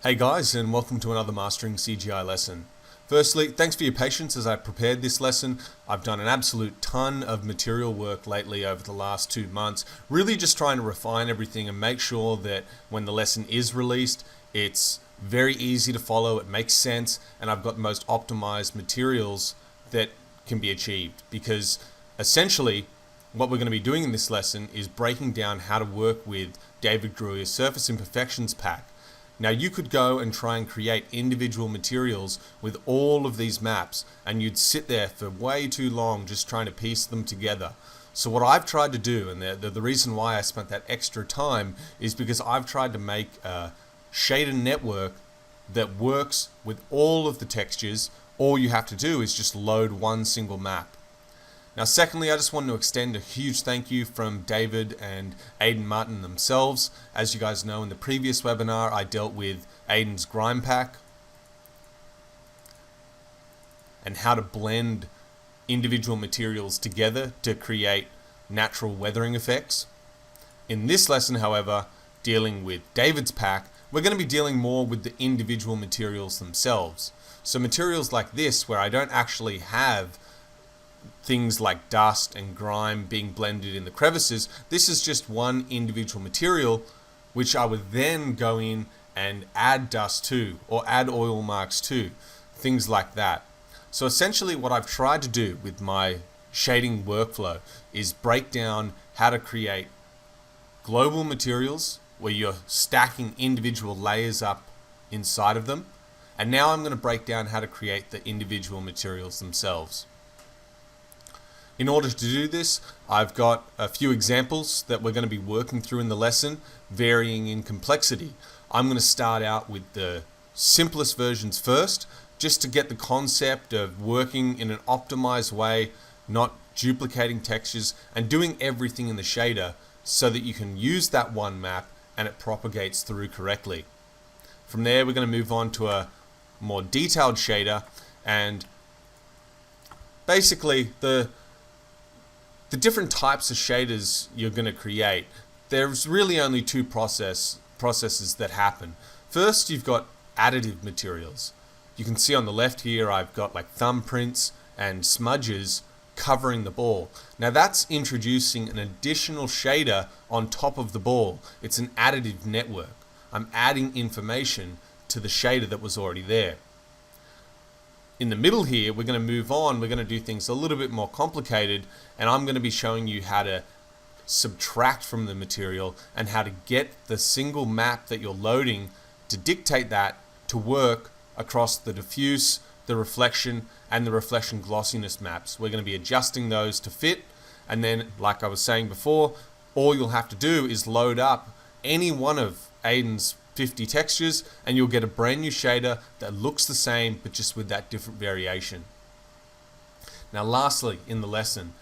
Hey guys, and welcome to another Mastering CGI lesson. Firstly, thanks for your patience as I prepared this lesson. I've done an absolute ton of material work lately over the last 2 months, really just trying to refine everything and make sure that when the lesson is released, it's very easy to follow, it makes sense, and I've got the most optimized materials that can be achieved. Because essentially, what we're going to be doing in this lesson is breaking down how to work with David Gruier's Surface Imperfections pack. Now you could go and try and create individual materials with all of these maps, and you'd sit there for way too long just trying to piece them together. So what I've tried to do, and the reason why I spent that extra time, is because I've tried to make a shader network that works with all of the textures. All you have to do is just load one single map. Now secondly, I just want to extend a huge thank you from David and Aidan Martin themselves. As you guys know, in the previous webinar I dealt with Aidan's grime pack and how to blend individual materials together to create natural weathering effects. In this lesson, however, dealing with David's pack, we're going to be dealing more with the individual materials themselves. So materials like this, where I don't actually have things like dust and grime being blended in the crevices, this is just one individual material which I would then go in and add dust to or add oil marks to, things like that. So essentially what I've tried to do with my shading workflow is break down how to create global materials where you're stacking individual layers up inside of them, and now I'm going to break down how to create the individual materials themselves. In order to do this, I've got a few examples that we're going to be working through in the lesson, varying in complexity. I'm going to start out with the simplest versions first, just to get the concept of working in an optimized way, not duplicating textures, and doing everything in the shader so that you can use that one map and it propagates through correctly. From there, we're going to move on to a more detailed shader, and basically the different types of shaders you're going to create, there's really only two processes that happen. First, you've got additive materials. You can see on the left here I've got like thumbprints and smudges covering the ball. Now that's introducing an additional shader on top of the ball. It's an additive network. I'm adding information to the shader that was already there. In the middle here, we're going to move on. We're going to do things a little bit more complicated, and I'm going to be showing you how to subtract from the material and how to get the single map that you're loading to dictate that to work across the diffuse, the reflection, and the reflection glossiness maps. We're going to be adjusting those to fit, and then, like I was saying before, all you'll have to do is load up any one of Aidan's 50 textures and you'll get a brand new shader that looks the same but just with that different variation. Now lastly, in the lesson,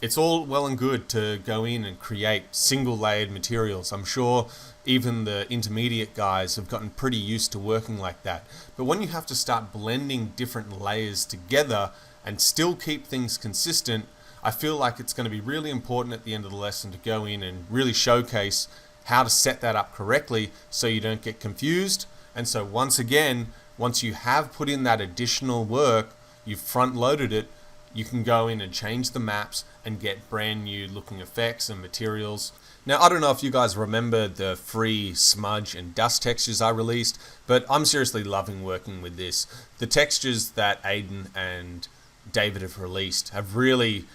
it's all well and good to go in and create single layered materials. I'm sure even the intermediate guys have gotten pretty used to working like that. But when you have to start blending different layers together and still keep things consistent, I feel like it's going to be really important at the end of the lesson to go in and really showcase how to set that up correctly so you don't get confused. And so once again, once you have put in that additional work, you've front loaded it, you can go in and change the maps and get brand new looking effects and materials. Now, I don't know if you guys remember the free smudge and dust textures I released, but I'm seriously loving working with this. The textures that Aidan and David have released have really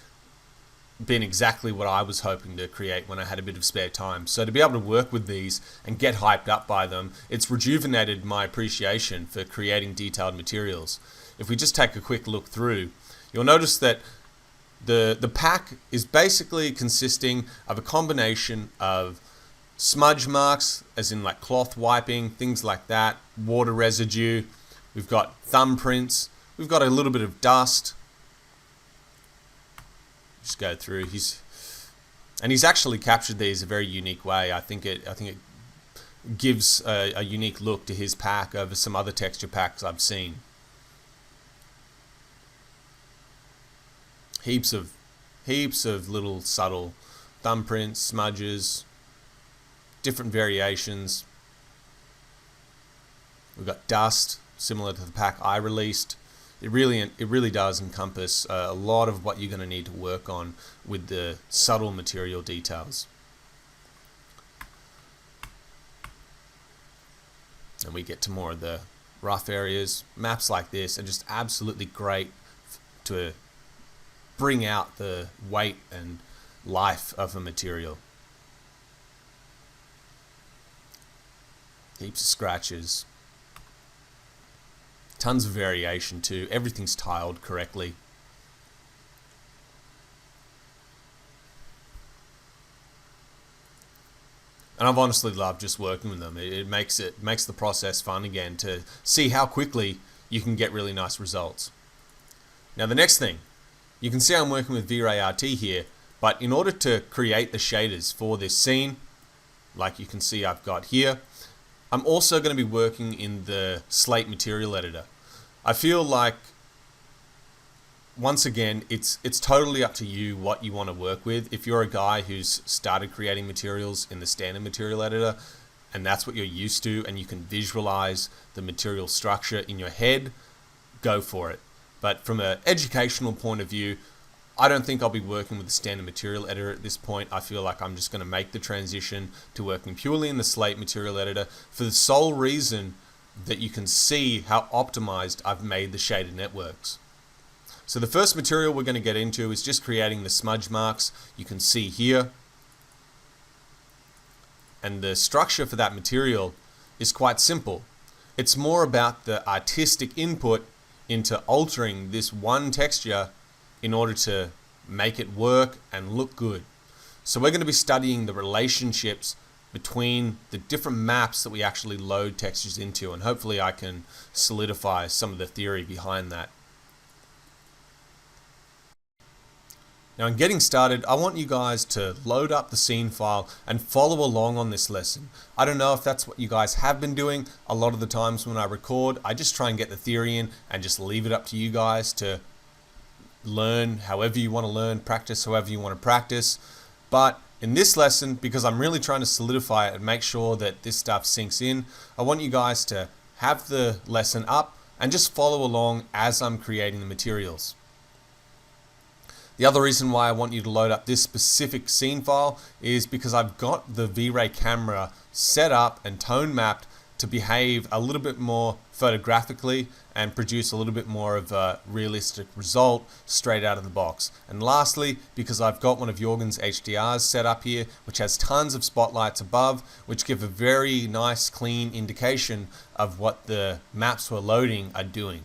been exactly what I was hoping to create when I had a bit of spare time. So to be able to work with these and get hyped up by them, it's rejuvenated my appreciation for creating detailed materials. If we just take a quick look through, you'll notice that the pack is basically consisting of a combination of smudge marks, as in like cloth wiping, things like that, water residue, we've got thumbprints, we've got a little bit of dust. Just go through. He's actually captured these a very unique way. I think it gives a unique look to his pack over some other texture packs I've seen. Heaps of little subtle thumbprints, smudges, different variations. We've got dust, similar to the pack I released. It really does encompass a lot of what you're going to need to work on with the subtle material details. And we get to more of the rough areas. Maps like this are just absolutely great to bring out the weight and life of a material. Heaps of scratches. Tons of variation too. Everything's tiled correctly. And I've honestly loved just working with them. It makes the process fun again to see how quickly you can get really nice results. Now the next thing, you can see I'm working with V-Ray RT here, but in order to create the shaders for this scene, like you can see I've got here, I'm also going to be working in the Slate material editor. I feel like, once again, it's totally up to you what you want to work with. If you're a guy who's started creating materials in the standard material editor, and that's what you're used to, and you can visualize the material structure in your head, go for it. But from an educational point of view, I don't think I'll be working with the standard material editor at this point. I feel like I'm just going to make the transition to working purely in the Slate material editor for the sole reason that you can see how optimized I've made the shaded networks. So the first material we're going to get into is just creating the smudge marks you can see here. And the structure for that material is quite simple. It's more about the artistic input into altering this one texture in order to make it work and look good. So we're going to be studying the relationships between the different maps that we actually load textures into, and hopefully I can solidify some of the theory behind that. Now in getting started, I want you guys to load up the scene file and follow along on this lesson. I don't know if that's what you guys have been doing. A lot of the times when I record, I just try and get the theory in and just leave it up to you guys to learn however you want to learn, practice however you want to practice. But in this lesson, because I'm really trying to solidify it and make sure that this stuff sinks in, I want you guys to have the lesson up and just follow along as I'm creating the materials. The other reason why I want you to load up this specific scene file is because I've got the V-Ray camera set up and tone mapped to behave a little bit more photographically and produce a little bit more of a realistic result straight out of the box. And lastly, because I've got one of Jorgen's HDRs set up here, which has tons of spotlights above, which give a very nice clean indication of what the maps we're loading are doing.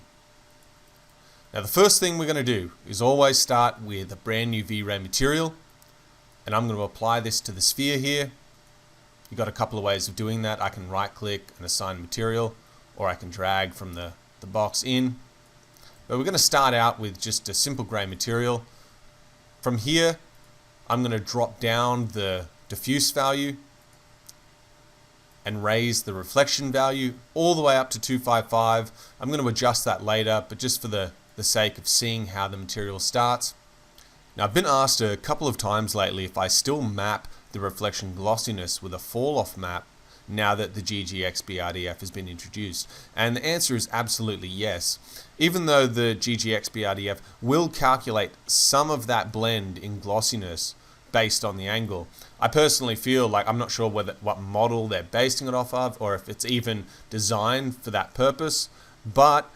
Now the first thing we're going to do is always start with a brand new V-Ray material, and I'm going to apply this to the sphere here. You've got a couple of ways of doing that. I can right click and assign material, or I can drag from the box in. But we're going to start out with just a simple gray material. From here, I'm going to drop down the diffuse value and raise the reflection value all the way up to 255. I'm going to adjust that later, but just for the sake of seeing how the material starts. Now I've been asked a couple of times lately if I still map the reflection glossiness with a fall-off map now that the GGXBRDF has been introduced, and the answer is absolutely yes. Even though the GGXBRDF will calculate some of that blend in glossiness based on the angle, I personally feel like I'm not sure what model they're basing it off of or if it's even designed for that purpose, but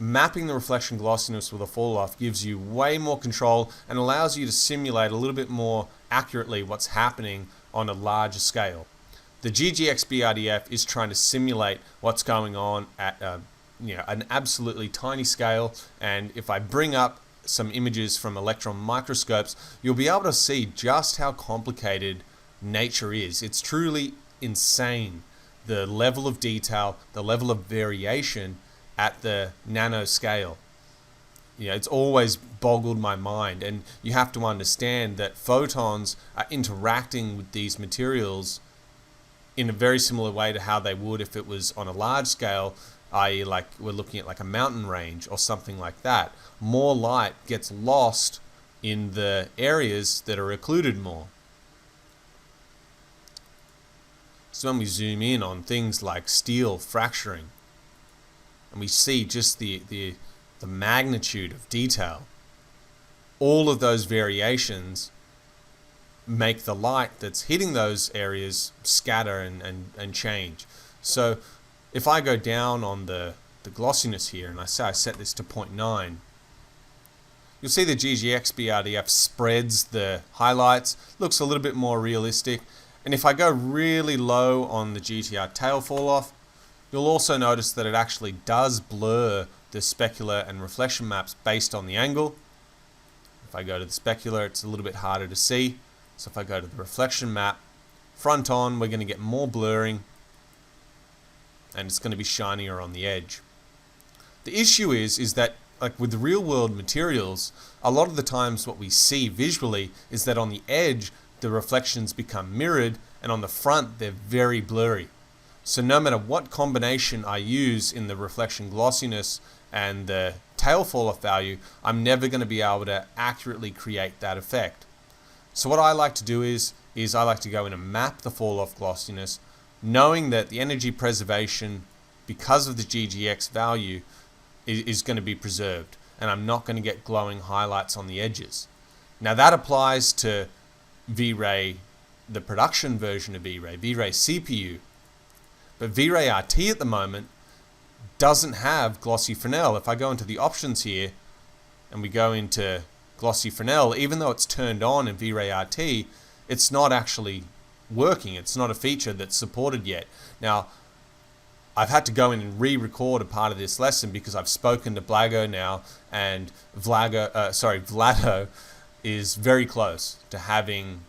mapping the reflection glossiness with a fall-off gives you way more control and allows you to simulate a little bit more accurately what's happening on a larger scale. The GGXBRDF is trying to simulate what's going on at an absolutely tiny scale, and if I bring up some images from electron microscopes, you'll be able to see just how complicated nature is. It's truly insane, the level of detail, the level of variation at the nano scale. It's always boggled my mind, and you have to understand that photons are interacting with these materials in a very similar way to how they would if it was on a large scale, i.e. like we're looking at like a mountain range or something like that. More light gets lost in the areas that are occluded more. So when we zoom in on things like steel fracturing, and we see just the magnitude of detail. All of those variations make the light that's hitting those areas scatter and change. So if I go down on the glossiness here and I say I set this to 0.9, you'll see the GGX BRDF spreads the highlights, looks a little bit more realistic. And if I go really low on the GTR tail fall off, you'll also notice that it actually does blur the specular and reflection maps based on the angle. If I go to the specular, it's a little bit harder to see. So if I go to the reflection map, front on, we're going to get more blurring, and it's going to be shinier on the edge. The issue is that, like with the real world materials, a lot of the times what we see visually is that on the edge, the reflections become mirrored, and on the front, they're very blurry. So no matter what combination I use in the reflection glossiness and the tail fall off value, I'm never going to be able to accurately create that effect. So what I like to do is I like to go in and map the fall off glossiness, knowing that the energy preservation, because of the GGX value, is going to be preserved, and I'm not going to get glowing highlights on the edges. Now that applies to V-Ray, the production version of V-Ray CPU, but V-Ray RT at the moment doesn't have glossy Fresnel. If I go into the options here and we go into glossy Fresnel, even though it's turned on in V-Ray RT, it's not actually working. It's not a feature that's supported yet. Now, I've had to go in and re-record a part of this lesson because I've spoken to Blago now, and Vlado is very close to having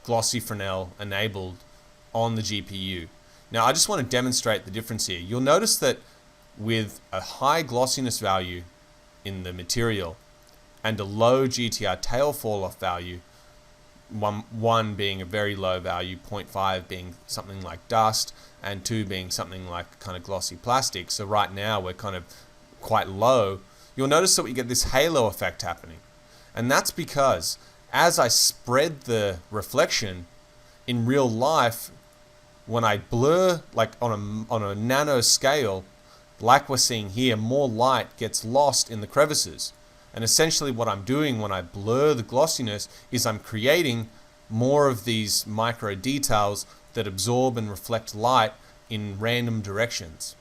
glossy Fresnel enabled on the GPU. Now, I just want to demonstrate the difference here. You'll notice that with a high glossiness value in the material and a low GTR tail fall off value, one being a very low value, 0.5 being something like dust, and 2 being something like kind of glossy plastic. So right now we're kind of quite low. You'll notice that we get this halo effect happening. And that's because as I spread the reflection in real life, when I blur like on a nano scale, like we're seeing here, more light gets lost in the crevices. And essentially what I'm doing when I blur the glossiness is I'm creating more of these micro details that absorb and reflect light in random directions.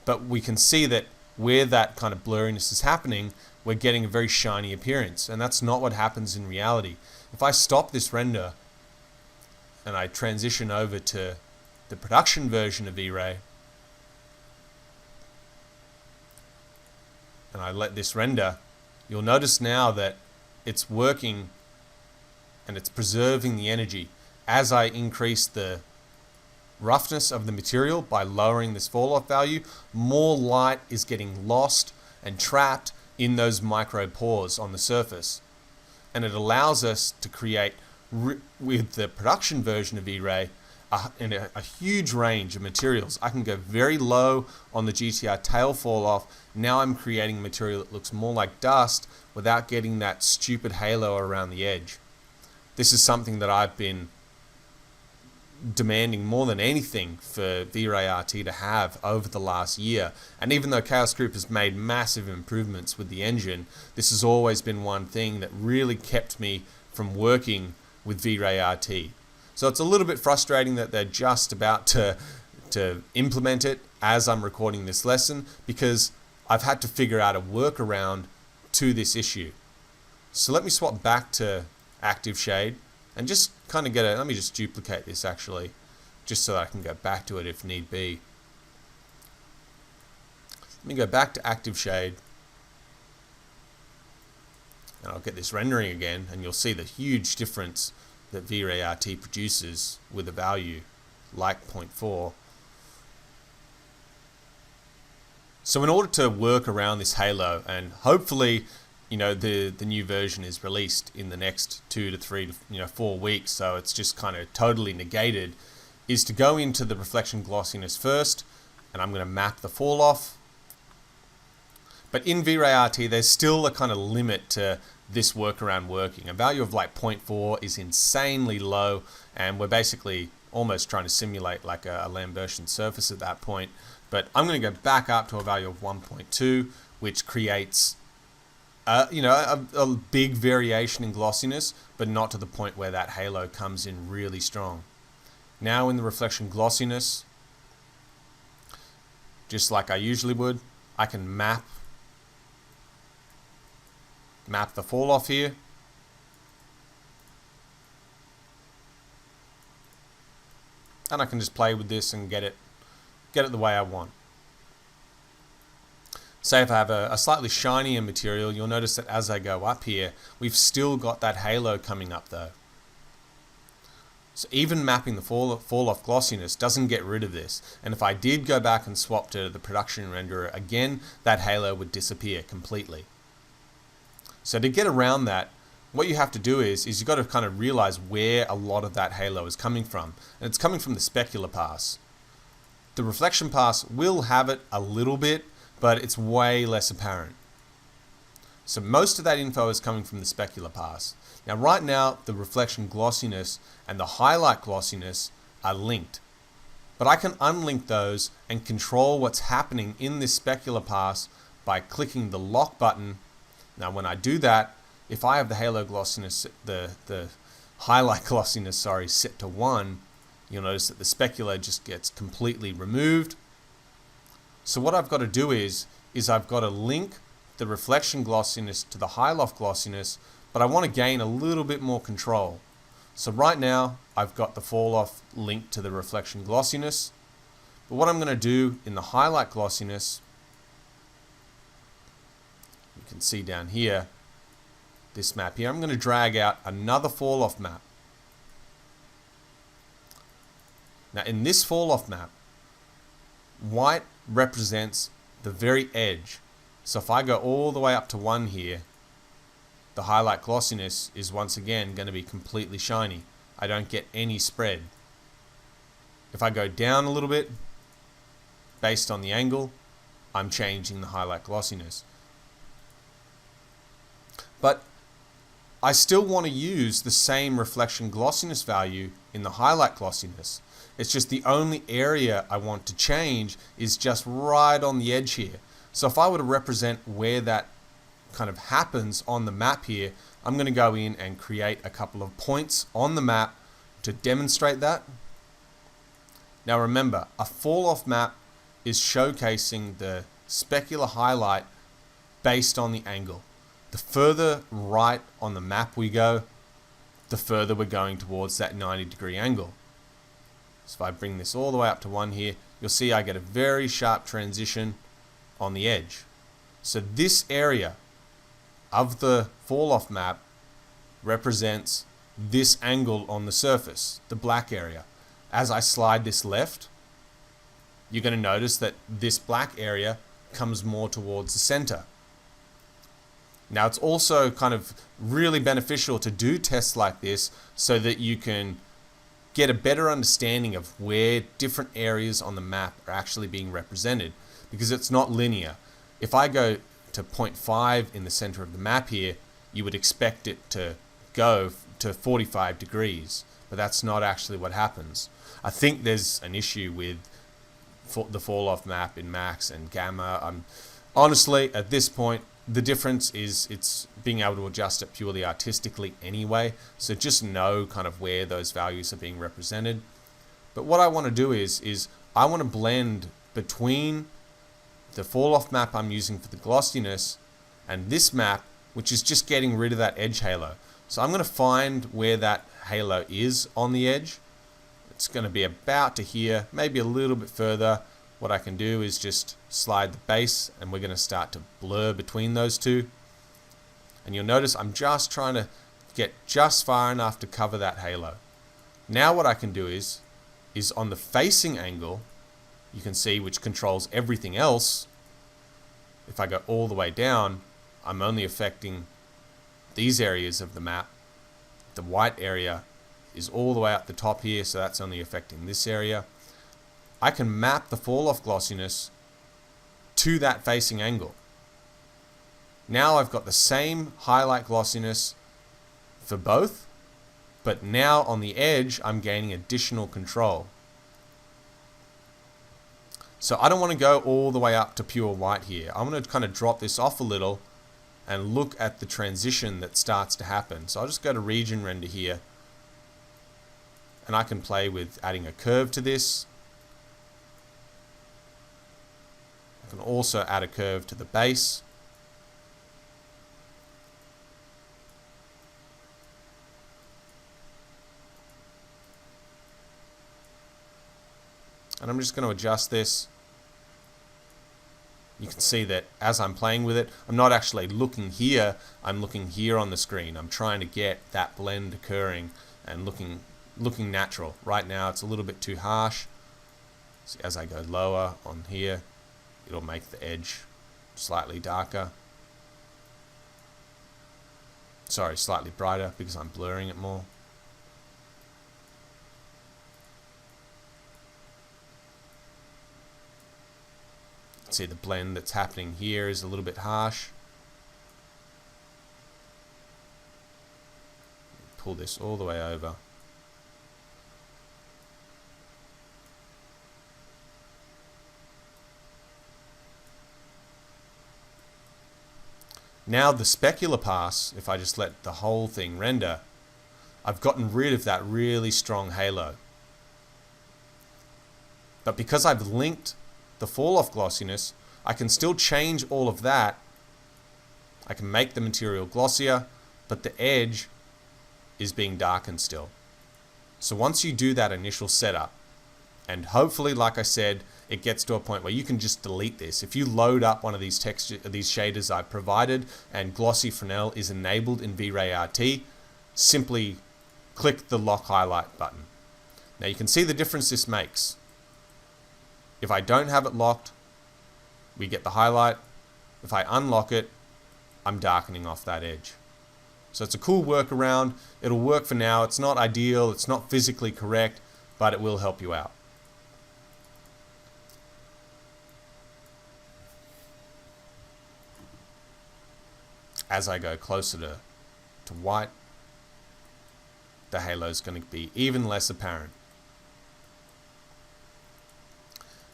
But we can see that where that kind of blurriness is happening, we're getting a very shiny appearance. And that's not what happens in reality. If I stop this render and I transition over to the production version of V-Ray, and I let this render, you'll notice now that it's working and it's preserving the energy. As I increase the roughness of the material by lowering this fall-off value, more light is getting lost and trapped in those micro pores on the surface. And it allows us to create, with the production version of V-Ray, a huge range of materials. I can go very low on the GTR tail fall off. Now I'm creating material that looks more like dust without getting that stupid halo around the edge. This is something that I've been demanding more than anything for V-Ray RT to have over the last year. And even though Chaos Group has made massive improvements with the engine, this has always been one thing that really kept me from working with V-Ray RT. So it's a little bit frustrating that they're just about to implement it as I'm recording this lesson, because I've had to figure out a workaround to this issue. So let me swap back to Active Shade and just kind of let me just duplicate this actually, just so that I can go back to it if need be. Let me go back to Active Shade, and I'll get this rendering again, and you'll see the huge difference that V-Ray RT produces with a value like 0.4. So in order to work around this halo, and hopefully, the new version is released in the next 2 to 3 to 4 weeks, so it's just kind of totally negated, is to go into the reflection glossiness first, and I'm going to map the fall off. But in V-Ray RT, there's still a kind of limit to this workaround working. A value of like 0.4 is insanely low, and we're basically almost trying to simulate like a Lambertian surface at that point. But I'm going to go back up to a value of 1.2, which creates a big variation in glossiness, but not to the point where that halo comes in really strong. Now in the reflection glossiness, just like I usually would, I can map the fall off here. And I can just play with this and get it the way I want. Say if I have a slightly shinier material, you'll notice that as I go up here, we've still got that halo coming up though. So even mapping the fall off glossiness doesn't get rid of this. And if I did go back and swap to the production renderer again, that halo would disappear completely. So to get around that, what you have to do is you've got to kind of realize where a lot of that halo is coming from. And it's coming from the specular pass. The reflection pass will have it a little bit, but it's way less apparent. So most of that info is coming from the specular pass. Now right now, the reflection glossiness and the highlight glossiness are linked. But I can unlink those and control what's happening in this specular pass by clicking the lock button. Now when I do that, if I have the halo glossiness, the highlight glossiness, set to 1, you'll notice that the specular just gets completely removed. So what I've got to do is I've got to link the reflection glossiness to the highlight glossiness, but I want to gain a little bit more control. So right now, I've got the fall off linked to the reflection glossiness. But what I'm going to do in the highlight glossiness, you can see down here, this map here, I'm going to drag out another fall off map. Now in this fall off map, white represents the very edge. So if I go all the way up to 1 here, the highlight glossiness is once again going to be completely shiny. I don't get any spread. If I go down a little bit, based on the angle, I'm changing the highlight glossiness. But I still want to use the same reflection glossiness value in the highlight glossiness. It's just the only area I want to change is just right on the edge here. So if I were to represent where that kind of happens on the map here, I'm going to go in and create a couple of points on the map to demonstrate that. Now remember, a fall off map is showcasing the specular highlight based on the angle. The further right on the map we go, the further we're going towards that 90-degree angle. So if I bring this all the way up to 1 here, you'll see I get a very sharp transition on the edge. So this area of the fall off map represents this angle on the surface, the black area. As I slide this left, you're going to notice that this black area comes more towards the center. Now it's also kind of really beneficial to do tests like this so that you can get a better understanding of where different areas on the map are actually being represented, because it's not linear. If I go to 0.5 in the center of the map here, you would expect it to go to 45 degrees, but that's not actually what happens. I think there's an issue with the fall off map in Max and Gamma. Honestly, at this point, the difference is it's being able to adjust it purely artistically anyway, so just know kind of where those values are being represented. But what I want to do is I want to blend between the fall off map I'm using for the glossiness and this map, which is just getting rid of that edge halo. So I'm going to find where that halo is on the edge. It's going to be about to here, maybe a little bit further. What I can do is just slide the base and we're going to start to blur between those two. And you'll notice I'm just trying to get just far enough to cover that halo. Now what I can do is on the facing angle, you can see, which controls everything else. If I go all the way down, I'm only affecting these areas of the map. The white area is all the way up the top here, so that's only affecting this area. I can map the fall off glossiness to that facing angle. Now I've got the same highlight glossiness for both, but now on the edge I'm gaining additional control. So I don't want to go all the way up to pure white here. I'm going to kind of drop this off a little and look at the transition that starts to happen. So I'll just go to region render here, and I can play with adding a curve to this. I can also add a curve to the base. And I'm just going to adjust this. You can see that as I'm playing with it, I'm not actually looking here, I'm looking here on the screen. I'm trying to get that blend occurring and looking natural. Right now it's a little bit too harsh. So as I go lower on here, it'll make the edge slightly darker. Sorry, slightly brighter because I'm blurring it more. See the blend that's happening here is a little bit harsh. Pull this all the way over. Now the specular pass, if I just let the whole thing render, I've gotten rid of that really strong halo. But because I've linked the fall off glossiness, I can still change all of that. I can make the material glossier, but the edge is being darkened still. So once you do that initial setup, and hopefully, like I said, it gets to a point where you can just delete this. If you load up one of these shaders I've provided and glossy Fresnel is enabled in V-Ray RT, simply click the lock highlight button. Now you can see the difference this makes. If I don't have it locked, we get the highlight. If I unlock it, I'm darkening off that edge. So it's a cool workaround. It'll work for now. It's not ideal, it's not physically correct, but it will help you out. As I go closer to white, the halo is going to be even less apparent.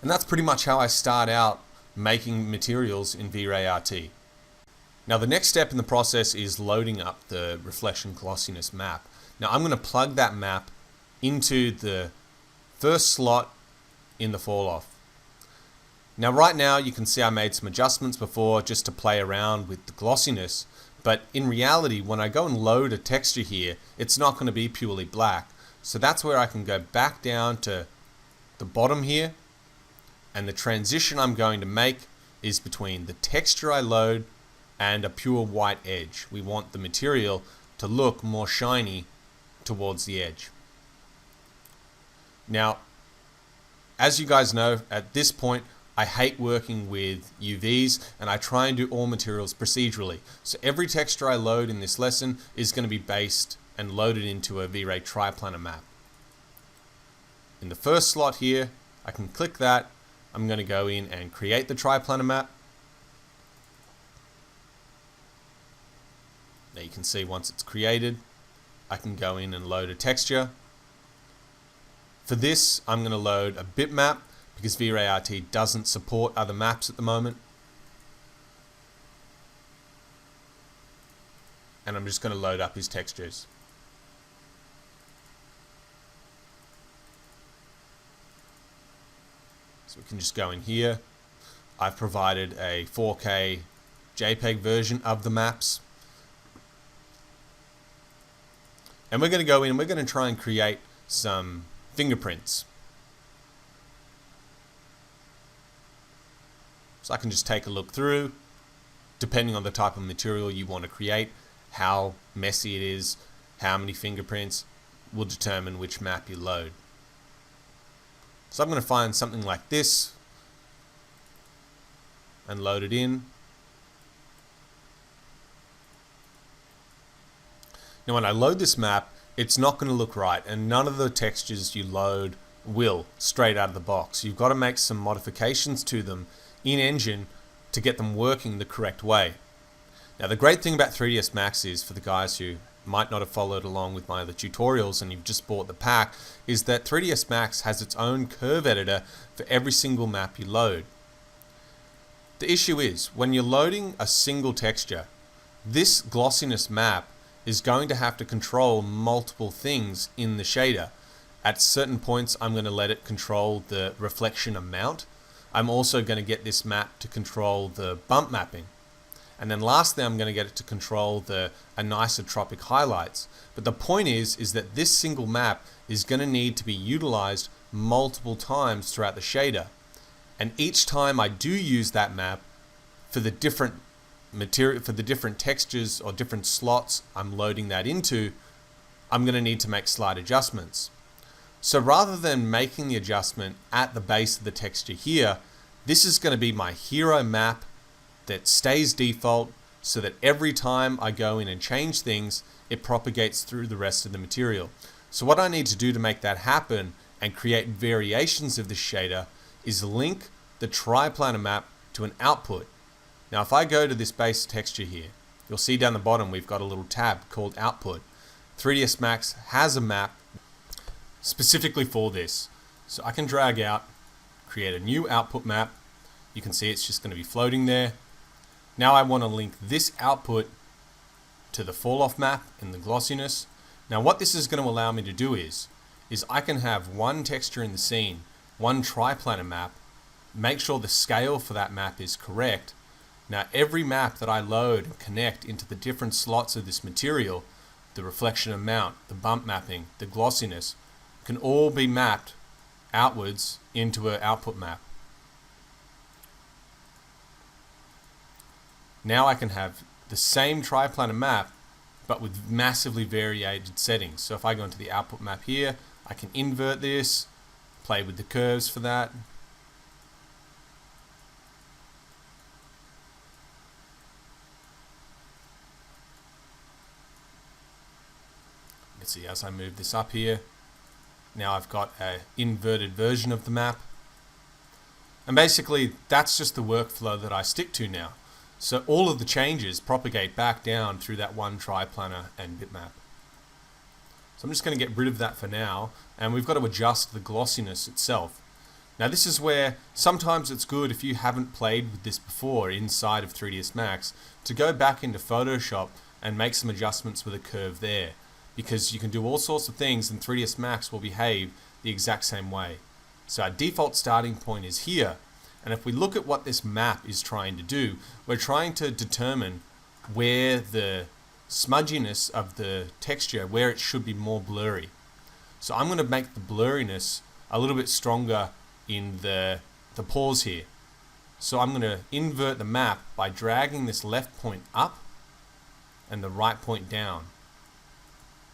And that's pretty much how I start out making materials in V-Ray RT. Now the next step in the process is loading up the reflection glossiness map. Now I'm going to plug that map into the first slot in the fall off. Now right now you can see I made some adjustments before just to play around with the glossiness, but in reality when I go and load a texture here, it's not going to be purely black. So that's where I can go back down to the bottom here, and the transition I'm going to make is between the texture I load and a pure white edge. We want the material to look more shiny towards the edge. Now, as you guys know, at this point, I hate working with UVs and I try and do all materials procedurally. So every texture I load in this lesson is going to be based and loaded into a V-Ray triplanar map. In the first slot here, I can click that. I'm going to go in and create the triplanar map. Now you can see once it's created, I can go in and load a texture. For this, I'm going to load a bitmap because V-Ray RT doesn't support other maps at the moment. And I'm just going to load up his textures. So we can just go in here. I've provided a 4K JPEG version of the maps. And we're going to go in and we're going to try and create some fingerprints. So I can just take a look through, depending on the type of material you want to create, how messy it is, how many fingerprints will determine which map you load. So I'm going to find something like this and load it in. Now when I load this map, it's not going to look right, and none of the textures you load will straight out of the box. You've got to make some modifications to them in Engine to get them working the correct way. Now the great thing about 3ds Max is, for the guys who might not have followed along with my other tutorials and you've just bought the pack, is that 3ds Max has its own curve editor for every single map you load. The issue is, when you're loading a single texture, this glossiness map is going to have to control multiple things in the shader. At certain points, I'm going to let it control the reflection amount. I'm also going to get this map to control the bump mapping. And then lastly, I'm going to get it to control the anisotropic highlights. But the point is that this single map is going to need to be utilized multiple times throughout the shader. And each time I do use that map for the different material, for the different textures or different slots I'm loading that into, I'm going to need to make slight adjustments. So rather than making the adjustment at the base of the texture here, this is going to be my hero map that stays default, so that every time I go in and change things, it propagates through the rest of the material. So what I need to do to make that happen and create variations of this shader is link the triplanar map to an output. Now if I go to this base texture here, you'll see down the bottom we've got a little tab called output. 3ds Max has a map specifically for this. So I can drag out, create a new output map. You can see it's just going to be floating there. Now I want to link this output to the fall off map in the glossiness. Now what this is going to allow me to do is I can have one texture in the scene, one triplanar map, make sure the scale for that map is correct. Now every map that I load and connect into the different slots of this material, the reflection amount, the bump mapping, the glossiness, can all be mapped outwards into an output map. Now I can have the same triplanar map but with massively variated settings. So if I go into the output map here, I can invert this, play with the curves for that. You can see as I move this up here, now I've got an inverted version of the map. And basically that's just the workflow that I stick to now. So all of the changes propagate back down through that one triplanar and bitmap. So I'm just going to get rid of that for now, and we've got to adjust the glossiness itself. Now this is where sometimes it's good, if you haven't played with this before inside of 3ds Max, to go back into Photoshop and make some adjustments with a curve there, because you can do all sorts of things and 3ds Max will behave the exact same way. So our default starting point is here. And if we look at what this map is trying to do, we're trying to determine where the smudginess of the texture, where it should be more blurry. So I'm going to make the blurriness a little bit stronger in the pores here. So I'm going to invert the map by dragging this left point up and the right point down.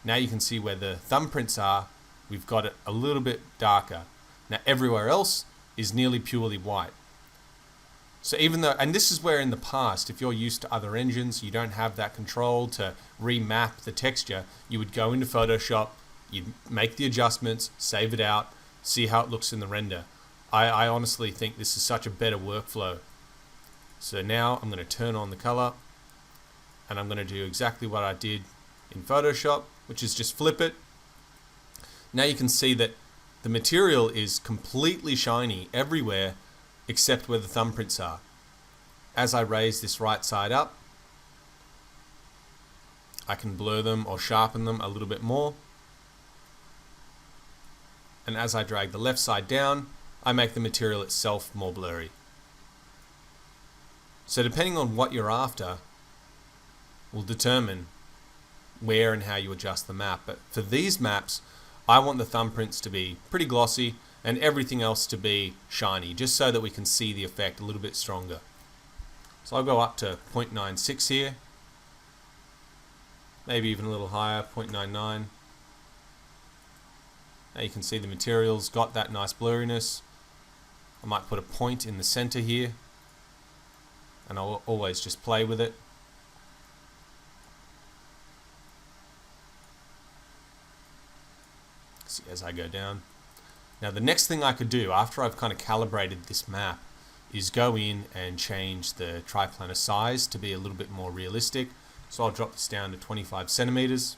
Now you can see where the thumbprints are, we've got it a little bit darker. Now everywhere else is nearly purely white. So even though, and this is where in the past, if you're used to other engines, you don't have that control to remap the texture, you would go into Photoshop, you'd make the adjustments, save it out, see how it looks in the render. I honestly think this is such a better workflow. So now I'm going to turn on the color, and I'm going to do exactly what I did in Photoshop, which is just flip it. Now you can see that the material is completely shiny everywhere except where the thumbprints are. As I raise this right side up, I can blur them or sharpen them a little bit more. And as I drag the left side down, I make the material itself more blurry. So depending on what you're after will determine where and how you adjust the map. But for these maps, I want the thumbprints to be pretty glossy and everything else to be shiny, just so that we can see the effect a little bit stronger. So I'll go up to 0.96 here, maybe even a little higher, 0.99. Now you can see the material's got that nice blurriness. I might put a point in the center here, and I'll always just play with it. See as I go down. Now the next thing I could do after I've kind of calibrated this map is go in and change the triplanar size to be a little bit more realistic. So I'll drop this down to 25 centimeters.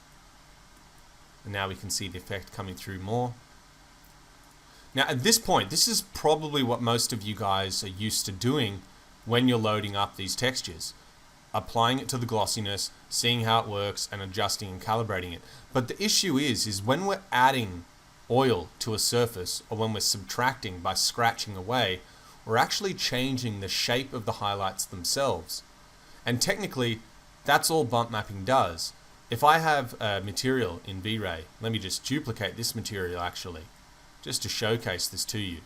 And now we can see the effect coming through more. Now at this point, this is probably what most of you guys are used to doing when you're loading up these textures. Applying it to the glossiness, seeing how it works, and adjusting and calibrating it. But the issue is when we're adding oil to a surface, or when we're subtracting by scratching away, we're actually changing the shape of the highlights themselves. And technically, that's all bump mapping does. If I have a material in V-Ray, let me just duplicate this material actually, just to showcase this to you.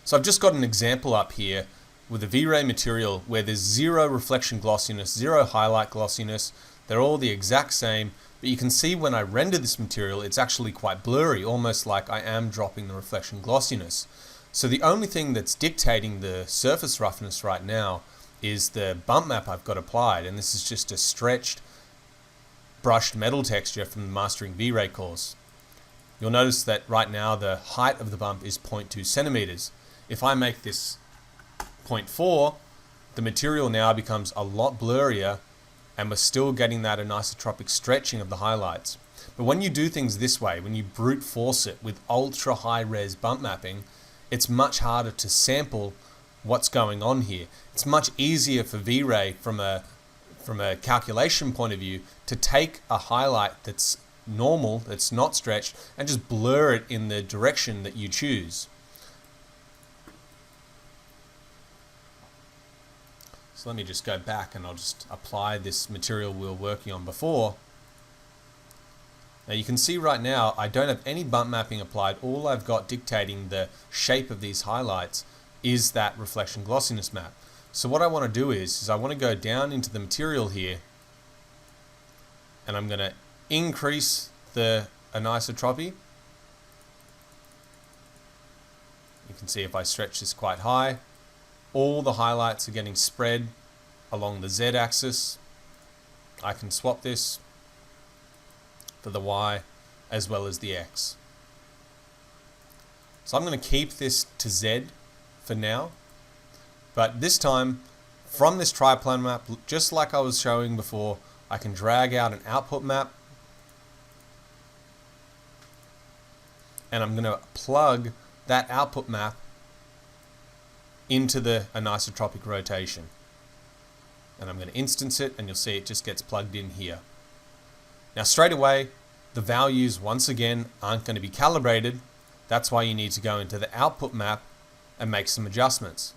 So I've just got an example up here with a V-Ray material where there's zero reflection glossiness, zero highlight glossiness. They're all the exact same, but you can see when I render this material, it's actually quite blurry, almost like I am dropping the reflection glossiness. So the only thing that's dictating the surface roughness right now is the bump map I've got applied, and this is just a stretched brushed metal texture from the Mastering V-Ray course. You'll notice that right now the height of the bump is 0.2 centimeters. If I make this 0.4, the material now becomes a lot blurrier, and we're still getting that anisotropic stretching of the highlights. But when you do things this way, when you brute force it with ultra high res bump mapping, it's much harder to sample what's going on here. It's much easier for V-Ray from a calculation point of view to take a highlight that's normal, that's not stretched, and just blur it in the direction that you choose. So let me just go back and I'll just apply this material we were working on before. Now you can see right now I don't have any bump mapping applied. All I've got dictating the shape of these highlights is that reflection glossiness map. So what I want to do is I want to go down into the material here, and I'm going to increase the anisotropy. You can see if I stretch this quite high, all the highlights are getting spread along the Z axis. I can swap this for the Y as well as the X. So I'm going to keep this to Z for now, but this time from this triplane map, just like I was showing before, I can drag out an output map, and I'm going to plug that output map into the anisotropic rotation, and I'm going to instance it, and you'll see it just gets plugged in here. Now straight away the values once again aren't going to be calibrated. That's why you need to go into the output map and make some adjustments.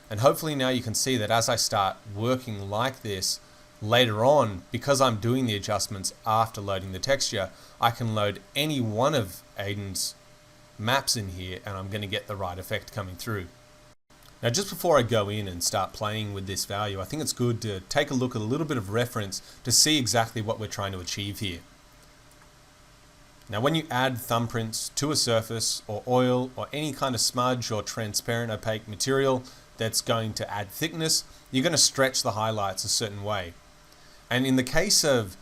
And hopefully now you can see that as I start working like this later on, because I'm doing the adjustments after loading the texture, I can load any one of Aiden's maps in here and I'm going to get the right effect coming through. Now just before I go in and start playing with this value, I think it's good to take a look at a little bit of reference to see exactly what we're trying to achieve here. Now when you add thumbprints to a surface or oil or any kind of smudge or transparent opaque material that's going to add thickness, you're going to stretch the highlights a certain way. And in the case of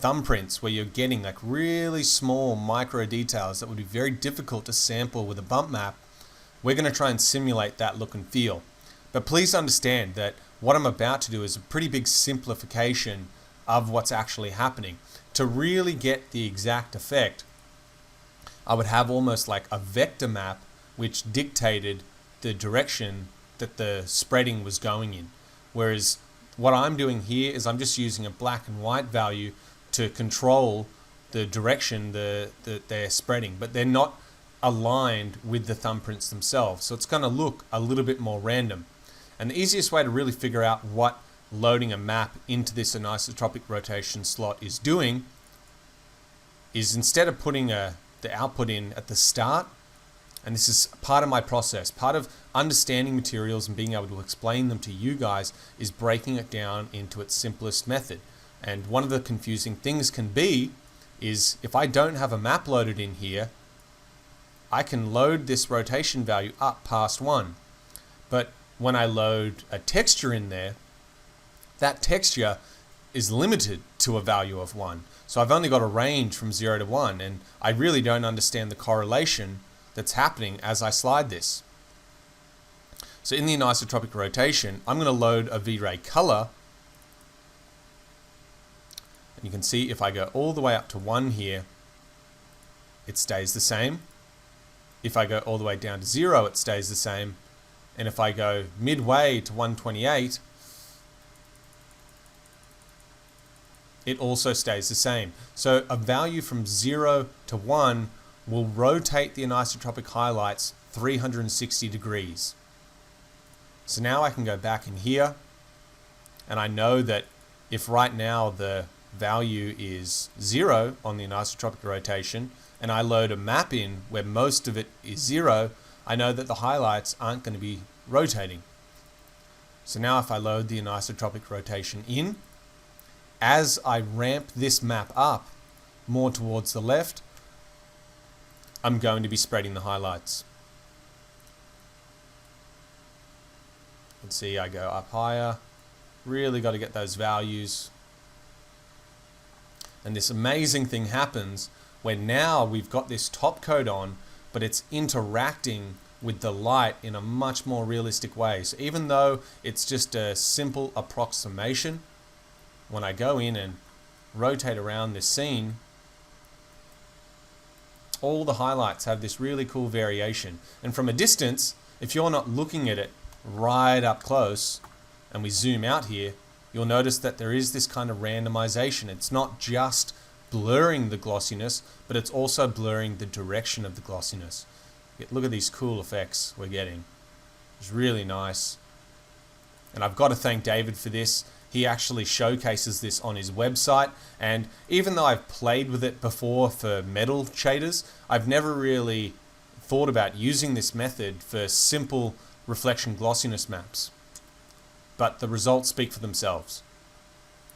thumbprints where you're getting like really small micro details that would be very difficult to sample with a bump map, we're going to try and simulate that look and feel. But please understand that what I'm about to do is a pretty big simplification of what's actually happening. To really get the exact effect, I would have almost like a vector map which dictated the direction that the spreading was going in. Whereas what I'm doing here is I'm just using a black and white value to control the direction that they're spreading, but they're not aligned with the thumbprints themselves. So it's going to look a little bit more random. And the easiest way to really figure out what loading a map into this anisotropic rotation slot is doing is instead of putting the output in at the start, and this is part of my process, part of understanding materials and being able to explain them to you guys, is breaking it down into its simplest method. And one of the confusing things can be is if I don't have a map loaded in here, I can load this rotation value up past 1. But when I load a texture in there, that texture is limited to a value of 1. So I've only got a range from 0 to 1, and I really don't understand the correlation that's happening as I slide this. So in the anisotropic rotation, I'm going to load a V-Ray color, and you can see if I go all the way up to 1 here, it stays the same. If I go all the way down to 0, it stays the same. And if I go midway to 128, it also stays the same. So a value from 0 to 1 will rotate the anisotropic highlights 360 degrees. So now I can go back in here, and I know that if right now the value is 0 on the anisotropic rotation, and I load a map in where most of it is 0, I know that the highlights aren't going to be rotating. So now if I load the anisotropic rotation in, as I ramp this map up more towards the left, I'm going to be spreading the highlights. You can see I go up higher. Really got to get those values. And this amazing thing happens where now we've got this top coat on, but it's interacting with the light in a much more realistic way. So even though it's just a simple approximation, when I go in and rotate around this scene, all the highlights have this really cool variation. And from a distance, if you're not looking at it right up close, and we zoom out here, you'll notice that there is this kind of randomization. It's not just blurring the glossiness, but it's also blurring the direction of the glossiness. Look at these cool effects we're getting. It's really nice. And I've got to thank David for this. He actually showcases this on his website, and even though I've played with it before for metal shaders, I've never really thought about using this method for simple reflection glossiness maps. But the results speak for themselves.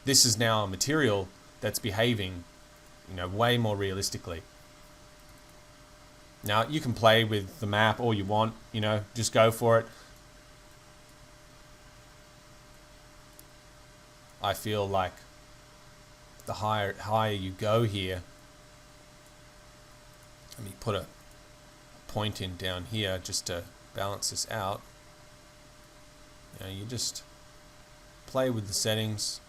This is now a material that's behaving, way more realistically. Now, you can play with the map all you want, just go for it. I feel like the higher you go here, let me put a point in down here just to balance this out. You just play with the settings.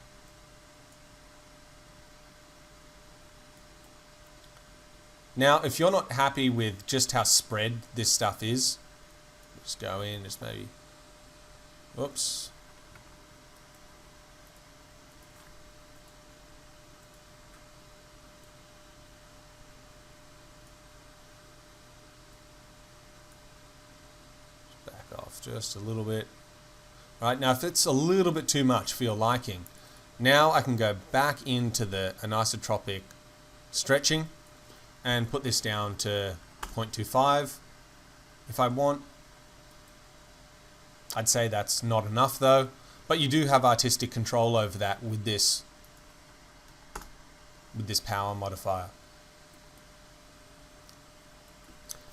Now, if you're not happy with just how spread this stuff is, just go in, just maybe, whoops. Back off just a little bit. Right, now if it's a little bit too much for your liking, now I can go back into the anisotropic stretching and put this down to 0.25 if I want. I'd say that's not enough though, but you do have artistic control over that with this power modifier.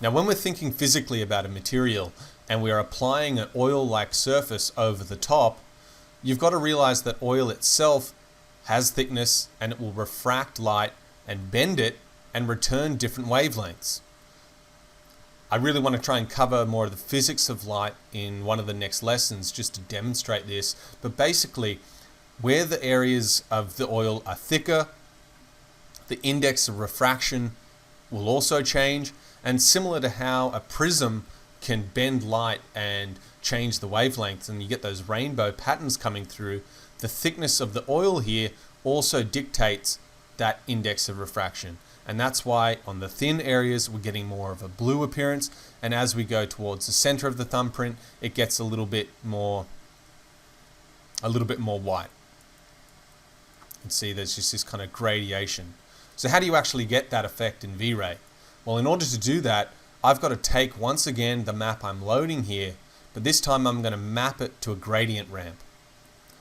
Now when we're thinking physically about a material and we're applying an oil-like surface over the top, you've got to realize that oil itself has thickness and it will refract light and bend it and return different wavelengths. I really want to try and cover more of the physics of light in one of the next lessons just to demonstrate this. But basically, where the areas of the oil are thicker, the index of refraction will also change. And similar to how a prism can bend light and change the wavelengths and you get those rainbow patterns coming through, the thickness of the oil here also dictates that index of refraction. And that's why on the thin areas we're getting more of a blue appearance, and as we go towards the center of the thumbprint it gets a little bit more white. You can see there's just this kind of gradation. So how do you actually get that effect in V-Ray? Well, in order to do that, I've got to take once again the map I'm loading here, but this time I'm going to map it to a gradient ramp.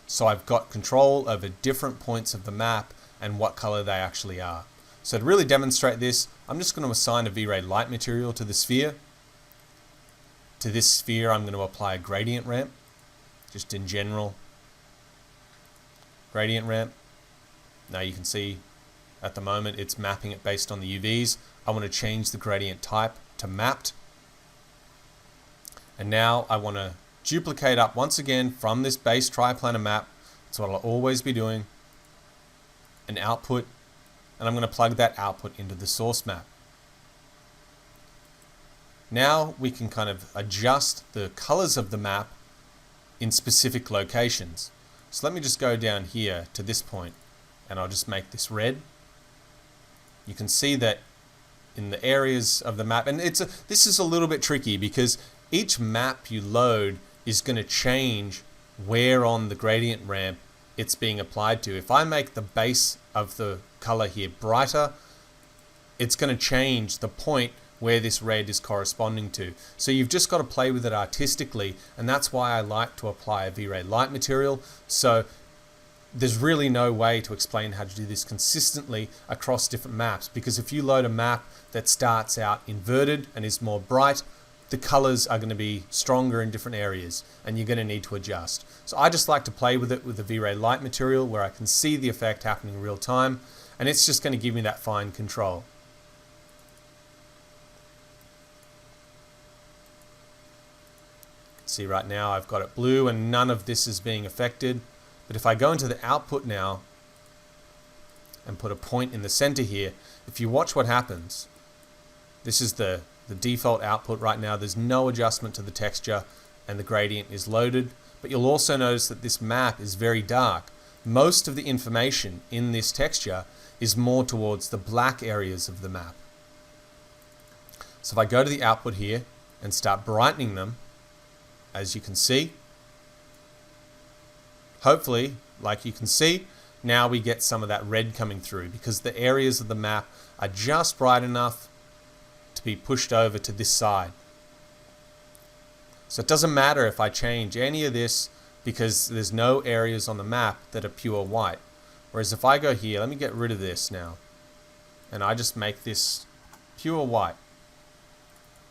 So I've got control over different points of the map and what color they actually are. So to really demonstrate this, I'm just going to assign a V-Ray light material to the sphere. To this sphere, I'm going to apply a gradient ramp, just in general. Gradient ramp. Now you can see at the moment it's mapping it based on the UVs. I want to change the gradient type to mapped. And now I want to duplicate up once again from this base triplanar map. That's what I'll always be doing. An output. And I'm going to plug that output into the source map. Now we can kind of adjust the colors of the map in specific locations. So let me just go down here to this point, and I'll just make this red. You can see that in the areas of the map, and this is a little bit tricky because each map you load is going to change where on the gradient ramp it's being applied to. If I make the base of the color here brighter, it's going to change the point where this red is corresponding to. So you've just got to play with it artistically, and that's why I like to apply a V-Ray light material. So there's really no way to explain how to do this consistently across different maps, because if you load a map that starts out inverted and is more bright, the colors are going to be stronger in different areas and you're going to need to adjust. So I just like to play with it with the V-Ray light material where I can see the effect happening in real time, and it's just going to give me that fine control. See, right now I've got it blue and none of this is being affected. But if I go into the output now and put a point in the center here, if you watch what happens, this is the default output right now. There's no adjustment to the texture and the gradient is loaded. But you'll also notice that this map is very dark. Most of the information in this texture is more towards the black areas of the map. So if I go to the output here and start brightening them, as you can see, hopefully, like you can see, now we get some of that red coming through because the areas of the map are just bright enough to be pushed over to this side. So it doesn't matter if I change any of this because there's no areas on the map that are pure white. Whereas if I go here, let me get rid of this now, and I just make this pure white.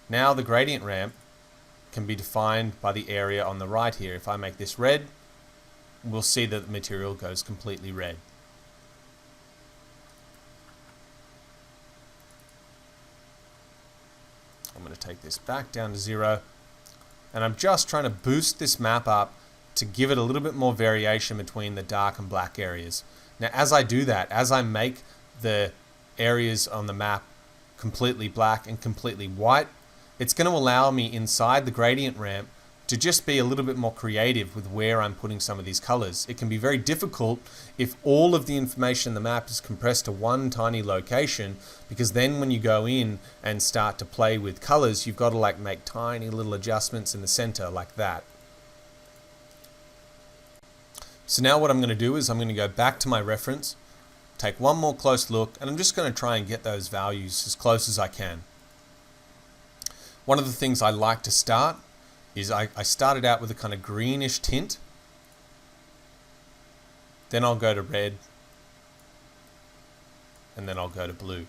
Now the gradient ramp can be defined by the area on the right here. If I make this red, we'll see that the material goes completely red. I'm going to take this back down to 0, and I'm just trying to boost this map up to give it a little bit more variation between the dark and black areas. Now as I do that, as I make the areas on the map completely black and completely white, it's going to allow me inside the gradient ramp to just be a little bit more creative with where I'm putting some of these colors. It can be very difficult if all of the information in the map is compressed to one tiny location, because then when you go in and start to play with colors, you've got to like make tiny little adjustments in the center like that. So now what I'm going to do is I'm going to go back to my reference, take one more close look, and I'm just going to try and get those values as close as I can. One of the things I like to start is I started out with a kind of greenish tint. Then I'll go to red. And then I'll go to blue.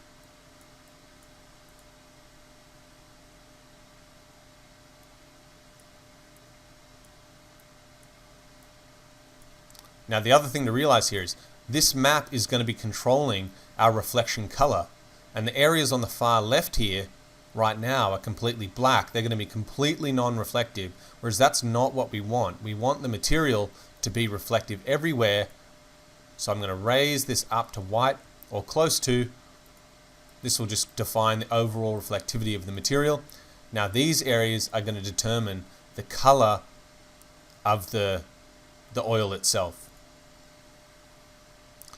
Now the other thing to realize here is this map is going to be controlling our reflection color. And the areas on the far left here right now are completely black. They're going to be completely non-reflective, whereas that's not what we want. We want the material to be reflective everywhere. So I'm going to raise this up to white or close to. This will just define the overall reflectivity of the material. Now these areas are going to determine the color of the oil itself.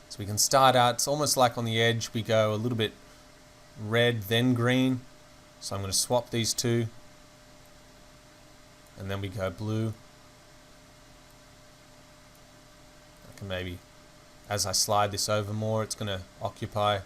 So we can start out, it's almost like on the edge we go a little bit red then green. So I'm going to swap these two, and then we go blue. I can maybe, as I slide this over more, it's going to occupy.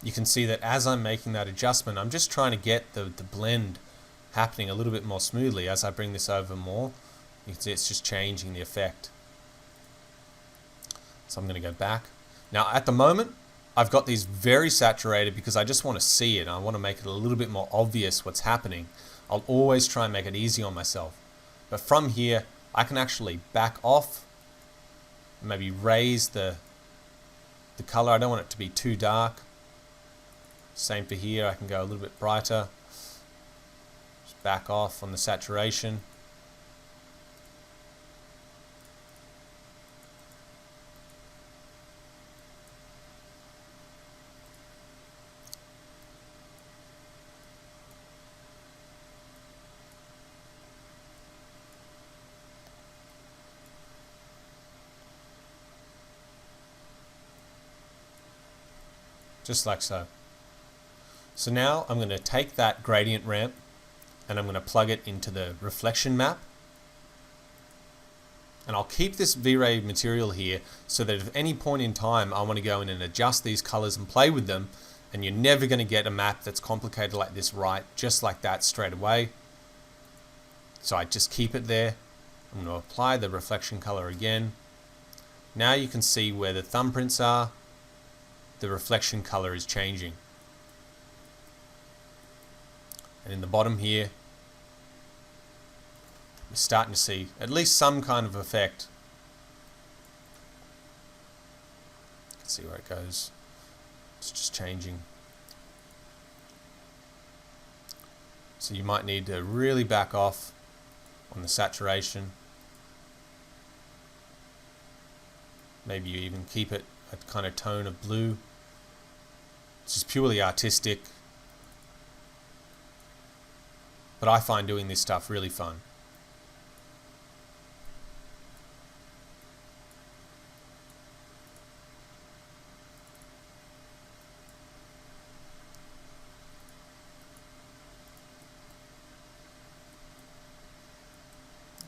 You can see that as I'm making that adjustment, I'm just trying to get the blend happening a little bit more smoothly. As I bring this over more, you can see it's just changing the effect. So I'm going to go back. Now at the moment, I've got these very saturated because I just want to see it. I want to make it a little bit more obvious what's happening. I'll always try and make it easy on myself. But from here, I can actually back off, maybe raise the color. I don't want it to be too dark. Same for here, I can go a little bit brighter. Just back off on the saturation. Just like so. So now I'm going to take that gradient ramp and I'm going to plug it into the reflection map. And I'll keep this V-Ray material here so that if at any point in time I want to go in and adjust these colors and play with them, and you're never going to get a map that's complicated like this right, just like that straight away. So I just keep it there. I'm going to apply the reflection color again. Now you can see where the thumbprints are. The reflection color is changing. And in the bottom here, we're starting to see at least some kind of effect. You can see where it goes. It's just changing. So you might need to really back off on the saturation. Maybe you even keep it a kind of tone of blue. It's just purely artistic. But I find doing this stuff really fun.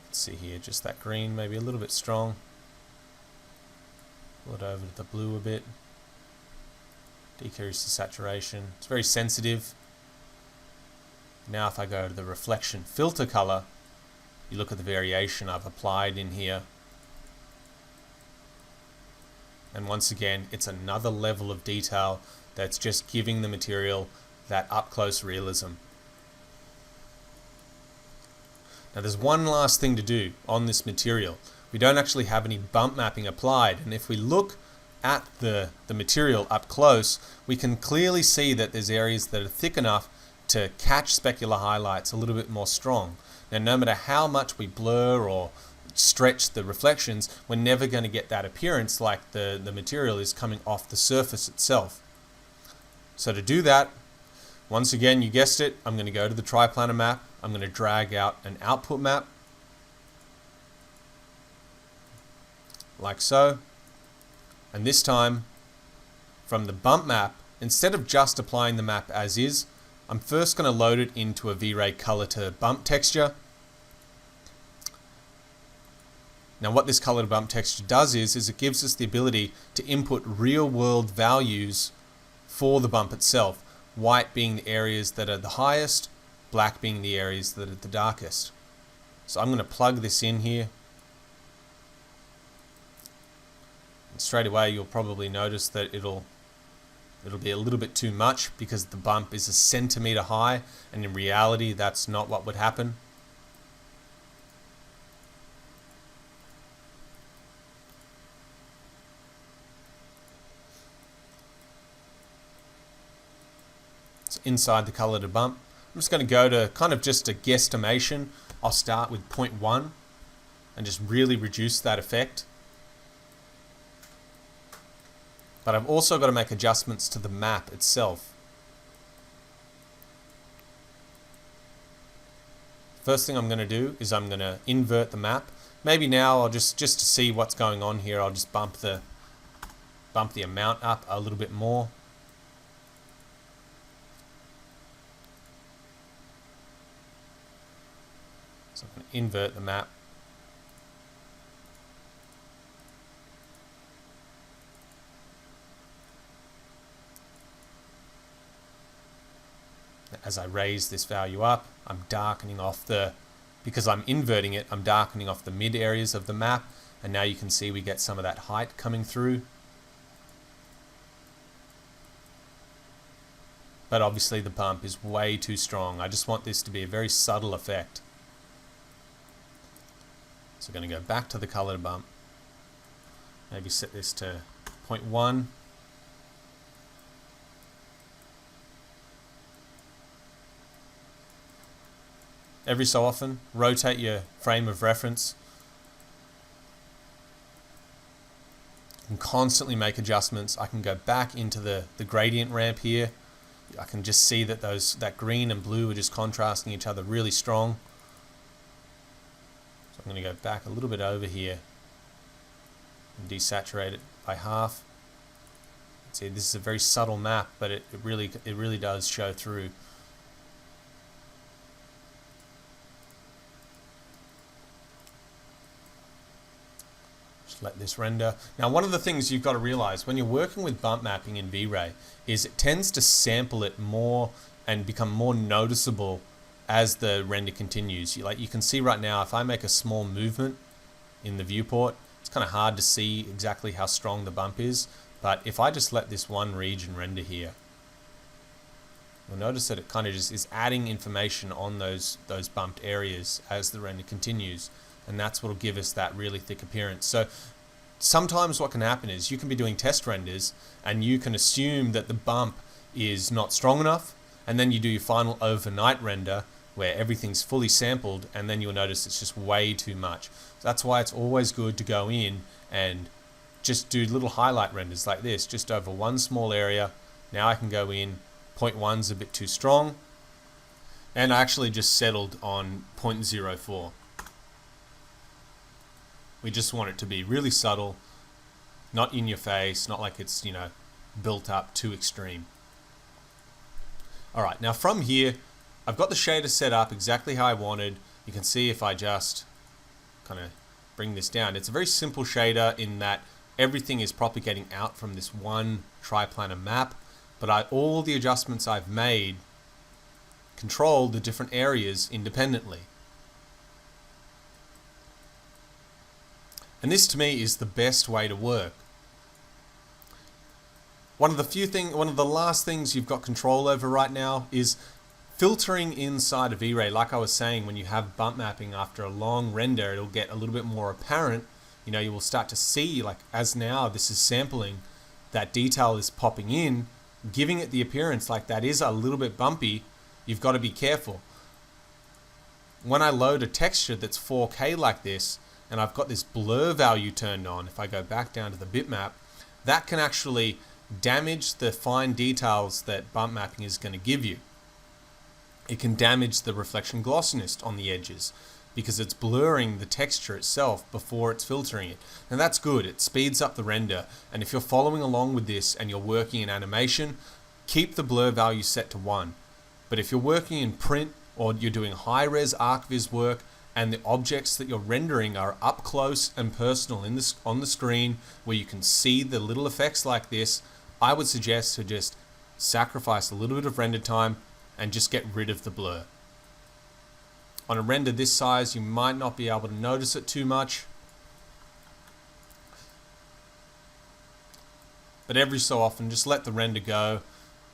Let's see here, just that green, maybe a little bit strong. Pull it over to the blue a bit. Decrease the saturation. It's very sensitive. Now if I go to the reflection filter color, you look at the variation I've applied in here. And once again, it's another level of detail that's just giving the material that up-close realism. Now there's one last thing to do on this material. We don't actually have any bump mapping applied, and if we look at the material up close, we can clearly see that there's areas that are thick enough to catch specular highlights a little bit more strong. Now no matter how much we blur or stretch the reflections, we're never going to get that appearance like the material is coming off the surface itself. So to do that, once again, you guessed it, I'm going to go to the triplanar map. I'm going to drag out an output map, like so. And this time, from the bump map, instead of just applying the map as is, I'm first going to load it into a V-Ray color to bump texture. Now what this color to bump texture does is it gives us the ability to input real world values for the bump itself. White being the areas that are the highest, black being the areas that are the darkest. So I'm going to plug this in here. And straight away you'll probably notice that it'll be a little bit too much because the bump is 1 centimeter high, and in reality that's not what would happen. So inside the color to bump, I'm just going to go to kind of just a guesstimation. I'll start with 0.1 and just really reduce that effect. But I've also got to make adjustments to the map itself. First thing I'm going to do is I'm going to invert the map. Maybe now I'll just to see what's going on here, I'll just bump the amount up a little bit more. So I'm going to invert the map. As I raise this value up, I'm darkening off because I'm inverting it, I'm darkening off the mid areas of the map, and now you can see we get some of that height coming through. but obviously the bump is way too strong. I just want this to be a very subtle effect. So I'm going to go back to the color bump. Maybe set this to 0.1. Every so often, rotate your frame of reference. You can constantly make adjustments. I can go back into the gradient ramp here. I can just see that that green and blue are just contrasting each other really strong. So I'm going to go back a little bit over here and desaturate it by half. See, this is a very subtle map, but it really does show through. Let this render. Now, one of the things you've got to realize when you're working with bump mapping in V-Ray is it tends to sample it more and become more noticeable as the render continues. You can see right now, if I make a small movement in the viewport, it's kind of hard to see exactly how strong the bump is. But if I just let this one region render here, you'll notice that it kind of just is adding information on those bumped areas as the render continues. And that's what will give us that really thick appearance. So sometimes what can happen is you can be doing test renders and you can assume that the bump is not strong enough, and then you do your final overnight render where everything's fully sampled, and then you'll notice it's just way too much. So that's why it's always good to go in and just do little highlight renders like this, just over one small area. Now I can go in, 0.1's a bit too strong, and I actually just settled on 0.04. We just want it to be really subtle, not in your face, not like it's, built up too extreme. All right, now from here, I've got the shader set up exactly how I wanted. You can see if I just kind of bring this down, it's a very simple shader in that everything is propagating out from this one triplanar map, but all the adjustments I've made control the different areas independently. And this to me is the best way to work. One of the last things you've got control over right now is filtering inside of V-Ray. Like I was saying, when you have bump mapping after a long render, it'll get a little bit more apparent. You will start to see, like as now this is sampling, that detail is popping in, giving it the appearance like that is a little bit bumpy. You've got to be careful. When I load a texture that's 4K like this, and I've got this blur value turned on, if I go back down to the bitmap, that can actually damage the fine details that bump mapping is going to give you. It can damage the reflection glossiness on the edges because it's blurring the texture itself before it's filtering it. And that's good. It speeds up the render. And if you're following along with this and you're working in animation, keep the blur value set to 1. But if you're working in print or you're doing high-res ArcViz work, and the objects that you're rendering are up close and personal on the screen where you can see the little effects like this, I would suggest to just sacrifice a little bit of render time and just get rid of the blur. On a render this size, you might not be able to notice it too much, but every so often just let the render go,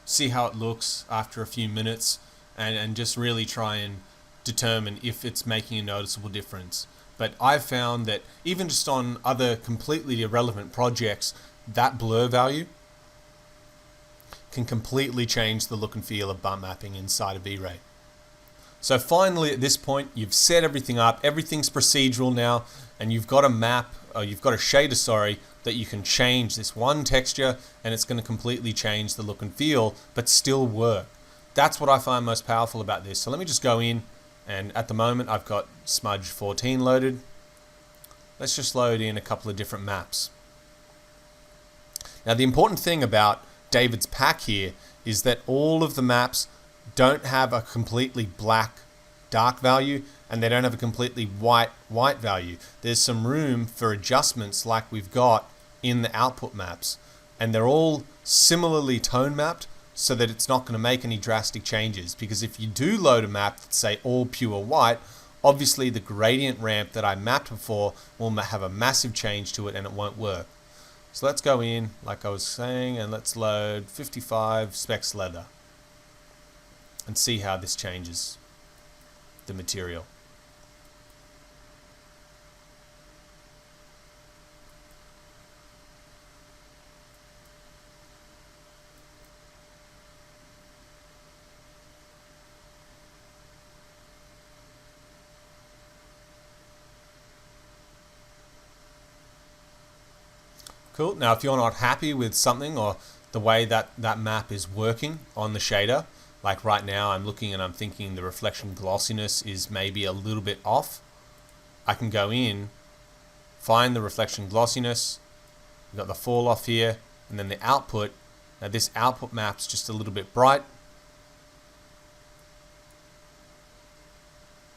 see how it looks after a few minutes, and just really try and determine if it's making a noticeable difference. But I've found that even just on other completely irrelevant projects, that blur value can completely change the look and feel of bump mapping inside of V-Ray. So finally at this point, you've set everything up, everything's procedural now, and you've got a map, or you've got a shader, that you can change this one texture and it's going to completely change the look and feel, but still work. That's what I find most powerful about this. So let me just go in. And at the moment, I've got Smudge 14 loaded. Let's just load in a couple of different maps. Now, the important thing about David's pack here is that all of the maps don't have a completely black dark value, and they don't have a completely white value. There's some room for adjustments like we've got in the output maps. And they're all similarly tone mapped, so that it's not going to make any drastic changes. Because if you do load a map that's, say, all pure white, obviously the gradient ramp that I mapped before will have a massive change to it and it won't work. So let's go in, like I was saying, and let's load 55 specs leather. and see how this changes the material. Cool. Now, if you're not happy with something or the way that that map is working on the shader, like right now I'm looking and I'm thinking the reflection glossiness is maybe a little bit off, I can go in, find the reflection glossiness, we've got the fall off here, and then the output. Now this output map's just a little bit bright.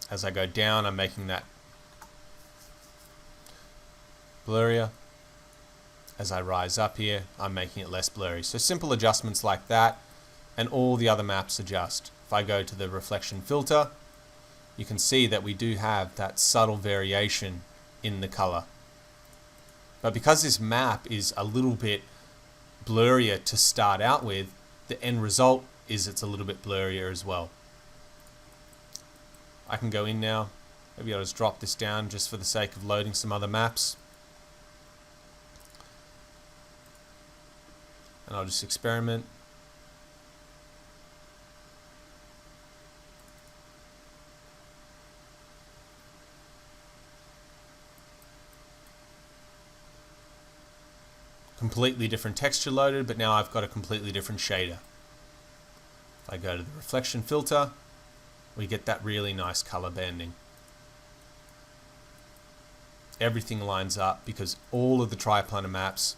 As I go down, I'm making that blurrier. As I rise up here, I'm making it less blurry. So simple adjustments like that, and all the other maps adjust. If I go to the reflection filter, you can see that we do have that subtle variation in the color. But because this map is a little bit blurrier to start out with, the end result is it's a little bit blurrier as well. I can go in now. Maybe I'll just drop this down just for the sake of loading some other maps. And I'll just experiment. Completely different texture loaded, but now I've got a completely different shader. If I go to the reflection filter, we get that really nice color banding. Everything lines up because all of the triplanar maps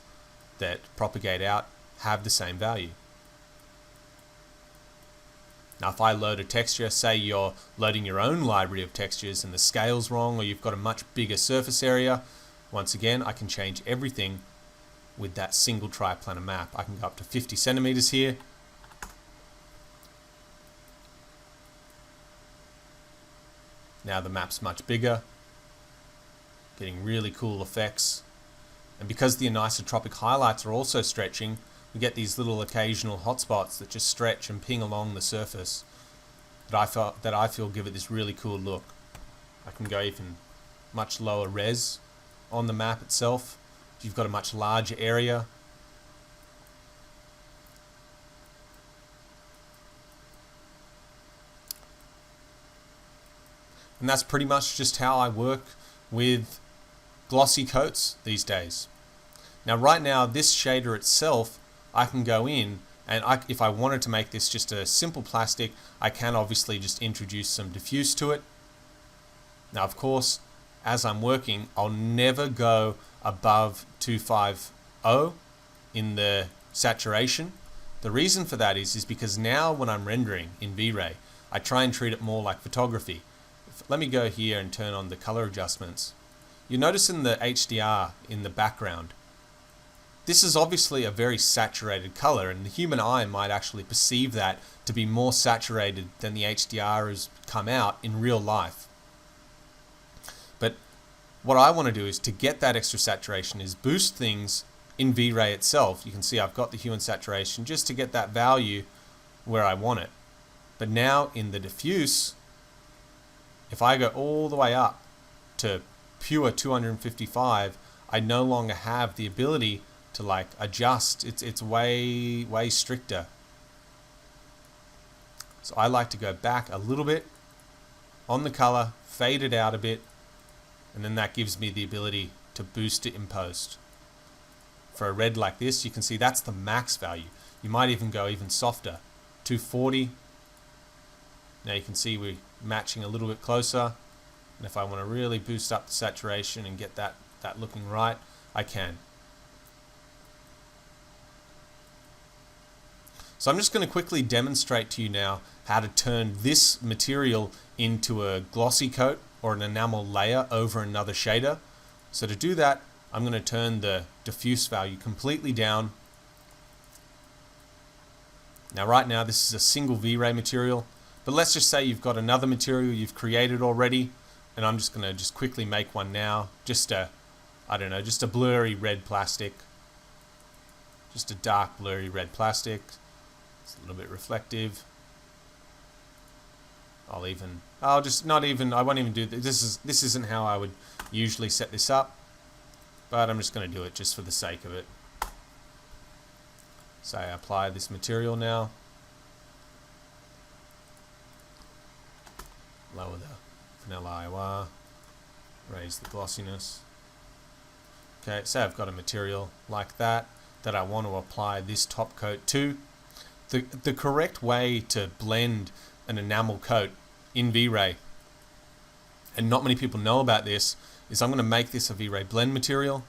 that propagate out have the same value. Now if I load a texture, say you're loading your own library of textures and the scale's wrong, or you've got a much bigger surface area, once again I can change everything with that single triplanar map. I can go up to 50 centimeters here. Now the map's much bigger, getting really cool effects. And because the anisotropic highlights are also stretching, we get these little occasional hotspots that just stretch and ping along the surface that I feel give it this really cool look. I can go even much lower res on the map itself. If you've got a much larger area. And that's pretty much just how I work with glossy coats these days. Now right now this shader itself, I can go in and if I wanted to make this just a simple plastic, I can obviously just introduce some diffuse to it. Now of course, as I'm working, I'll never go above 250 in the saturation. The reason for that is because now when I'm rendering in V-Ray, I try and treat it more like photography. Let me go here and turn on the color adjustments. You notice in the HDR in the background, this is obviously a very saturated color, and the human eye might actually perceive that to be more saturated than the HDR has come out in real life. But what I want to do is to get that extra saturation is boost things in V-Ray itself. You can see I've got the hue and saturation just to get that value where I want it. But now in the diffuse, if I go all the way up to pure 255, I no longer have the ability to like adjust. It's way stricter. So I like to go back a little bit on the color, fade it out a bit, and then that gives me the ability to boost it in post. For a red like this, you can see that's the max value. You might even go even softer, 240. Now you can see we're matching a little bit closer, and if I want to really boost up the saturation and get that looking right, I can. So I'm just going to quickly demonstrate to you now how to turn this material into a glossy coat or an enamel layer over another shader. So to do that, I'm going to turn the diffuse value completely down. Now right now this is a single V-Ray material, but let's just say you've got another material you've created already, and I'm just going to quickly make one now, just a blurry red plastic, just a dark blurry red plastic. It's a little bit reflective. I'll just not even, I won't even do this isn't how I would usually set this up, but I'm just going to do it just for the sake of it. So I apply this material now. Lower the vanilla IOR, raise the glossiness. Okay, so I've got a material like that I want to apply this top coat to. The correct way to blend an enamel coat in V-Ray, and not many people know about this, is I'm going to make this a V-Ray blend material,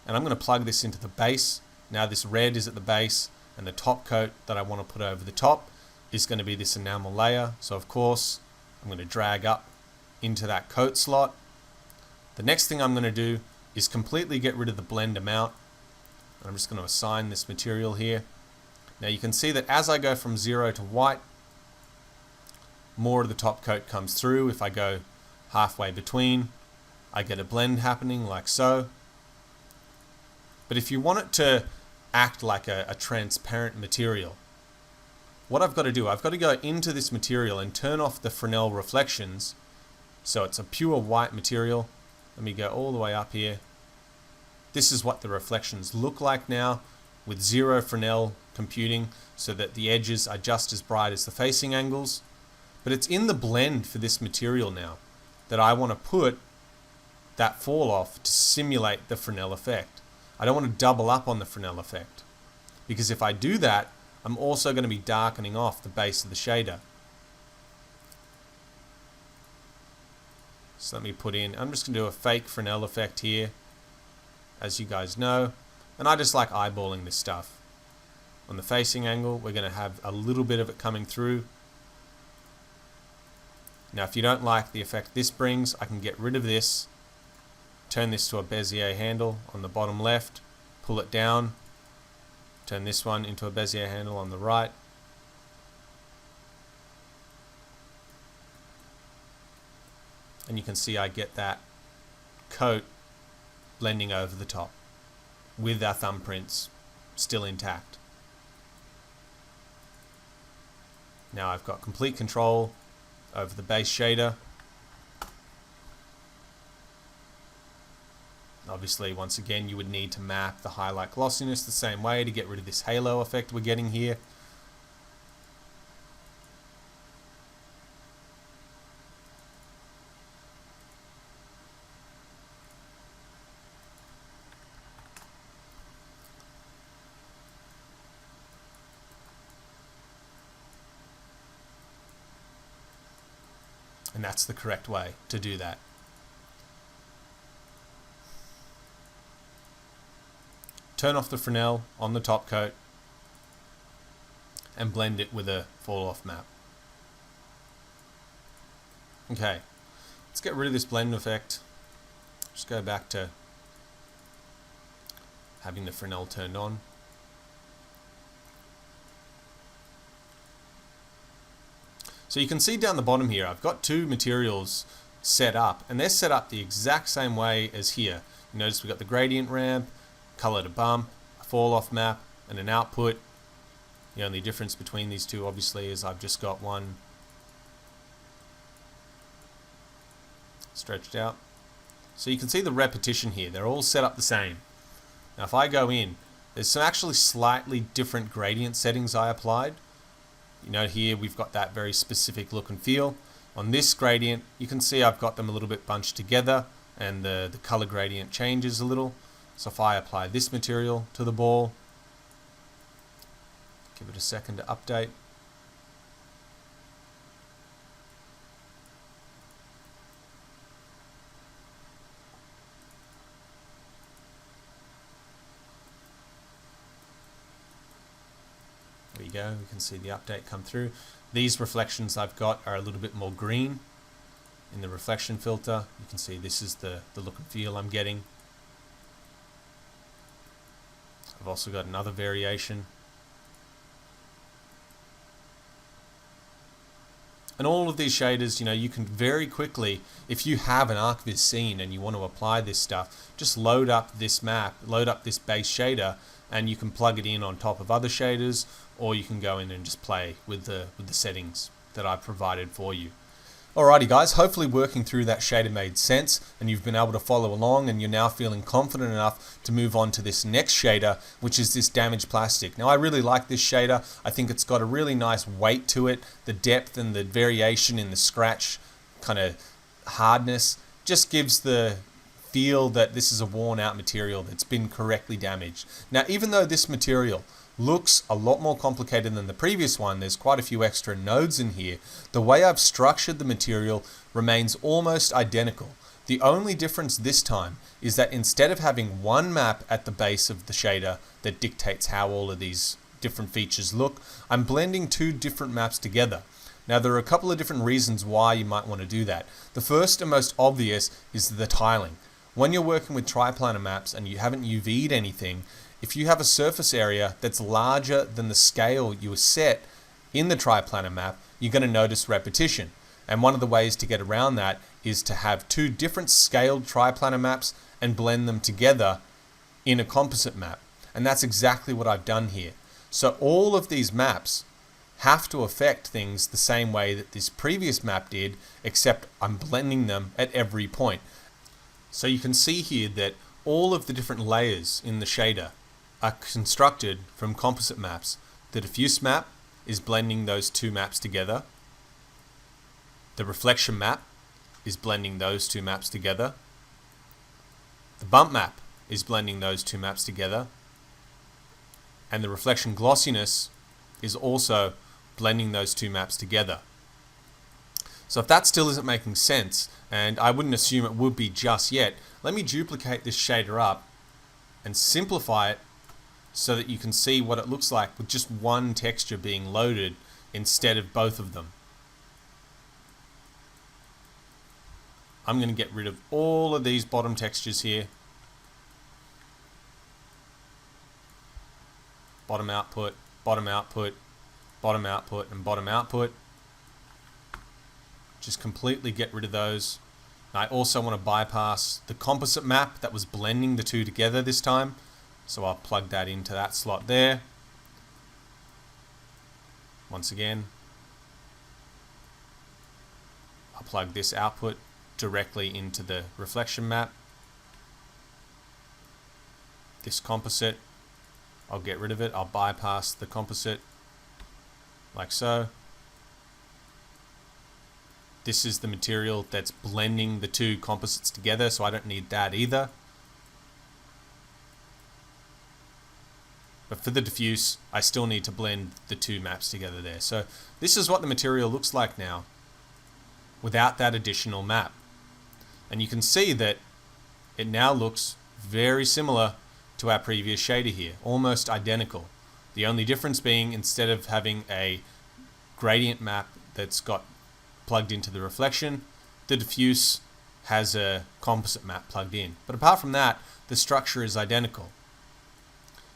and I'm going to plug this into the base. Now this red is at the base, and the top coat that I want to put over the top is going to be this enamel layer. So of course, I'm going to drag up into that coat slot. The next thing I'm going to do is completely get rid of the blend amount. And I'm just going to assign this material here. Now you can see that as I go from 0 to white, more of the top coat comes through. If I go halfway between, I get a blend happening like so. But if you want it to act like a transparent material, what I've got to do, I've got to go into this material and turn off the Fresnel reflections so it's a pure white material. Let me go all the way up here. This is what the reflections look like now with 0 Fresnel computing, so that the edges are just as bright as the facing angles. But it's in the blend for this material now that I want to put that fall off to simulate the Fresnel effect. I don't want to double up on the Fresnel effect, because if I do that, I'm also going to be darkening off the base of the shader. So let me put in, I'm just going to do a fake Fresnel effect here, as you guys know, and I just like eyeballing this stuff. On the facing angle, we're going to have a little bit of it coming through. Now if you don't like the effect this brings, I can get rid of this, turn this to a Bezier handle on the bottom left, pull it down, turn this one into a Bezier handle on the right. And you can see I get that coat blending over the top with our thumbprints still intact. Now I've got complete control over the base shader. Obviously, once again, you would need to map the highlight glossiness the same way to get rid of this halo effect we're getting here. And that's the correct way to do that. Turn off the Fresnel on the top coat and blend it with a fall off map. Okay, let's get rid of this blend effect. Just go back to having the Fresnel turned on. So you can see down the bottom here, I've got two materials set up, and they're set up the exact same way as here. You notice we've got the gradient ramp, color to bump, a fall off map, and an output. The only difference between these two obviously is I've just got one stretched out. So you can see the repetition here, they're all set up the same. Now if I go in, there's some actually slightly different gradient settings I applied. You know, here we've got that very specific look and feel. On this gradient, you can see I've got them a little bit bunched together, and the color gradient changes a little. So if I apply this material to the ball, give it a second to update. There you go, we can see the update come through. These reflections I've got are a little bit more green in the reflection filter. You can see this is the look and feel I'm getting. I've also got another variation. And all of these shaders, you know, you can very quickly, if you have an ArcViz scene and you want to apply this stuff, just load up this map, load up this base shader, and you can plug it in on top of other shaders, or you can go in and just play with the settings that I've provided for you. Alrighty guys, hopefully working through that shader made sense and you've been able to follow along and you're now feeling confident enough to move on to this next shader, which is this damaged plastic. Now I really like this shader. I think it's got a really nice weight to it. The depth and the variation in the scratch kind of hardness just gives the feel that this is a worn out material that's been correctly damaged. Now even though this material looks a lot more complicated than the previous one, there's quite a few extra nodes in here, the way I've structured the material remains almost identical. The only difference this time is that instead of having one map at the base of the shader that dictates how all of these different features look, I'm blending two different maps together. Now there are a couple of different reasons why you might want to do that. The first and most obvious is the tiling. When you're working with triplanar maps and you haven't UV'd anything, if you have a surface area that's larger than the scale you set in the triplanar map, you're going to notice repetition. And one of the ways to get around that is to have two different scaled triplanar maps and blend them together in a composite map. And that's exactly what I've done here. So all of these maps have to affect things the same way that this previous map did, except I'm blending them at every point. So you can see here that all of the different layers in the shader are constructed from composite maps. The diffuse map is blending those two maps together. The reflection map is blending those two maps together. The bump map is blending those two maps together. And the reflection glossiness is also blending those two maps together. So if that still isn't making sense, and I wouldn't assume it would be just yet, let me duplicate this shader up and simplify it so that you can see what it looks like with just one texture being loaded instead of both of them. I'm going to get rid of all of these bottom textures here. Bottom output, bottom output, bottom output, and bottom output. Just completely get rid of those. I also want to bypass the composite map that was blending the two together this time. So I'll plug that into that slot there. Once again, I'll plug this output directly into the reflection map. This composite, I'll get rid of it. I'll bypass the composite like so. This is the material that's blending the two composites together, so I don't need that either. But for the diffuse, I still need to blend the two maps together there. So this is what the material looks like now without that additional map. And you can see that it now looks very similar to our previous shader here, almost identical. The only difference being, instead of having a gradient map that's got plugged into the reflection, the diffuse has a composite map plugged in. But apart from that, the structure is identical.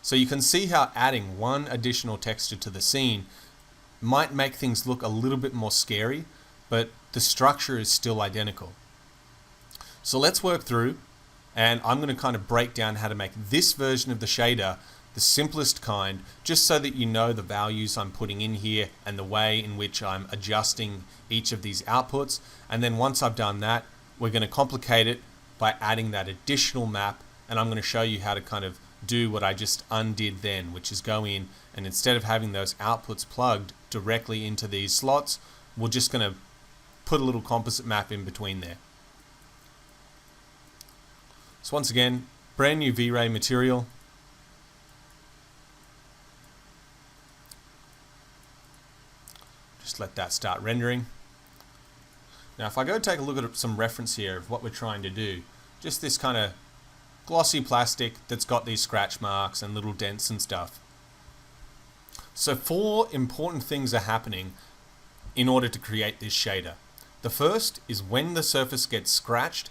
So you can see how adding one additional texture to the scene might make things look a little bit more scary, but the structure is still identical. So let's work through, and I'm going to kind of break down how to make this version of the shader the simplest kind, just so that you know the values I'm putting in here and the way in which I'm adjusting each of these outputs. And then once I've done that, we're going to complicate it by adding that additional map, and I'm going to show you how to kind of do what I just undid then, which is go in and instead of having those outputs plugged directly into these slots, we're just going to put a little composite map in between there. So once again, brand new V-Ray material. Just let that start rendering. Now if I go take a look at some reference here of what we're trying to do, just this kind of glossy plastic that's got these scratch marks and little dents and stuff. So 4 important things are happening in order to create this shader. The first is when the surface gets scratched,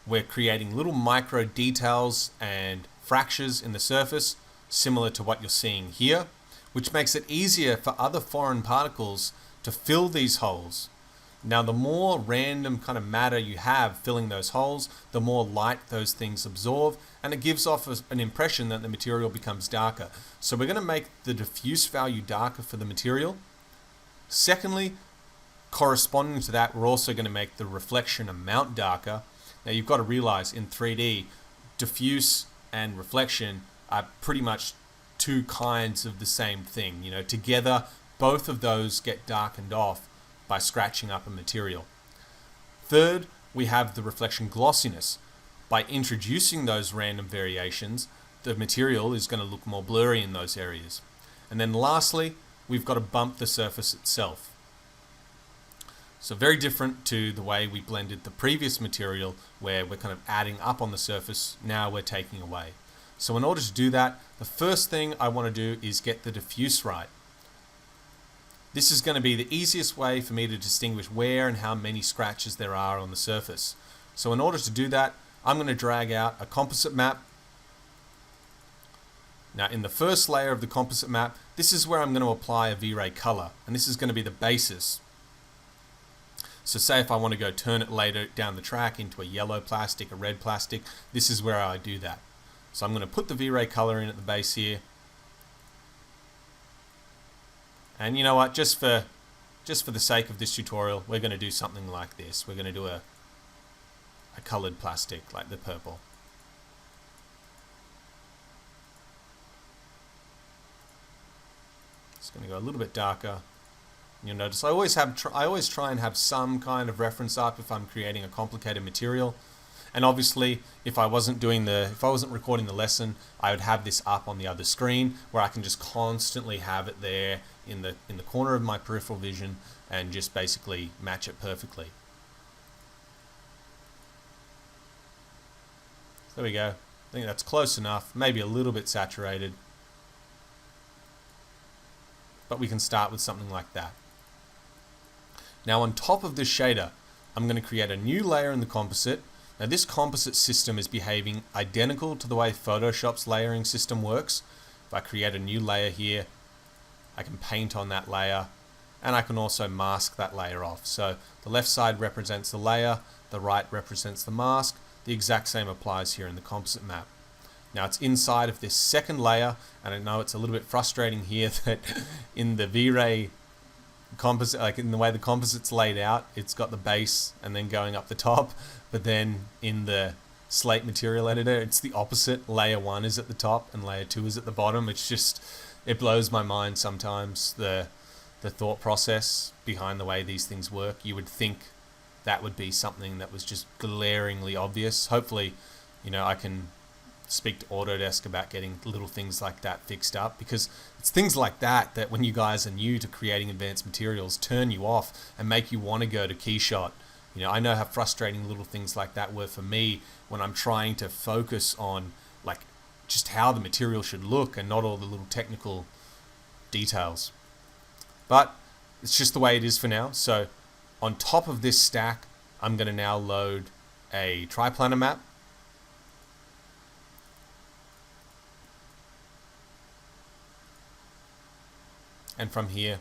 we're creating little micro details and fractures in the surface, similar to what you're seeing here, which makes it easier for other foreign particles to fill these holes. Now the more random kind of matter you have filling those holes, the more light those things absorb, and it gives off an impression that the material becomes darker. So we're going to make the diffuse value darker for the material. Secondly, corresponding to that, we're also going to make the reflection amount darker. Now you've got to realize in 3D, diffuse and reflection are pretty much two kinds of the same thing. You know, together, both of those get darkened off by scratching up a material. Third, we have the reflection glossiness. By introducing those random variations, the material is going to look more blurry in those areas. And then lastly, we've got to bump the surface itself. So very different to the way we blended the previous material where we're kind of adding up on the surface, now we're taking away. So in order to do that, the first thing I want to do is get the diffuse right. This is going to be the easiest way for me to distinguish where and how many scratches there are on the surface. So in order to do that, I'm going to drag out a composite map. Now in the first layer of the composite map, this is where I'm going to apply a V-Ray color, and this is going to be the basis. So say if I want to go turn it later down the track into a yellow plastic, a red plastic, this is where I do that. So I'm going to put the V-Ray color in at the base here. And you know what, just for the sake of this tutorial, we're going to do something like this. We're going to do a colored plastic like the purple. It's going to go a little bit darker. You'll notice I always try and have some kind of reference up if I'm creating a complicated material. And obviously, if I wasn't recording the lesson, I would have this up on the other screen where I can just constantly have it there in the corner of my peripheral vision and just basically match it perfectly. There we go. I think that's close enough, maybe a little bit saturated. But we can start with something like that. Now on top of this shader, I'm going to create a new layer in the composite. Now this composite system is behaving identical to the way Photoshop's layering system works. If I create a new layer here, I can paint on that layer, and I can also mask that layer off. So the left side represents the layer, the right represents the mask. The exact same applies here in the composite map. Now it's inside of this second layer, and I know it's a little bit frustrating here that in the V-Ray composite, like in the way the composite's laid out, it's got the base and then going up the top, but then in the slate material editor, it's the opposite. Layer 1 is at the top and layer 2 is at the bottom. It's just, it blows my mind sometimes, the thought process behind the way these things work. You would think that would be something that was just glaringly obvious. Hopefully, you know, I can speak to Autodesk about getting little things like that fixed up, because it's things like that that when you guys are new to creating advanced materials turn you off and make you want to go to Keyshot. You know, I know how frustrating little things like that were for me when I'm trying to focus on like just how the material should look and not all the little technical details. But it's just the way it is for now. So on top of this stack, I'm going to now load a triplanar map. And from here,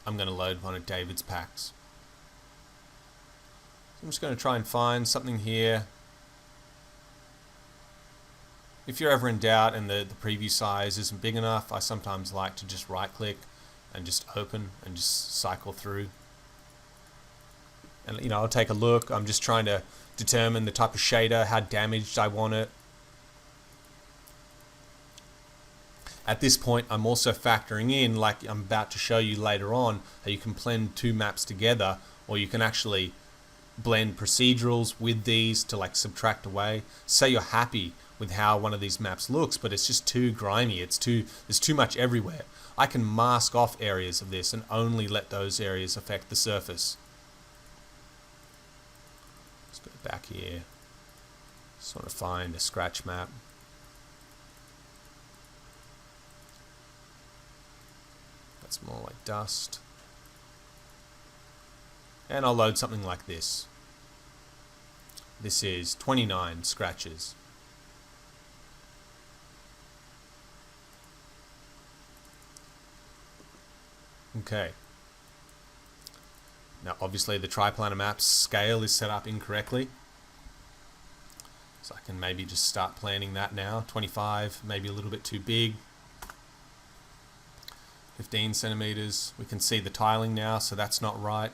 I'm going to load one of David's packs. So I'm just going to try and find something here. If you're ever in doubt and the preview size isn't big enough, I sometimes like to just right click and just open and just cycle through. And you know, I'll take a look. I'm just trying to determine the type of shader, how damaged I want it. At this point, I'm also factoring in, like I'm about to show you later on, how you can blend two maps together, or you can actually blend procedurals with these to like subtract away. Say you're happy with how one of these maps looks, but it's just too grimy, there's too much everywhere. I can mask off areas of this and only let those areas affect the surface. Let's go back here. Just want to find a scratch map. That's more like dust. And I'll load something like this. This is 29 scratches. Okay. Now obviously the triplanar map's scale is set up incorrectly. So I can maybe just start planning that now. 25, maybe a little bit too big. 15 centimeters. We can see the tiling now, so that's not right.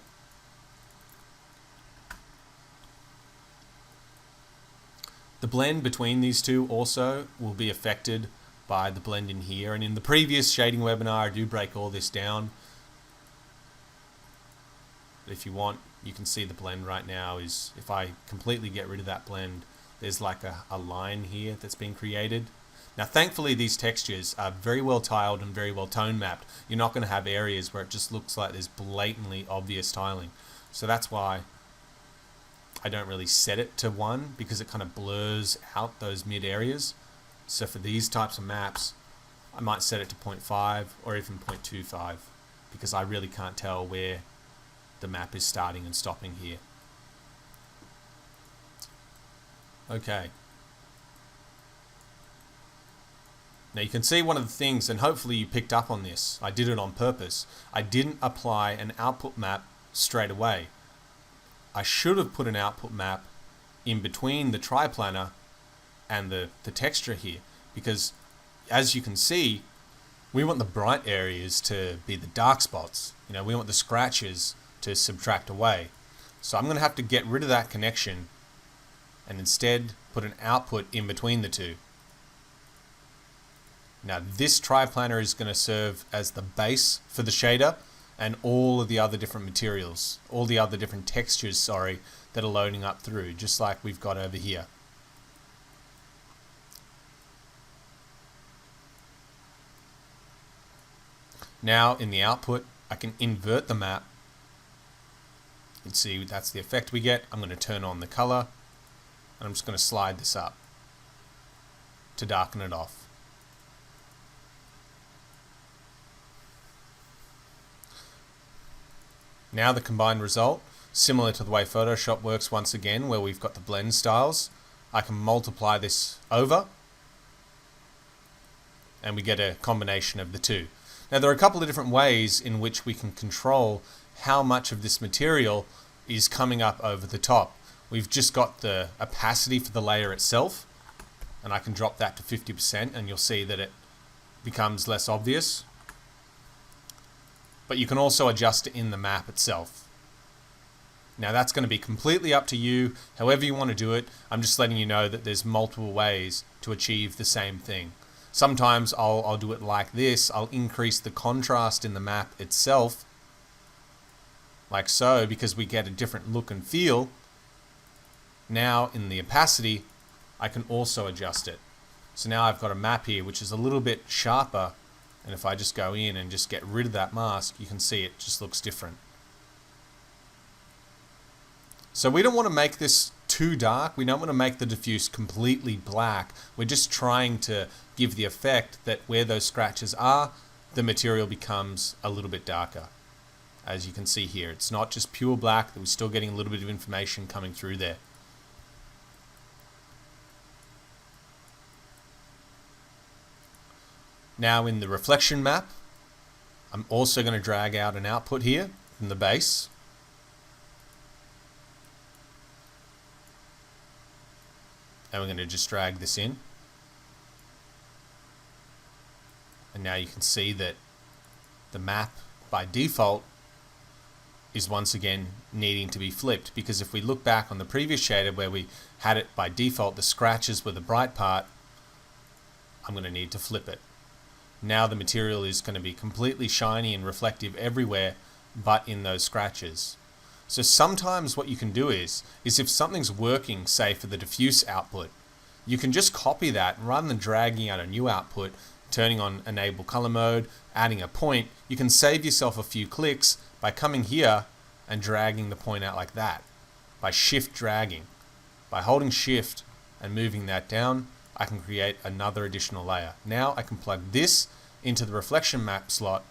The blend between these two also will be affected by the blend in here. And in the previous shading webinar, I do break all this down. If you want, you can see the blend right now is, if I completely get rid of that blend, there's like a line here that's been created. Now thankfully these textures are very well tiled and very well tone mapped. You're not going to have areas where it just looks like there's blatantly obvious tiling. So that's why I don't really set it to 1, because it kind of blurs out those mid areas. So for these types of maps, I might set it to 0.5 or even 0.25, because I really can't tell where the map is starting and stopping here. Okay. Now you can see one of the things, and hopefully you picked up on this, I did it on purpose. I didn't apply an output map straight away. I should have put an output map in between the triplanar and the texture here, because as you can see, we want the bright areas to be the dark spots. You know, we want the scratches to subtract away. So I'm going to have to get rid of that connection and instead put an output in between the two. Now this triplanar is going to serve as the base for the shader and all of the other different materials, all the other different textures, sorry, that are loading up through, just like we've got over here. Now in the output, I can invert the map. You can see that's the effect we get. I'm going to turn on the color, and I'm just going to slide this up to darken it off. Now the combined result, similar to the way Photoshop works once again, where we've got the blend styles, I can multiply this over and we get a combination of the two. Now there are a couple of different ways in which we can control how much of this material is coming up over the top. We've just got the opacity for the layer itself, and I can drop that to 50% and you'll see that it becomes less obvious. But you can also adjust it in the map itself. Now that's going to be completely up to you, however you want to do it. I'm just letting you know that there's multiple ways to achieve the same thing. Sometimes I'll do it like this. I'll increase the contrast in the map itself, like so, because we get a different look and feel. Now in the opacity, I can also adjust it. So now I've got a map here which is a little bit sharper, and if I just go in and just get rid of that mask, you can see it just looks different. So we don't want to make this too dark. We don't want to make the diffuse completely black. We're just trying to give the effect that where those scratches are, the material becomes a little bit darker. As you can see here, it's not just pure black, we're still getting a little bit of information coming through there. Now in the reflection map, I'm also going to drag out an output here from the base. And we're going to just drag this in. And now you can see that the map by default is once again needing to be flipped, because if we look back on the previous shader where we had it by default, the scratches were the bright part, I'm going to need to flip it. Now the material is going to be completely shiny and reflective everywhere but in those scratches. So sometimes what you can do is if something's working, say for the diffuse output, you can just copy that, and rather than dragging out a new output, turning on enable color mode, adding a point, you can save yourself a few clicks by coming here and dragging the point out like that, by shift dragging. By holding shift and moving that down, I can create another additional layer. Now I can plug this into the reflection map slot,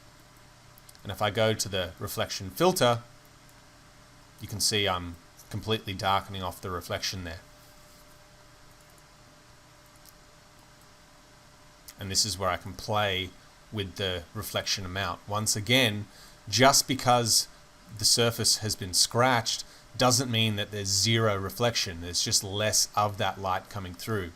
and if I go to the reflection filter, you can see I'm completely darkening off the reflection there. And this is where I can play with the reflection amount. Once again, just because the surface has been scratched doesn't mean that there's zero reflection. There's just less of that light coming through.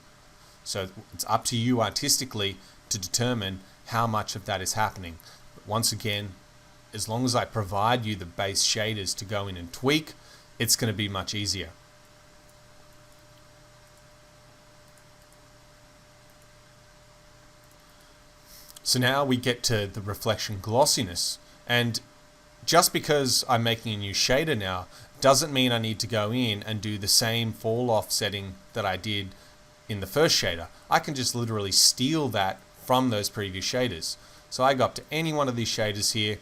So it's up to you artistically to determine how much of that is happening. But once again, as long as I provide you the base shaders to go in and tweak, it's going to be much easier. So now we get to the reflection glossiness. And just because I'm making a new shader now doesn't mean I need to go in and do the same fall off setting that I did in the first shader. I can just literally steal that from those previous shaders. So I go up to any one of these shaders here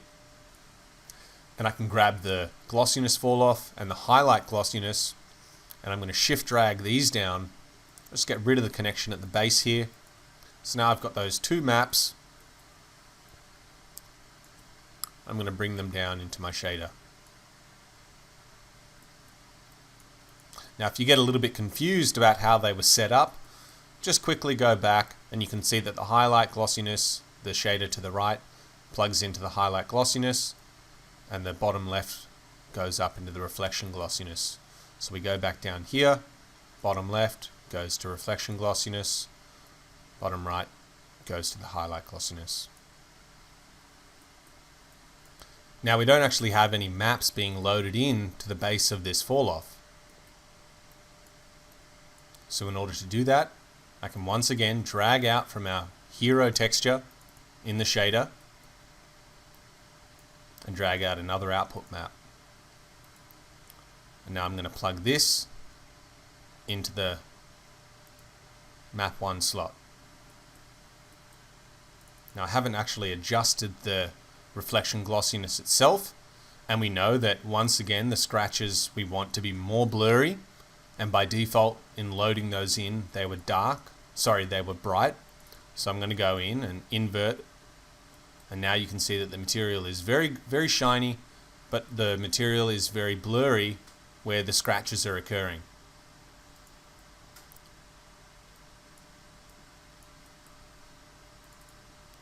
and I can grab the glossiness fall off and the highlight glossiness, and I'm going to shift drag these down. Just get rid of the connection at the base here. So now I've got those two maps. I'm going to bring them down into my shader. Now if you get a little bit confused about how they were set up, just quickly go back and you can see that the highlight glossiness, the shader to the right, plugs into the highlight glossiness, and the bottom left goes up into the reflection glossiness. So we go back down here, bottom left goes to reflection glossiness, bottom right goes to the highlight glossiness. Now we don't actually have any maps being loaded in to the base of this fall off. So in order to do that, I can once again drag out from our hero texture in the shader and drag out another output map. And now I'm going to plug this into the map 1 slot. Now I haven't actually adjusted the reflection glossiness itself, and we know that once again the scratches we want to be more blurry, and by default in loading those in they were bright. So I'm going to go in and invert, and now you can see that the material is very, very shiny, but the material is very blurry where the scratches are occurring.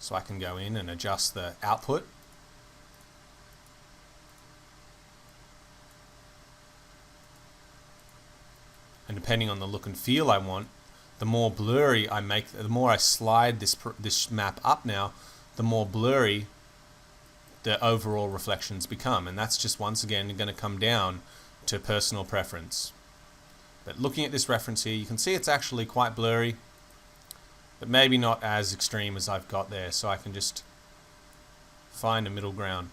So I can go in and adjust the output. And depending on the look and feel I want, the more blurry I make, the more I slide this map up now, the more blurry the overall reflections become. And that's just once again going to come down to personal preference. But looking at this reference here, you can see it's actually quite blurry, but maybe not as extreme as I've got there. So I can just find a middle ground.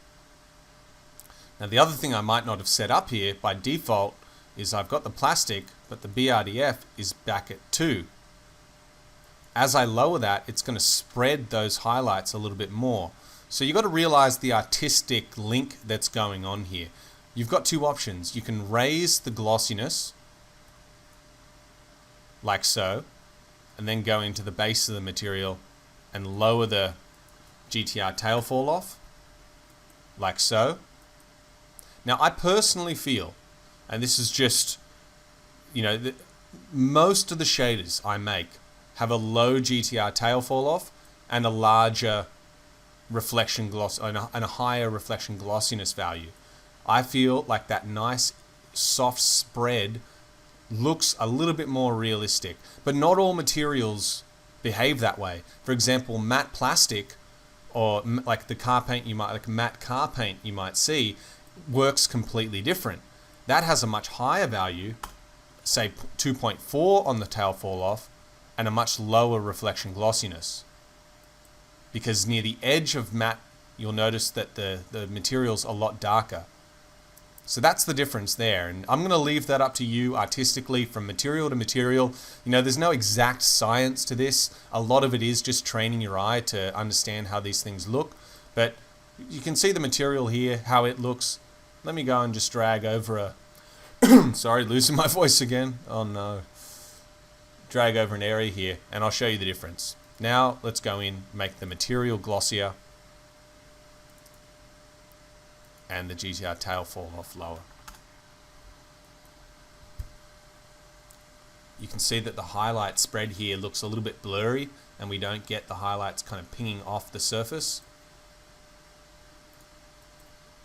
Now the other thing I might not have set up here by default is I've got the plastic, but the BRDF is back at 2. As I lower that, it's going to spread those highlights a little bit more. So you've got to realize the artistic link that's going on here. You've got two options. You can raise the glossiness, like so, and then go into the base of the material and lower the GTR tail fall off, like so. Now I personally feel, and this is just, most of the shaders I make have a low GTR tail fall off and a larger reflection gloss and a higher reflection glossiness value. I feel like that nice soft spread looks a little bit more realistic, but not all materials behave that way. For example, matte plastic, or like the car paint matte car paint you might see, works completely different. That has a much higher value, say 2.4 on the tail fall off, and a much lower reflection glossiness. Because near the edge of matte, you'll notice that the material's a lot darker. So that's the difference there, and I'm going to leave that up to you artistically from material to material. There's no exact science to this. A lot of it is just training your eye to understand how these things look, but you can see the material here, how it looks. Let me go and just drag over a sorry, losing my voice again. Oh no. Drag over an area here, and I'll show you the difference. Now let's go in, make the material glossier, and the GTR tail fall off lower. You can see that the highlight spread here looks a little bit blurry, and we don't get the highlights kind of pinging off the surface.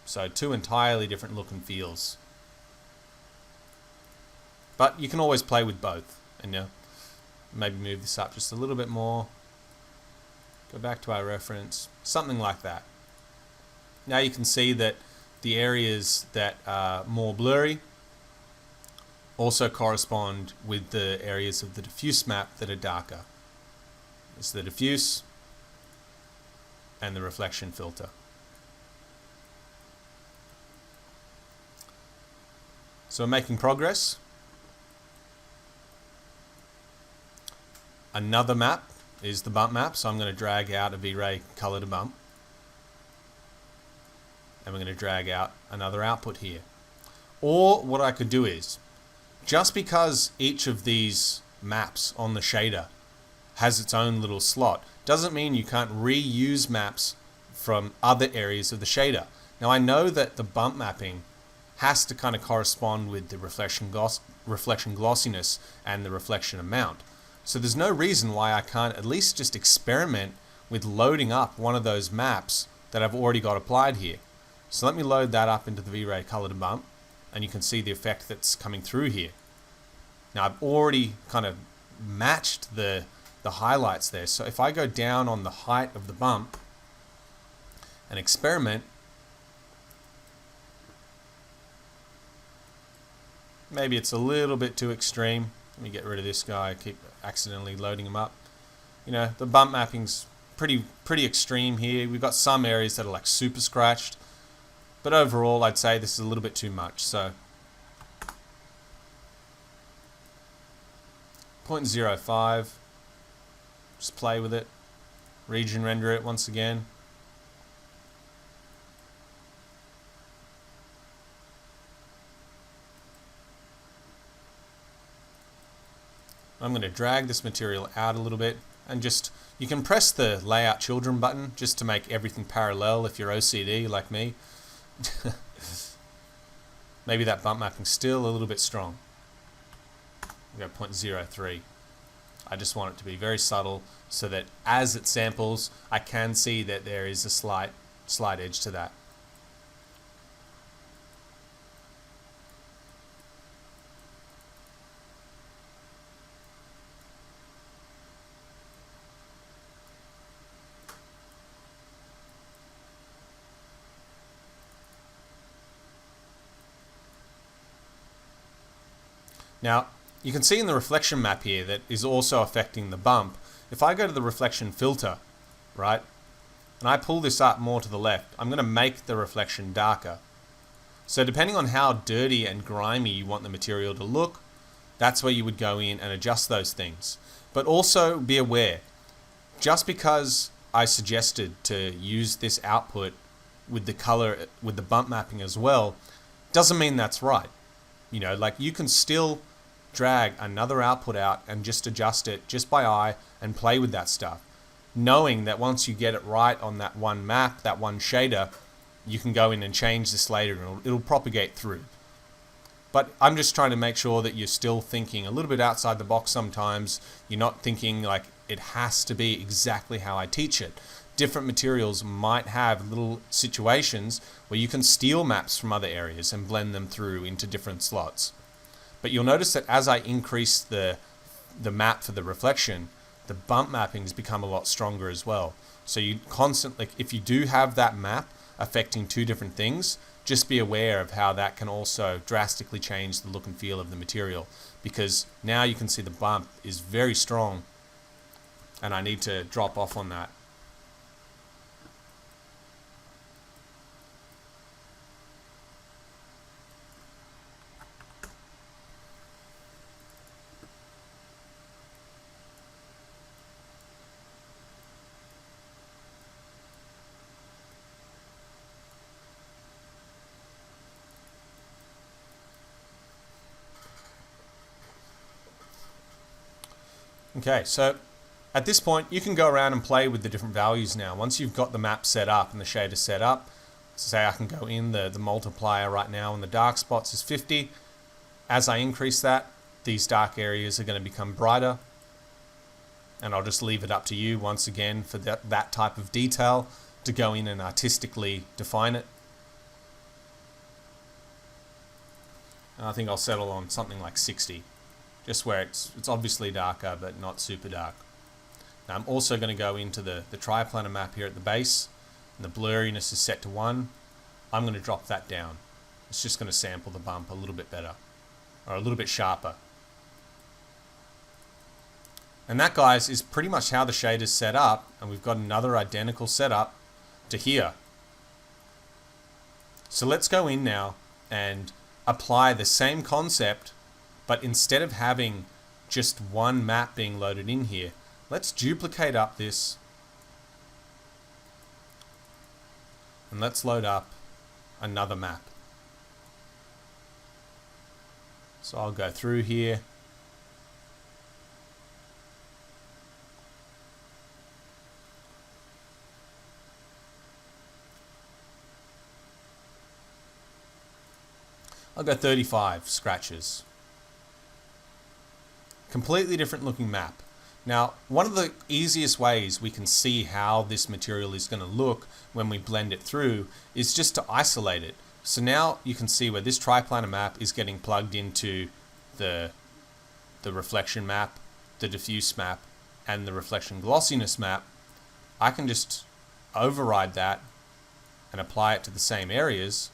So two entirely different look and feels. But you can always play with both, and maybe move this up just a little bit more. Go back to our reference, something like that. Now you can see that the areas that are more blurry also correspond with the areas of the diffuse map that are darker. It's the diffuse, and the reflection filter. So we're making progress. Another map is the bump map, so I'm going to drag out a V-Ray color to bump. And we're going to drag out another output here. Or what I could do is, just because each of these maps on the shader has its own little slot, doesn't mean you can't reuse maps from other areas of the shader. Now I know that the bump mapping has to kind of correspond with the reflection glossiness and the reflection amount. So there's no reason why I can't at least just experiment with loading up one of those maps that I've already got applied here. So let me load that up into the V-Ray color to bump, and you can see the effect that's coming through here. Now I've already kind of matched the highlights there. So if I go down on the height of the bump and experiment, maybe it's a little bit too extreme. Let me get rid of this guy. I keep accidentally loading him up. You know, the bump mapping's pretty extreme here. We've got some areas that are like super scratched, but overall I'd say this is a little bit too much. So 0.05, just play with it, region render it once again. I'm going to drag this material out a little bit, and just, you can press the layout children button just to make everything parallel if you're OCD like me. Maybe that bump mapping's still a little bit strong. We'll go 0.03. I just want it to be very subtle so that as it samples, I can see that there is a slight edge to that. Now, you can see in the reflection map here that is also affecting the bump. If I go to the reflection filter, right, and I pull this up more to the left, I'm going to make the reflection darker. So depending on how dirty and grimy you want the material to look, that's where you would go in and adjust those things. But also be aware, just because I suggested to use this output with the color, with the bump mapping as well, doesn't mean that's right. You know, like you can still drag another output out and just adjust it just by eye and play with that stuff, knowing that once you get it right on that one map, that one shader, you can go in and change this later and it'll propagate through. But I'm just trying to make sure that you're still thinking a little bit outside the box sometimes. You're not thinking like it has to be exactly how I teach it. Different materials might have little situations where you can steal maps from other areas and blend them through into different slots. But you'll notice that as I increase the map for the reflection, the bump mappings become a lot stronger as well. So you constantly, if you do have that map affecting two different things, just be aware of how that can also drastically change the look and feel of the material, because now you can see the bump is very strong and I need to drop off on that. Okay, so at this point you can go around and play with the different values now. Once you've got the map set up and the shader set up, say I can go in, the multiplier right now on the dark spots is 50. As I increase that, these dark areas are going to become brighter, and I'll just leave it up to you once again for that type of detail to go in and artistically define it. And I think I'll settle on something like 60. Just where it's obviously darker, but not super dark. Now I'm also going to go into the triplanar map here at the base, and the blurriness is set to 1. I'm going to drop that down. It's just going to sample the bump a little bit better, or a little bit sharper. And that, guys, is pretty much how the shader's set up, and we've got another identical setup to here. So let's go in now and apply the same concept, but instead of having just one map being loaded in here, let's duplicate up this and let's load up another map. So I'll go through here. I'll go 35 scratches. Completely different looking map. Now, one of the easiest ways we can see how this material is going to look when we blend it through is just to isolate it. So now you can see where this triplanar map is getting plugged into the reflection map, the diffuse map, and the reflection glossiness map. I can just override that and apply it to the same areas,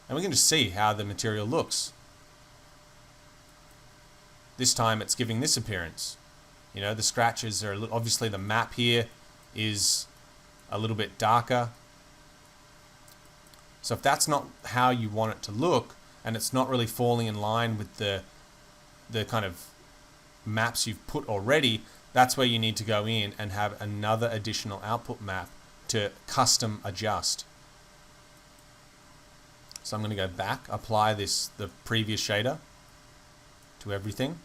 and we can just see how the material looks. This time it's giving this appearance. You know, the scratches are obviously, the map here is a little bit darker. So if that's not how you want it to look, and it's not really falling in line with the kind of maps you've put already, that's where you need to go in and have another additional output map to custom adjust. So I'm going to go back, apply the previous shader to everything.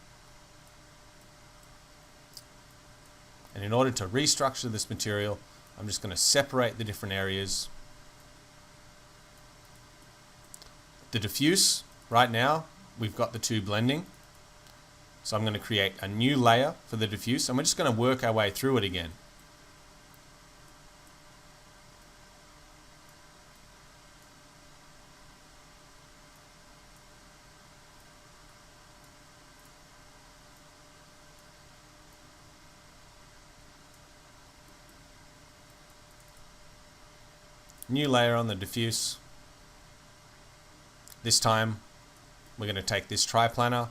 And in order to restructure this material, I'm just going to separate the different areas. The diffuse, right now, we've got the two blending. So I'm going to create a new layer for the diffuse, and we're just going to work our way through it again. New layer on the diffuse. This time we're going to take this triplanar,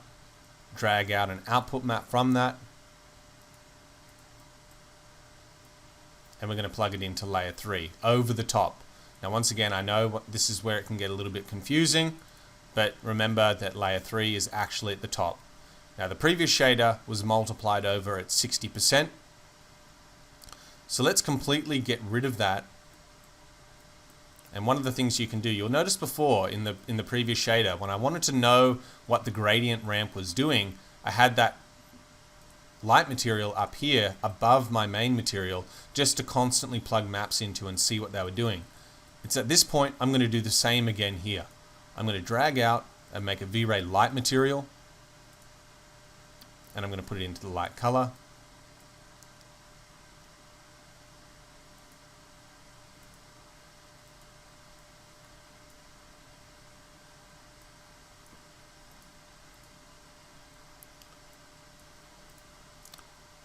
drag out an output map from that, and we're going to plug it into layer 3 over the top. Now once again, I know this is where it can get a little bit confusing, but remember that layer 3 is actually at the top. Now the previous shader was multiplied over at 60%, so let's completely get rid of that. And one of the things you can do, you'll notice before in the previous shader, when I wanted to know what the gradient ramp was doing, I had that light material up here above my main material just to constantly plug maps into and see what they were doing. It's at this point I'm going to do the same again here. I'm going to drag out and make a V-Ray light material, and I'm going to put it into the light color.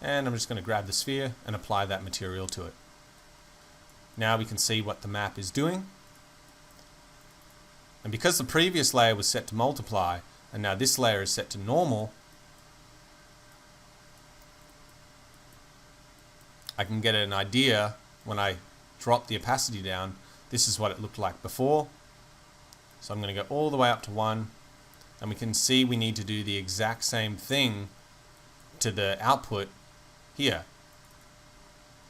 And I'm just going to grab the sphere and apply that material to it. Now we can see what the map is doing. And because the previous layer was set to multiply, and now this layer is set to normal, I can get an idea when I drop the opacity down. This is what it looked like before. So I'm going to go all the way up to 1, and we can see we need to do the exact same thing to the output here.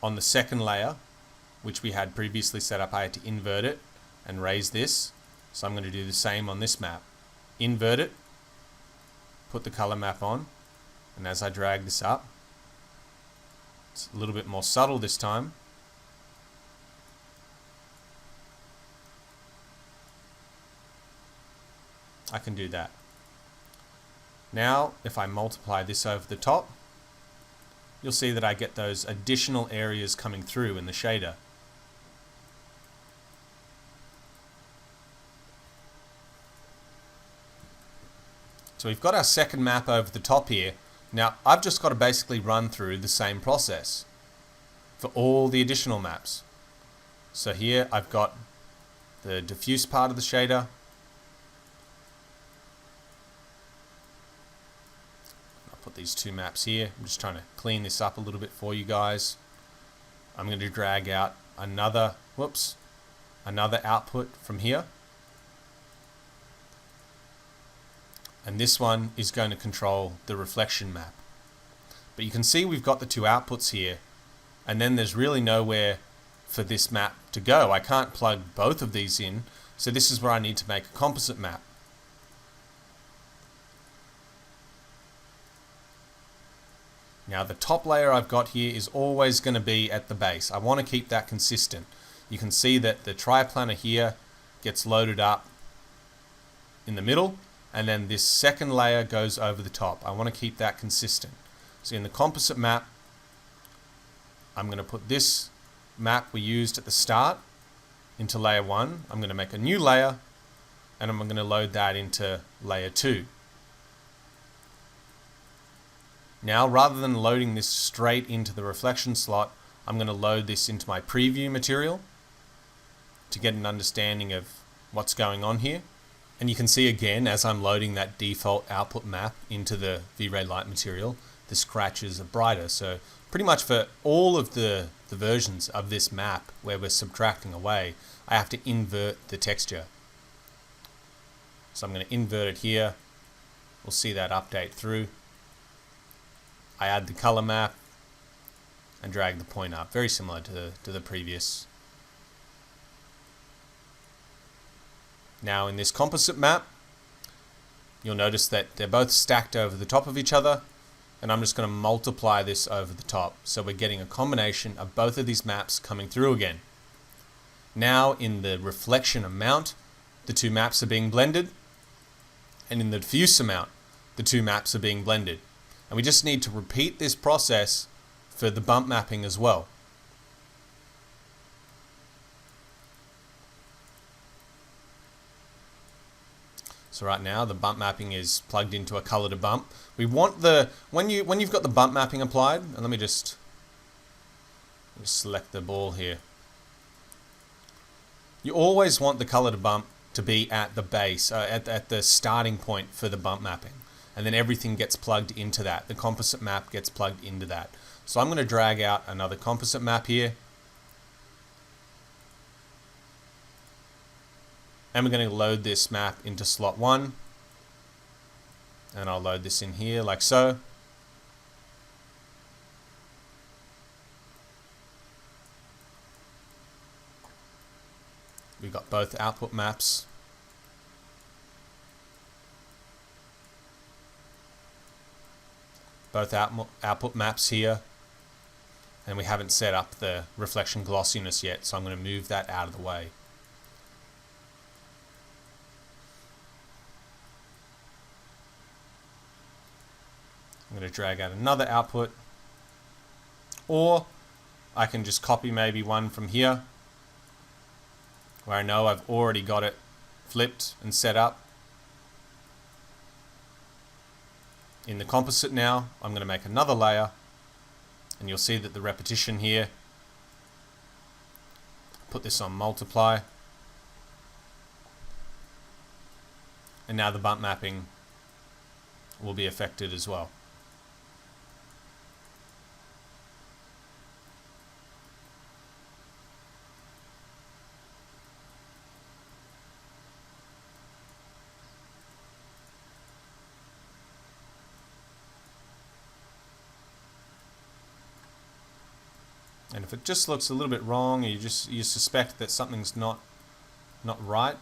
On the second layer, which we had previously set up, I had to invert it and raise this. So I'm going to do the same on this map. Invert it, put the color map on, and as I drag this up, it's a little bit more subtle this time. I can do that. Now, if I multiply this over the top, you'll see that I get those additional areas coming through in the shader. So we've got our second map over the top here. Now I've just got to basically run through the same process for all the additional maps. So here I've got the diffuse part of the shader. Put these two maps here. I'm just trying to clean this up a little bit for you guys. I'm going to drag out another output from here. And this one is going to control the reflection map. But you can see we've got the two outputs here, and then there's really nowhere for this map to go. I can't plug both of these in, so this is where I need to make a composite map. Now the top layer I've got here is always going to be at the base. I want to keep that consistent. You can see that the triplanar here gets loaded up in the middle, and then this second layer goes over the top. I want to keep that consistent. So in the composite map, I'm going to put this map we used at the start into layer 1. I'm going to make a new layer, and I'm going to load that into layer 2. Now, rather than loading this straight into the reflection slot, I'm going to load this into my preview material to get an understanding of what's going on here. And you can see again, as I'm loading that default output map into the V-Ray light material, the scratches are brighter. So pretty much for all of the versions of this map where we're subtracting away, I have to invert the texture. So I'm going to invert it here. We'll see that update through. I add the color map and drag the point up, very similar to the previous. Now in this composite map, you'll notice that they're both stacked over the top of each other, and I'm just going to multiply this over the top. So we're getting a combination of both of these maps coming through again. Now in the reflection amount, the two maps are being blended, and in the diffuse amount, the two maps are being blended. And we just need to repeat this process for the bump mapping as well. So right now the bump mapping is plugged into a color to bump. We want when you've got the bump mapping applied, and let me just select the ball here. You always want the color to bump to be at the base, at the starting point for the bump mapping. And then everything gets plugged into that. The composite map gets plugged into that. So I'm going to drag out another composite map here. And we're going to load this map into slot 1. And I'll load this in here like so. We've got both output maps. Both output maps here, and we haven't set up the reflection glossiness yet, so I'm going to move that out of the way. I'm going to drag out another output, or I can just copy maybe one from here where I know I've already got it flipped and set up. In the composite now, I'm going to make another layer, and you'll see that the repetition here, put this on multiply, and now the bump mapping will be affected as well. And if it just looks a little bit wrong, you suspect that something's not right,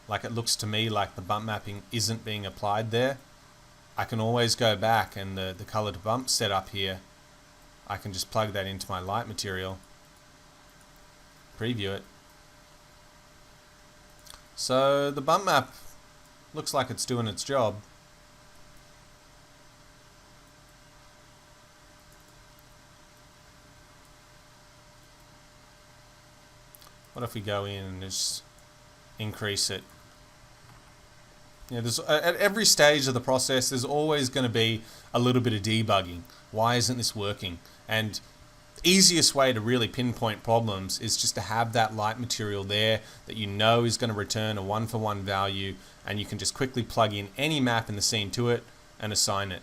like it looks to me like the bump mapping isn't being applied there, I can always go back, and the color to bump setup here, I can just plug that into my light material, preview it. So the bump map looks like it's doing its job. What if we go in and just increase it? You know, there's, at every stage of the process, there's always going to be a little bit of debugging. Why isn't this working? And the easiest way to really pinpoint problems is just to have that light material there that you know is going to return a 1-for-1 value, and you can just quickly plug in any map in the scene to it and assign it.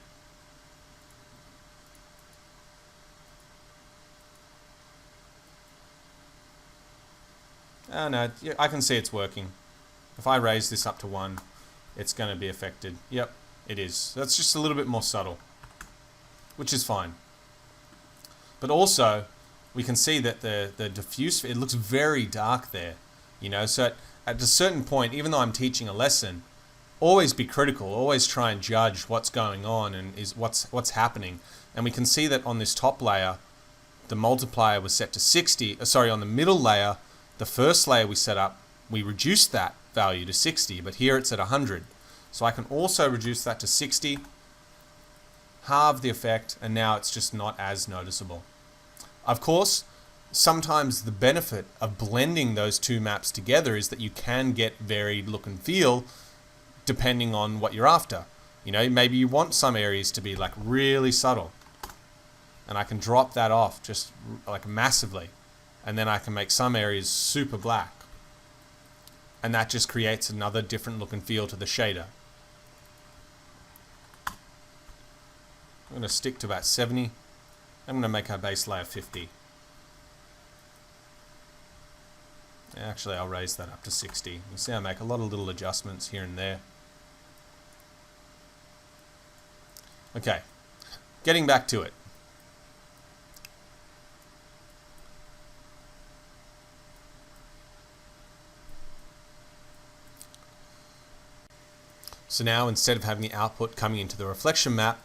Oh no, I can see it's working. If I raise this up to 1, it's going to be affected. Yep, it is. That's just a little bit more subtle, which is fine. But also, we can see that the diffuse, it looks very dark there. You know, so at a certain point, even though I'm teaching a lesson, always be critical, always try and judge what's going on and is what's happening. And we can see that on this top layer, the multiplier was set to 60. On the middle layer, the first layer we set up, we reduced that value to 60, but here it's at 100. So I can also reduce that to 60, halve the effect, and now it's just not as noticeable. Of course, sometimes the benefit of blending those two maps together is that you can get varied look and feel depending on what you're after. You know, maybe you want some areas to be like really subtle, and I can drop that off just like massively, and then I can make some areas super black, and that just creates another different look and feel to the shader. I'm going to stick to about 70. I'm going to make our base layer 50. Actually, I'll raise that up to 60. You see I make a lot of little adjustments here and there. Okay, getting back to it. So now instead of having the output coming into the reflection map,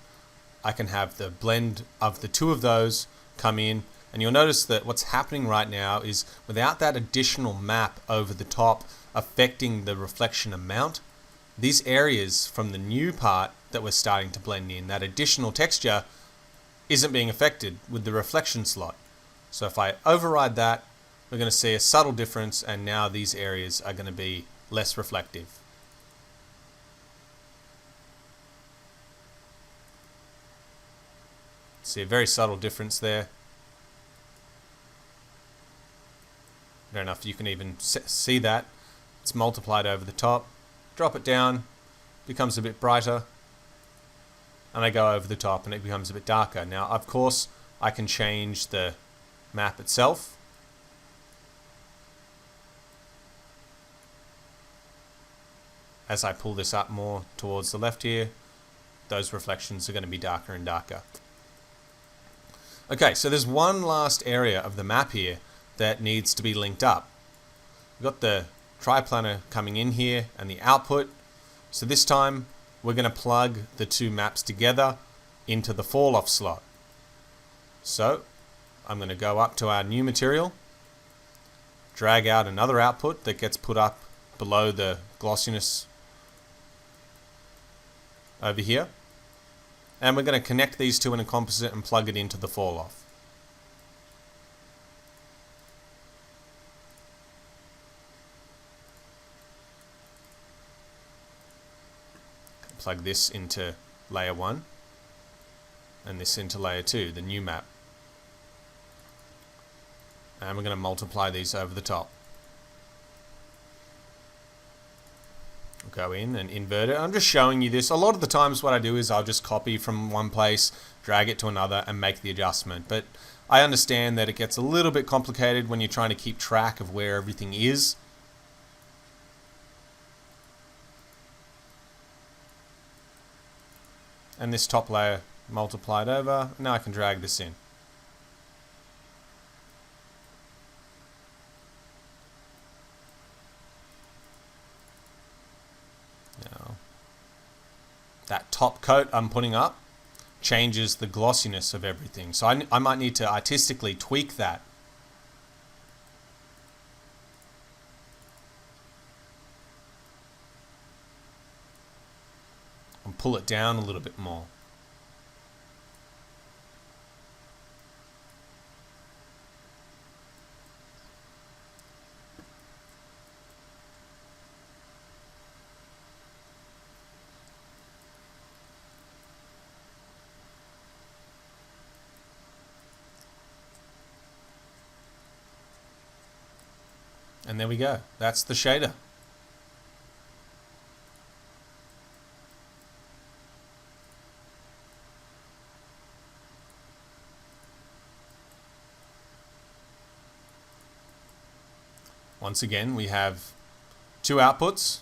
I can have the blend of the two of those come in, and you'll notice that what's happening right now is without that additional map over the top affecting the reflection amount, these areas from the new part that we're starting to blend in, that additional texture isn't being affected with the reflection slot. So if I override that, we're going to see a subtle difference, and now these areas are going to be less reflective. See a very subtle difference there. Fair enough, you can even see that. It's multiplied over the top. Drop it down, becomes a bit brighter. And I go over the top and it becomes a bit darker. Now, of course, I can change the map itself. As I pull this up more towards the left here, those reflections are going to be darker and darker. Okay, so there's one last area of the map here that needs to be linked up. We've got the triplanar coming in here and the output. So this time we're going to plug the two maps together into the fall off slot. So I'm going to go up to our new material, drag out another output that gets put up below the glossiness over here. And we're going to connect these two in a composite and plug it into the fall off. Plug this into layer 1 and this into layer 2, the new map. And we're going to multiply these over the top. Go in and invert it. I'm just showing you this. A lot of the times what I do is I'll just copy from one place, drag it to another and make the adjustment. But I understand that it gets a little bit complicated when you're trying to keep track of where everything is. And this top layer multiplied over. Now I can drag this in. Now, that top coat I'm putting up changes the glossiness of everything. So I might need to artistically tweak that. And pull it down a little bit more. And there we go. That's the shader. Once again, we have two outputs,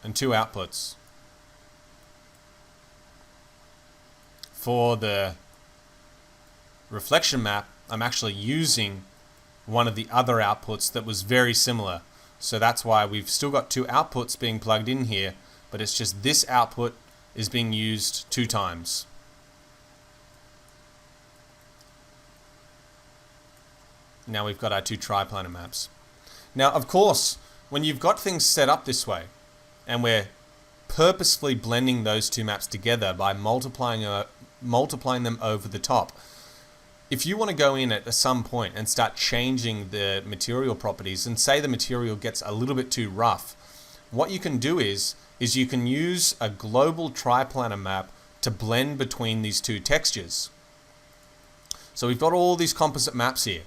and two outputs. For the reflection map, I'm actually using one of the other outputs that was very similar. So that's why we've still got two outputs being plugged in here, but it's just this output is being used 2 times. Now we've got our 2 triplanar maps. Now, of course, when you've got things set up this way, and we're purposefully blending those 2 maps together by multiplying them over the top, if you want to go in at some point and start changing the material properties, and say the material gets a little bit too rough, what you can do is you can use a global triplanar map to blend between these 2 textures. So we've got all these composite maps here,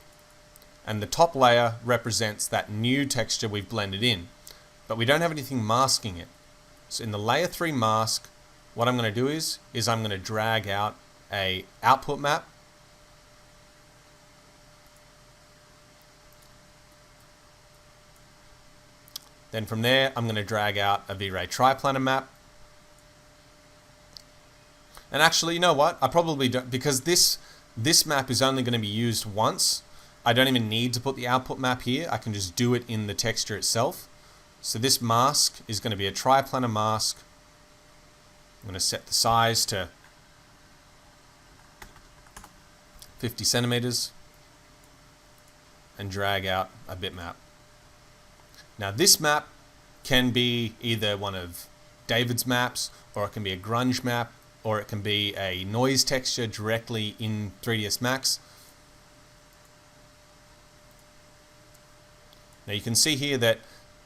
and the top layer represents that new texture we've blended in, but we don't have anything masking it. So in the layer 3 mask, what I'm going to do is I'm going to drag out a output map, then from there I'm going to drag out a V-Ray triplanar map. And actually, you know what? I probably don't, because this map is only going to be used once. I don't even need to put the output map here. I can just do it in the texture itself. So this mask is going to be a triplanar mask. I'm going to set the size to 50 centimeters and drag out a bitmap. Now this map can be either one of David's maps, or it can be a grunge map, or it can be a noise texture directly in 3ds Max. Now you can see here that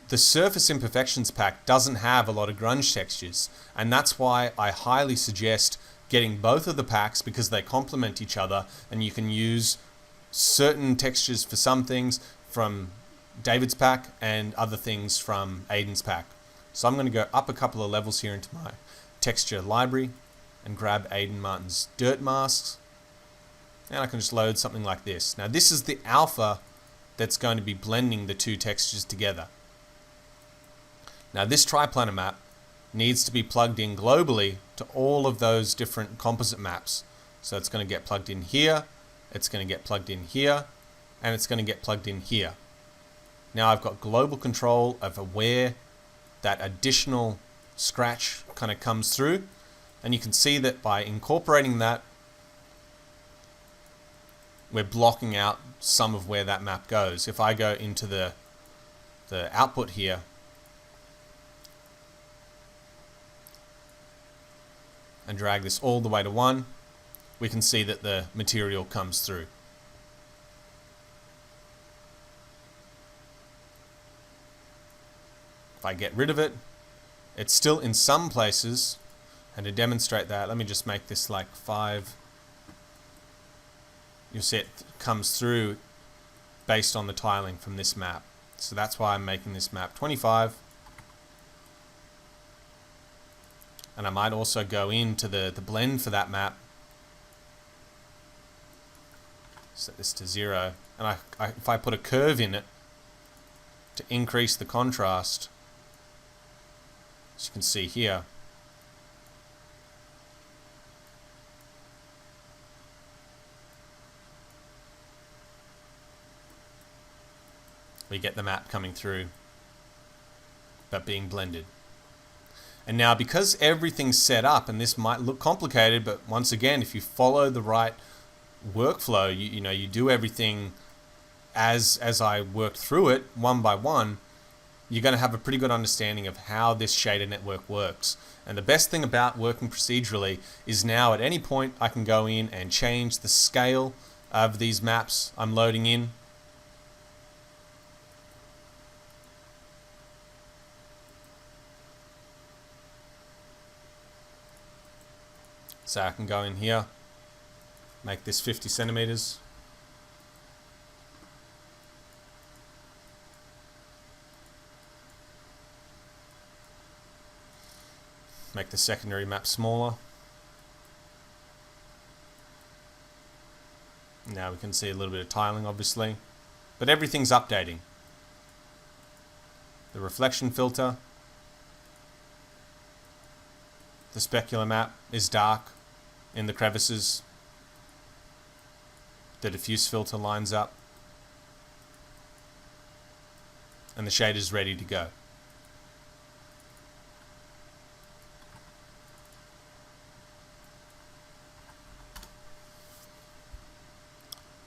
the Surface Imperfections pack doesn't have a lot of grunge textures, and that's why I highly suggest getting both of the packs, because they complement each other and you can use certain textures for some things from David's pack and other things from Aiden's pack. So I'm going to go up a couple of levels here into my texture library and grab Aiden Martin's dirt masks, and I can just load something like this. Now this is the alpha that's going to be blending the 2 textures together. Now this triplanar map needs to be plugged in globally to all of those different composite maps. So it's going to get plugged in here, it's going to get plugged in here, and it's going to get plugged in here. Now I've got global control over where that additional scratch kind of comes through, and you can see that by incorporating that, we're blocking out some of where that map goes. If I go into the output here, and drag this all the way to 1, we can see that the material comes through. If I get rid of it, it's still in some places, and to demonstrate that, let me just make this like 5. You'll see it comes through based on the tiling from this map. So that's why I'm making this map 25. And I might also go into the blend for that map, set this to 0, and if I put a curve in it to increase the contrast, as you can see here, we get the map coming through, but being blended. And now, because everything's set up, and this might look complicated, but once again, if you follow the right workflow, you do everything as I worked through it, one by one, you're going to have a pretty good understanding of how this shader network works. And the best thing about working procedurally is now at any point I can go in and change the scale of these maps I'm loading in. So I can go in here, make this 50 centimeters. Make the secondary map smaller. Now we can see a little bit of tiling, obviously, but everything's updating. The reflection filter, the specular map is dark in the crevices. The diffuse filter lines up, and the shade is ready to go.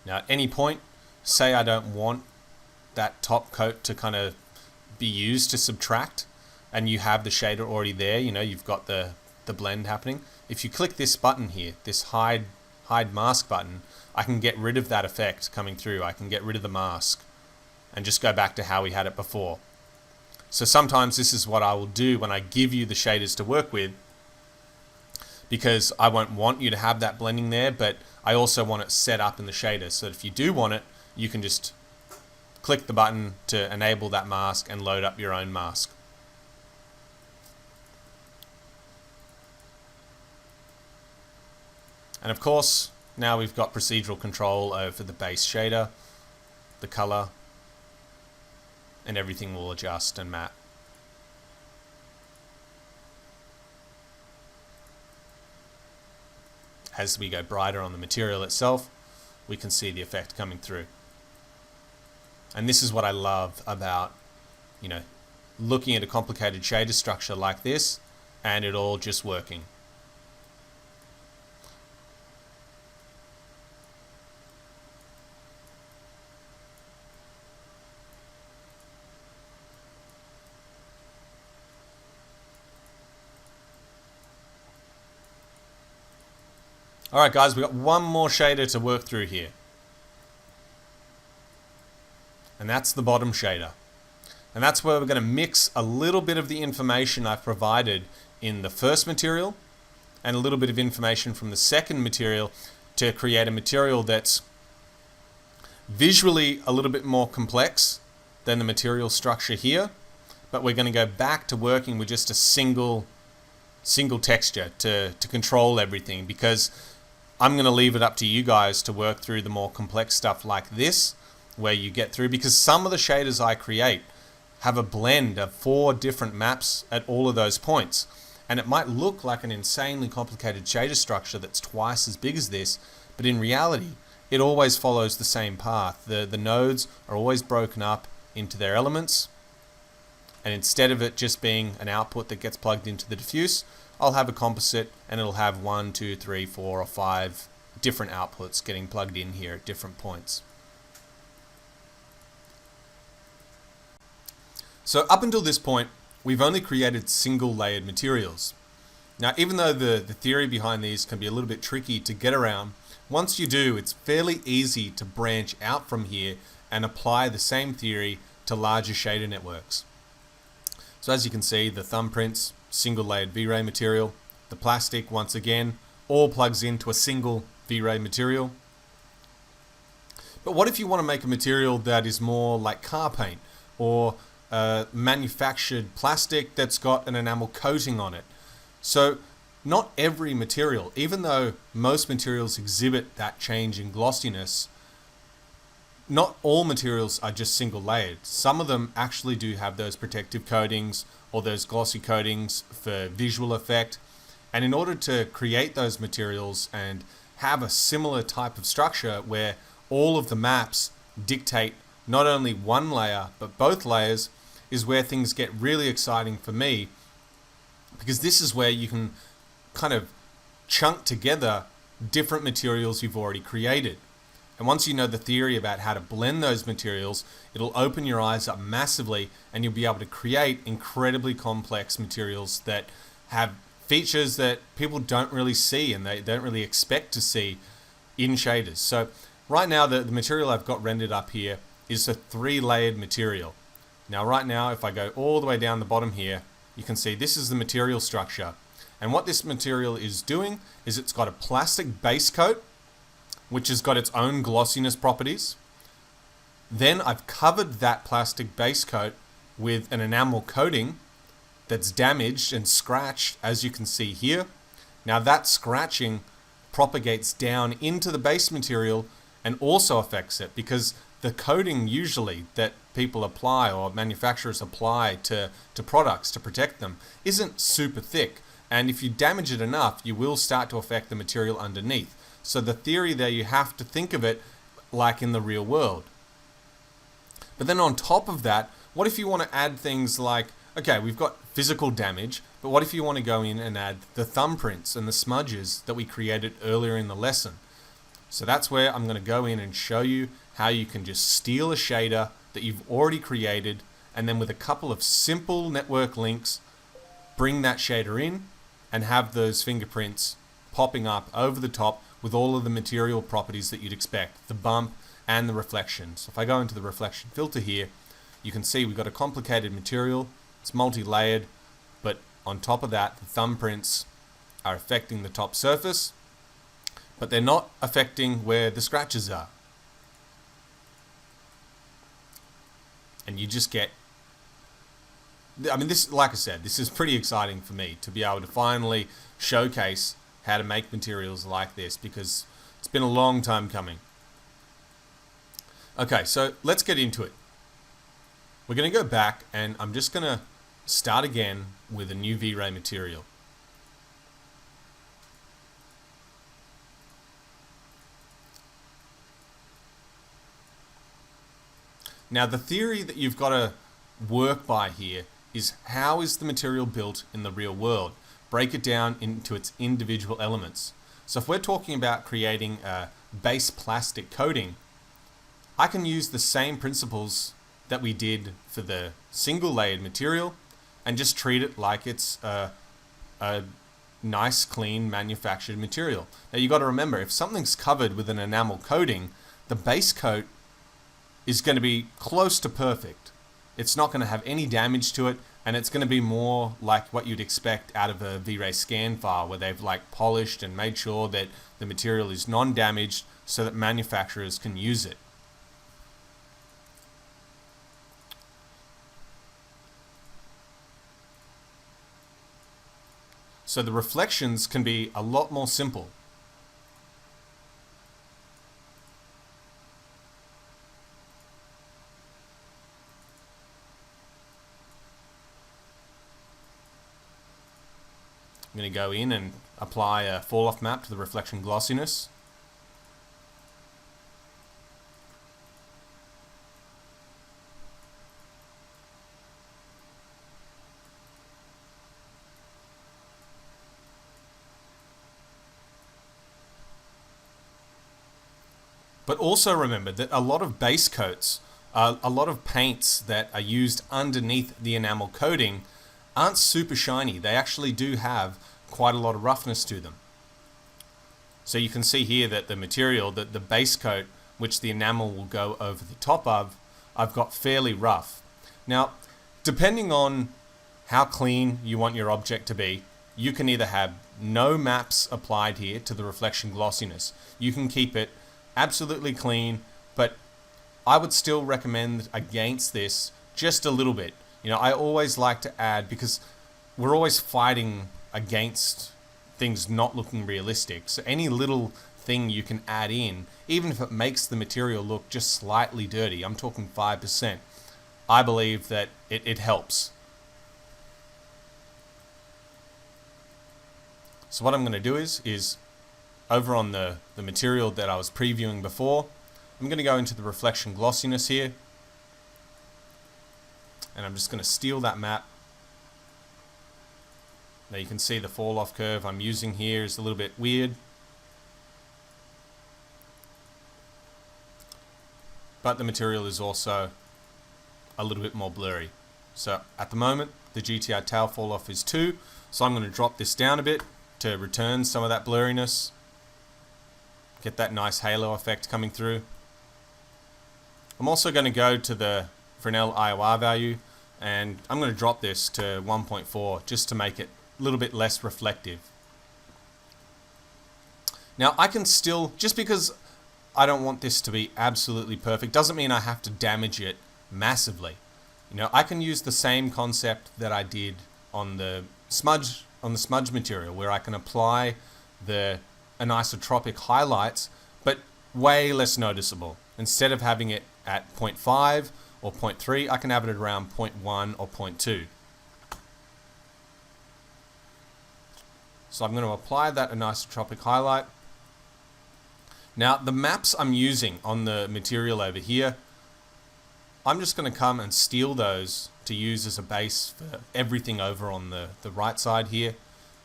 Now at any point, say I don't want that top coat to kind of be used to subtract, and you have the shader already there, you know, you've got the blend happening. If you click this button here, this hide mask button, I can get rid of that effect coming through. I can get rid of the mask and just go back to how we had it before. So sometimes this is what I will do when I give you the shaders to work with, because I won't want you to have that blending there, but I also want it set up in the shader so that if you do want it, you can just click the button to enable that mask and load up your own mask. And of course, now we've got procedural control over the base shader, the color, and everything will adjust and map. As we go brighter on the material itself, we can see the effect coming through. And this is what I love about, you know, looking at a complicated shader structure like this and it all just working. Alright guys, we've got one more shader to work through here. And that's the bottom shader. And that's where we're going to mix a little bit of the information I've provided in the first material and a little bit of information from the second material to create a material that's visually a little bit more complex than the material structure here. But we're going to go back to working with just a single texture to control everything, because I'm going to leave it up to you guys to work through the more complex stuff like this, where you get through, because some of the shaders I create have a blend of 4 different maps at all of those points. And it might look like an insanely complicated shader structure that's twice as big as this, but in reality, it always follows the same path. The nodes are always broken up into their elements, and instead of it just being an output that gets plugged into the diffuse, I'll have a composite and it'll have 1, 2, 3, 4, or 5 different outputs getting plugged in here at different points. So up until this point, we've only created single layered materials. Now, even though the theory behind these can be a little bit tricky to get around, once you do, it's fairly easy to branch out from here and apply the same theory to larger shader networks. So as you can see, the thumbprints, single layered V-Ray material, the plastic, once again, all plugs into a single V-Ray material. But what if you want to make a material that is more like car paint, or manufactured plastic that's got an enamel coating on it? So not every material, even though most materials exhibit that change in glossiness, not all materials are just single layered. Some of them actually do have those protective coatings or those glossy coatings for visual effect. And in order to create those materials and have a similar type of structure where all of the maps dictate not only one layer but both layers, is where things get really exciting for me, because this is where you can kind of chunk together different materials you've already created. And once you know the theory about how to blend those materials, it'll open your eyes up massively and you'll be able to create incredibly complex materials that have features that people don't really see and they don't really expect to see in shaders. So right now the material I've got rendered up here is a 3-layered material. Now right now, if I go all the way down the bottom here, you can see this is the material structure. And what this material is doing is it's got a plastic base coat, which has got its own glossiness properties. Then I've covered that plastic base coat with an enamel coating that's damaged and scratched, as you can see here. Now that scratching propagates down into the base material and also affects it, because the coating usually that people apply or manufacturers apply to products to protect them isn't super thick. And if you damage it enough, you will start to affect the material underneath. So the theory there, you have to think of it like in the real world. But then on top of that, what if you want to add things like, okay, we've got physical damage, but what if you want to go in and add the thumbprints and the smudges that we created earlier in the lesson? So that's where I'm going to go in and show you how you can just steal a shader that you've already created, and then with a couple of simple network links, bring that shader in and have those fingerprints popping up over the top with all of the material properties that you'd expect, the bump and the reflection. So if I go into the reflection filter here, you can see we've got a complicated material. It's multi-layered, but on top of that, the thumbprints are affecting the top surface, but they're not affecting where the scratches are. And you just get, I mean, this, like I said, this is pretty exciting for me to be able to finally showcase how to make materials like this, because it's been a long time coming. Okay, so let's get into it. We're going to go back, and I'm just going to start again with a new V-Ray material. Now, the theory that you've got to work by here is, how is the material built in the real world? Break it down into its individual elements. So if we're talking about creating a base plastic coating, I can use the same principles that we did for the single layered material and just treat it like it's a nice, clean, manufactured material. Now, you got to remember, if something's covered with an enamel coating, the base coat is going to be close to perfect. It's not going to have any damage to it, and it's going to be more like what you'd expect out of a V-Ray scan file, where they've like polished and made sure that the material is non-damaged so that manufacturers can use it. So the reflections can be a lot more simple. I'm going to go in and apply a fall-off map to the reflection glossiness. But also remember that a lot of base coats, a lot of paints that are used underneath the enamel coating aren't super shiny. They actually do have quite a lot of roughness to them. So you can see here that the material, that the base coat, which the enamel will go over the top of, I've got fairly rough. Now, depending on how clean you want your object to be, you can either have no maps applied here to the reflection glossiness. You can keep it absolutely clean, but I would still recommend against this just a little bit. You know, I always like to add, because we're always fighting against things not looking realistic. So any little thing you can add in, even if it makes the material look just slightly dirty, I'm talking 5%, I believe that it helps. So what I'm going to do is over on the material that I was previewing before, I'm going to go into the reflection glossiness here, and I'm just going to steal that map. Now you can see the fall off curve I'm using here is a little bit weird, but the material is also a little bit more blurry. So at the moment the GTI tail fall off is 2, so I'm going to drop this down a bit to return some of that blurriness, get that nice halo effect coming through. I'm also going to go to the Fresnel IOR value, and I'm going to drop this to 1.4 just to make it a little bit less reflective. Now I can still, just because I don't want this to be absolutely perfect, doesn't mean I have to damage it massively. You know, I can use the same concept that I did on the smudge material, where I can apply the anisotropic highlights, but way less noticeable. Instead of having it at 0.5 or 0.3, I can have it at around 0.1 or 0.2. So I'm going to apply that anisotropic highlight. Now, the maps I'm using on the material over here, I'm just going to come and steal those to use as a base for everything over on the right side here,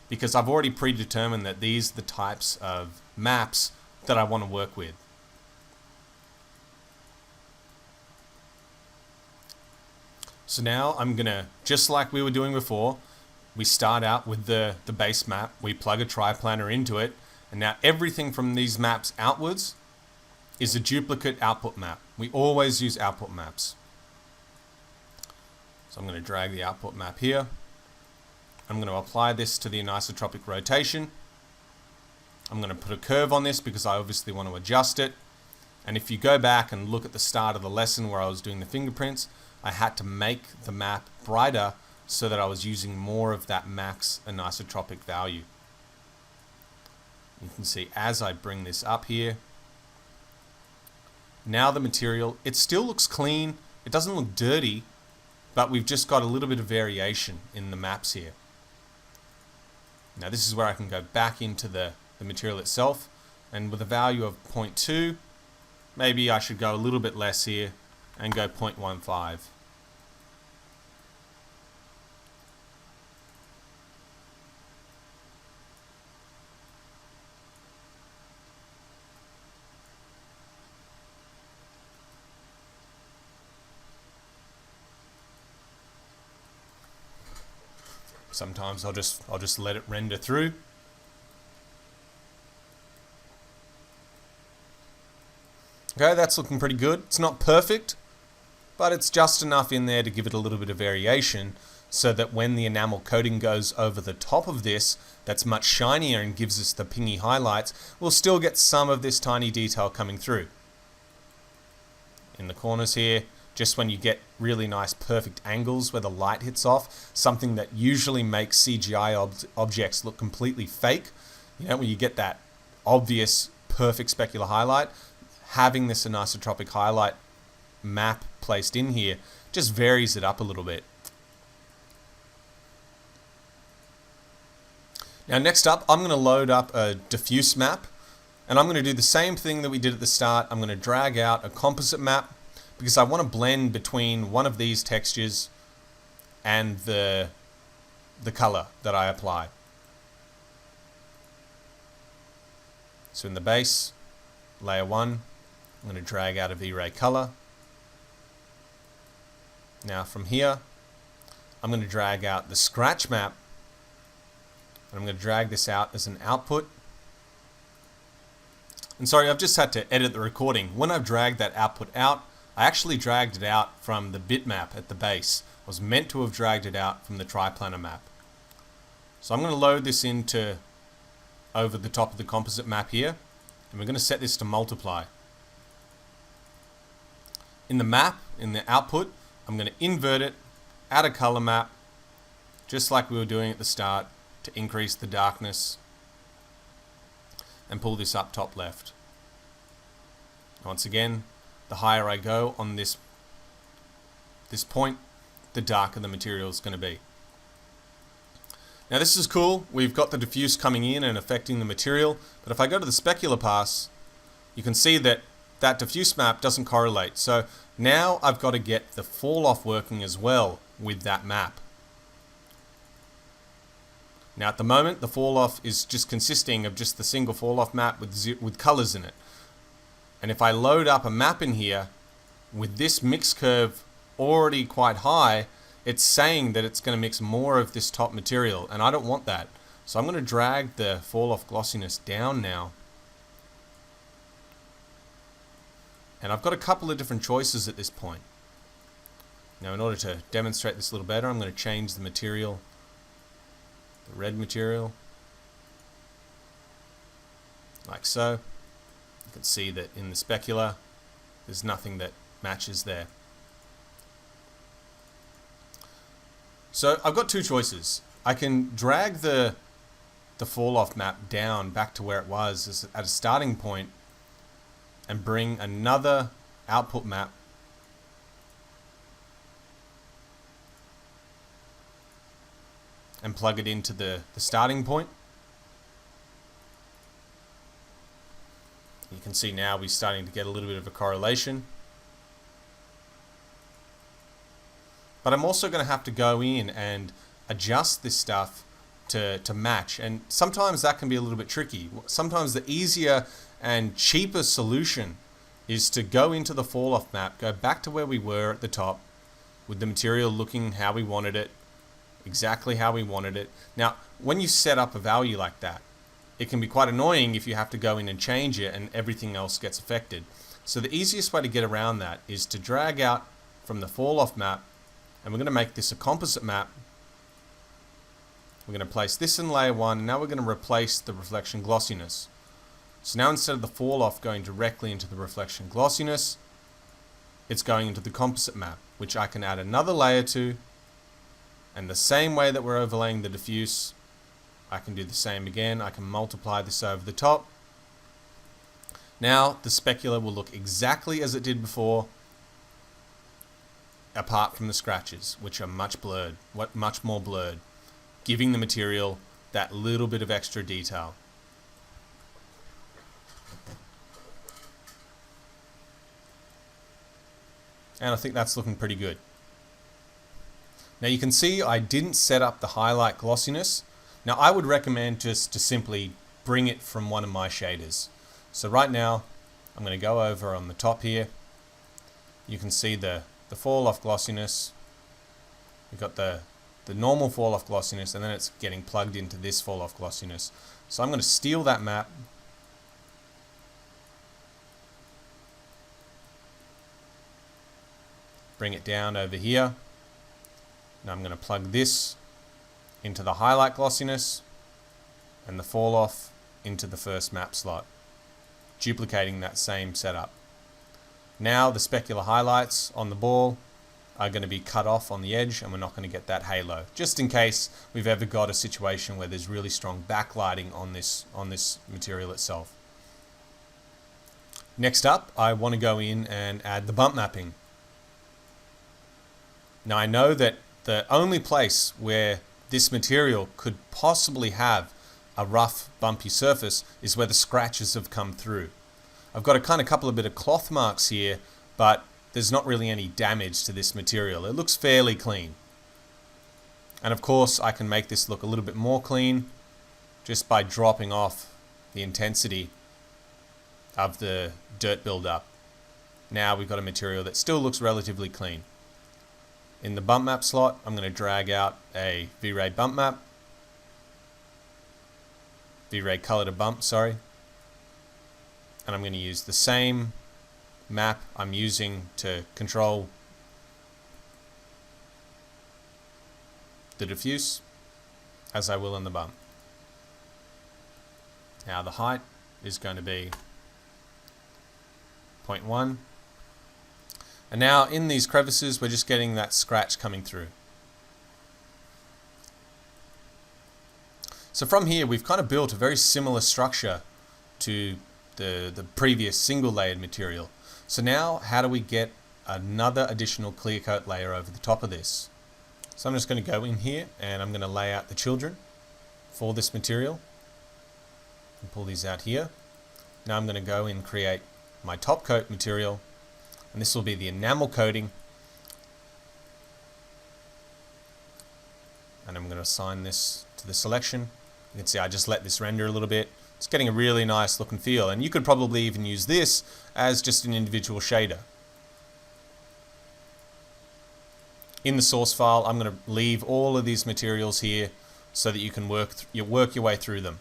because I've already predetermined that these are the types of maps that I want to work with. So now I'm going to, just like we were doing before, we start out with the base map, we plug a triplanar into it, and now everything from these maps outwards is a duplicate output map. We always use output maps. So I'm going to drag the output map here. I'm going to apply this to the anisotropic rotation. I'm going to put a curve on this because I obviously want to adjust it. And if you go back and look at the start of the lesson where I was doing the fingerprints, I had to make the map brighter so that I was using more of that max anisotropic value. You can see as I bring this up here, now the material, it still looks clean, it doesn't look dirty, but we've just got a little bit of variation in the maps here. Now this is where I can go back into the material itself, and with a value of 0.2, maybe I should go a little bit less here and go 0.15. Sometimes I'll just let it render through. Okay, that's looking pretty good. It's not perfect, but it's just enough in there to give it a little bit of variation so that when the enamel coating goes over the top of this, that's much shinier and gives us the pingy highlights, we'll still get some of this tiny detail coming through. In the corners here, just when you get really nice perfect angles where the light hits off, something that usually makes CGI objects look completely fake, you know, when you get that obvious perfect specular highlight, having this anisotropic highlight map placed in here just varies it up a little bit. Now next up, I'm going to load up a diffuse map, and I'm going to do the same thing that we did at the start. I'm going to drag out a composite map because I want to blend between one of these textures and the color that I apply. So in the base, layer 1, I'm going to drag out a V-Ray color. Now from here, I'm going to drag out the scratch map, and I'm going to drag this out as an output. And sorry, I've just had to edit the recording. When I've dragged that output out, I actually dragged it out from the bitmap at the base. I was meant to have dragged it out from the triplanar map. So I'm going to load this into over the top of the composite map here, and we're going to set this to multiply. In the map, in the output, I'm going to invert it, add a color map, just like we were doing at the start, to increase the darkness, and pull this up top left. Once again, the higher I go on this point, the darker the material is going to be. Now this is cool. We've got the diffuse coming in and affecting the material, but if I go to the specular pass, you can see that that diffuse map doesn't correlate. So now I've got to get the fall off working as well with that map. Now at the moment, the fall off is just consisting of just the single fall off map with colors in it. And if I load up a map in here with this mix curve already quite high, it's saying that it's going to mix more of this top material, and I don't want that. So I'm going to drag the fall off glossiness down now. And I've got a couple of different choices at this point. Now in order to demonstrate this a little better, I'm going to change the material, the red material, like so. You can see that in the specular, there's nothing that matches there. So I've got two choices. I can drag the fall off map down back to where it was at a starting point and bring another output map and plug it into the starting point. You can see now we're starting to get a little bit of a correlation. But I'm also going to have to go in and adjust this stuff to match. And sometimes that can be a little bit tricky. Sometimes the easier and cheaper solution is to go into the fall off map, go back to where we were at the top with the material looking how we wanted it, exactly how we wanted it. Now, when you set up a value like that, it can be quite annoying if you have to go in and change it and everything else gets affected. So the easiest way to get around that is to drag out from the fall off map, and we're going to make this a composite map. We're going to place this in layer 1, and now we're going to replace the reflection glossiness. So now instead of the fall off going directly into the reflection glossiness, it's going into the composite map, which I can add another layer to, and the same way that we're overlaying the diffuse, I can do the same again. I can multiply this over the top. Now the specular will look exactly as it did before, apart from the scratches, which are much more blurred, giving the material that little bit of extra detail. And I think that's looking pretty good. Now you can see I didn't set up the highlight glossiness. Now I would recommend just to simply bring it from one of my shaders. So right now I'm going to go over on the top here. You can see the fall off glossiness. We've got the normal fall off glossiness, and then it's getting plugged into this fall off glossiness. So I'm going to steal that map, bring it down over here. Now I'm going to plug this into the highlight glossiness and the fall off into the first map slot, duplicating that same setup. Now the specular highlights on the ball are going to be cut off on the edge, and we're not going to get that halo, just in case we've ever got a situation where there's really strong backlighting on this material itself. Next up, I want to go in and add the bump mapping. Now I know that the only place where this material could possibly have a rough, bumpy surface is where the scratches have come through. I've got a couple of bit of cloth marks here, but there's not really any damage to this material. It looks fairly clean. And of course, I can make this look a little bit more clean just by dropping off the intensity of the dirt buildup. Now we've got a material that still looks relatively clean. In the bump map slot, I'm going to drag out a V-Ray bump map. V-Ray color to bump, sorry. And I'm going to use the same map I'm using to control the diffuse as I will in the bump. Now the height is going to be 0.1. And now in these crevices, we're just getting that scratch coming through. So from here, we've kind of built a very similar structure to the previous single layered material. So now how do we get another additional clear coat layer over the top of this? So I'm just going to go in here and I'm going to lay out the children for this material and pull these out here. Now I'm going to go and create my top coat material, and this will be the enamel coating, and I'm going to assign this to the selection. You can see I just let this render a little bit. It's getting a really nice look and feel, and you could probably even use this as just an individual shader. In the source file, I'm going to leave all of these materials here so that you can work your way through them.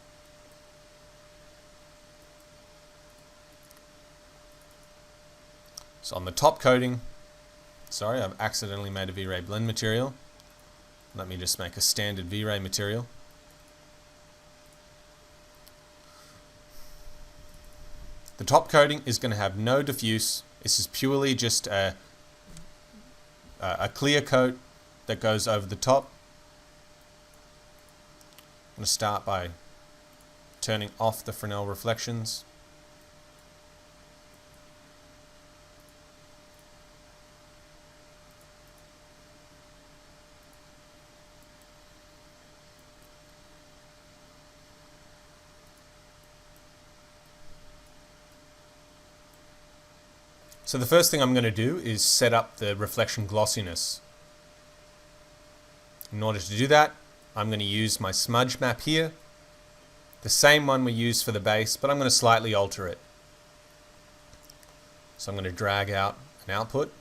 So on the top coating, sorry, I've accidentally made a V-Ray blend material. Let me just make a standard V-Ray material. The top coating is going to have no diffuse. This is purely just a clear coat that goes over the top. I'm going to start by turning off the Fresnel reflections. So the first thing I'm going to do is set up the reflection glossiness. In order to do that, I'm going to use my smudge map here, the same one we used for the base, but I'm going to slightly alter it. So I'm going to drag out an output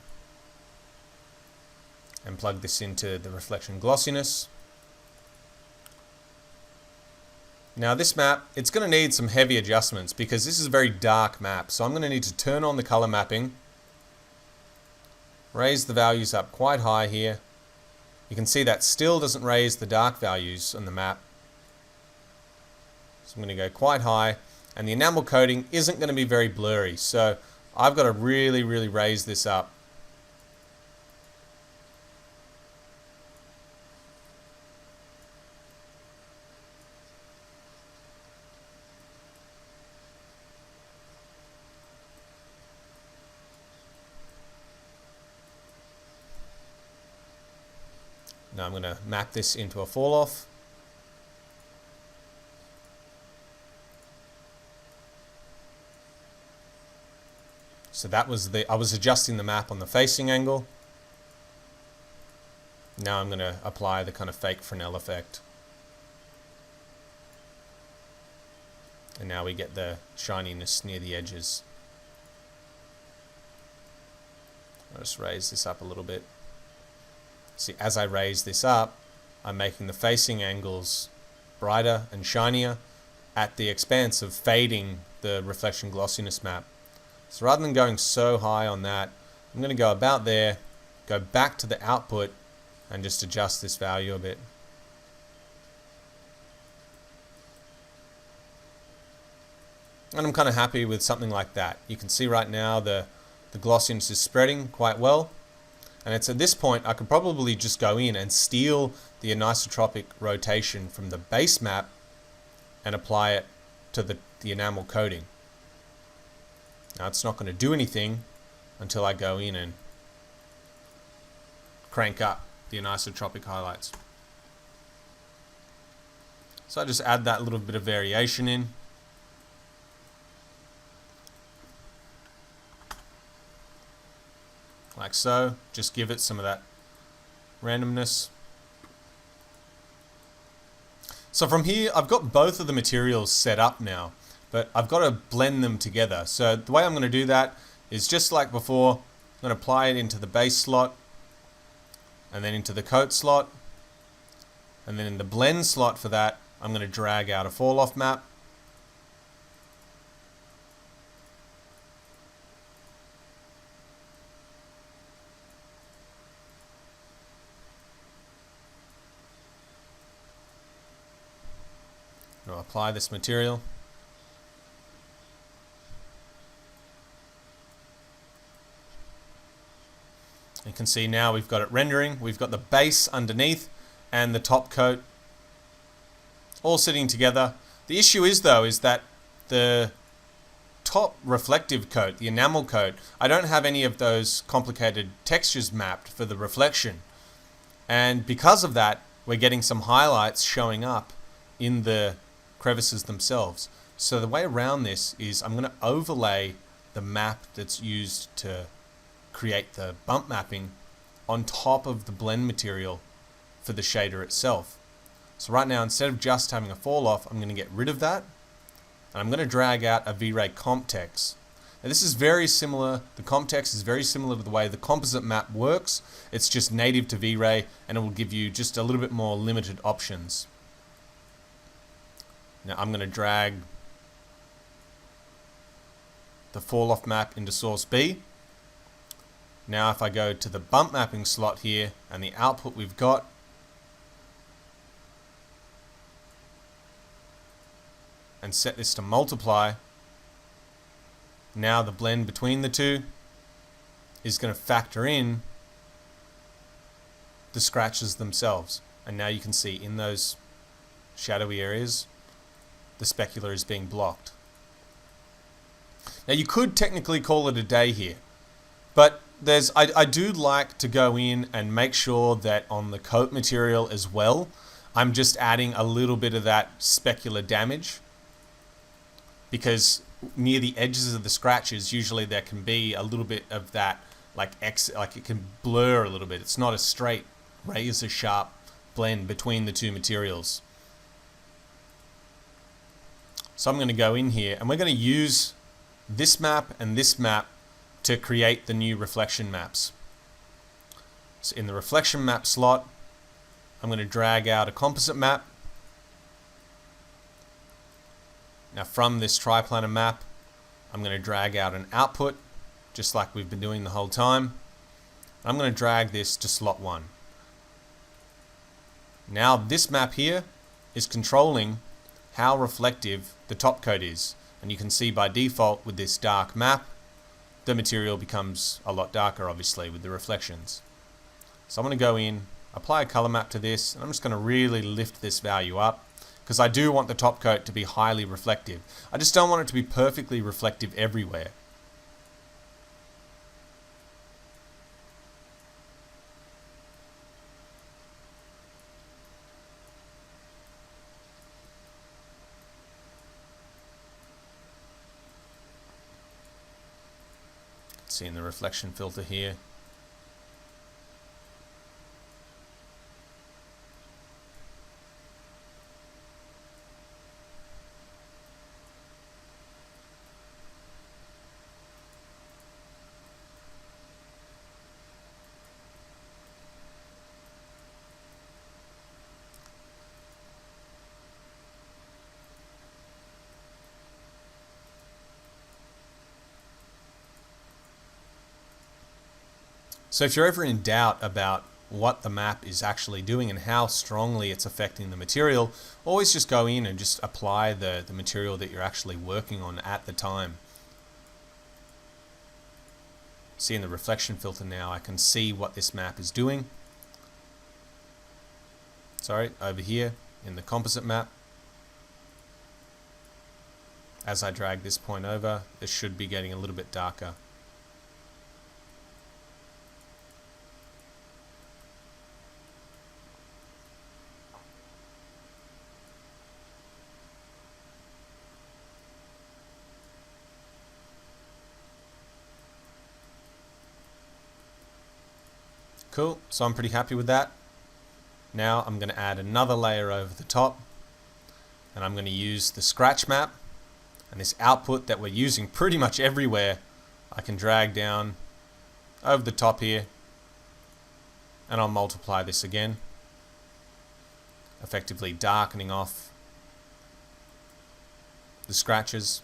and plug this into the reflection glossiness. Now this map, it's going to need some heavy adjustments because this is a very dark map. So I'm going to need to turn on the color mapping, raise the values up quite high here. You can see that still doesn't raise the dark values on the map. So I'm going to go quite high, and the enamel coating isn't going to be very blurry. So I've got to really raise this up. Now I'm going to map this into a fall off. So that was I was adjusting the map on the facing angle. Now I'm going to apply the kind of fake Fresnel effect. And now we get the shininess near the edges. I'll just raise this up a little bit. See, as I raise this up, I'm making the facing angles brighter and shinier at the expense of fading the reflection glossiness map. So rather than going so high on that, I'm going to go about there, go back to the output, and just adjust this value a bit. And I'm kind of happy with something like that. You can see right now the glossiness is spreading quite well. And it's at this point I could probably just go in and steal the anisotropic rotation from the base map and apply it to the enamel coating. Now it's not going to do anything until I go in and crank up the anisotropic highlights. So I just add that little bit of variation in. Like so, just give it some of that randomness. So from here, I've got both of the materials set up now, but I've got to blend them together. So the way I'm going to do that is just like before. I'm going to apply it into the base slot, and then into the coat slot, and then in the blend slot for that, I'm going to drag out a fall-off map. I'll apply this material. You can see now we've got it rendering. We've got the base underneath and the top coat all sitting together. The issue is though is that the top reflective coat, the enamel coat, I don't have any of those complicated textures mapped for the reflection. And because of that, we're getting some highlights showing up in the crevices themselves. So the way around this is I'm going to overlay the map that's used to create the bump mapping on top of the blend material for the shader itself. So right now, instead of just having a fall off, I'm going to get rid of that, and I'm going to drag out a V-Ray comp text. Now this is very similar, the comp text is very similar to the way the composite map works. It's just native to V-Ray, and it will give you just a little bit more limited options. Now I'm going to drag the fall off map into source B. Now if I go to the bump mapping slot here and the output we've got, and set this to multiply, now the blend between the two is going to factor in the scratches themselves. And now you can see in those shadowy areas the specular is being blocked. Now you could technically call it a day here, but I do like to go in and make sure that on the coat material as well, I'm just adding a little bit of that specular damage, because near the edges of the scratches, usually there can be a little bit of that, like it can blur a little bit. It's not a straight razor sharp blend between the two materials. So I'm going to go in here and we're going to use this map and this map to create the new reflection maps. So in the reflection map slot, I'm going to drag out a composite map. Now from this triplanar map, I'm going to drag out an output, just like we've been doing the whole time. I'm going to drag this to slot 1. Now this map here is controlling how reflective the top coat is. And you can see by default with this dark map, the material becomes a lot darker, obviously, with the reflections. So I'm going to go in, apply a color map to this, and I'm just going to really lift this value up, because I do want the top coat to be highly reflective. I just don't want it to be perfectly reflective everywhere. See in the reflection filter here. So if you're ever in doubt about what the map is actually doing and how strongly it's affecting the material, always just go in and just apply the material that you're actually working on at the time. See in the reflection filter now, I can see what this map is doing. Sorry, over here in the composite map. As I drag this point over, this should be getting a little bit darker. Cool, so I'm pretty happy with that. Now I'm going to add another layer over the top, and I'm going to use the scratch map, and this output that we're using pretty much everywhere, I can drag down over the top here, and I'll multiply this again, effectively darkening off the scratches.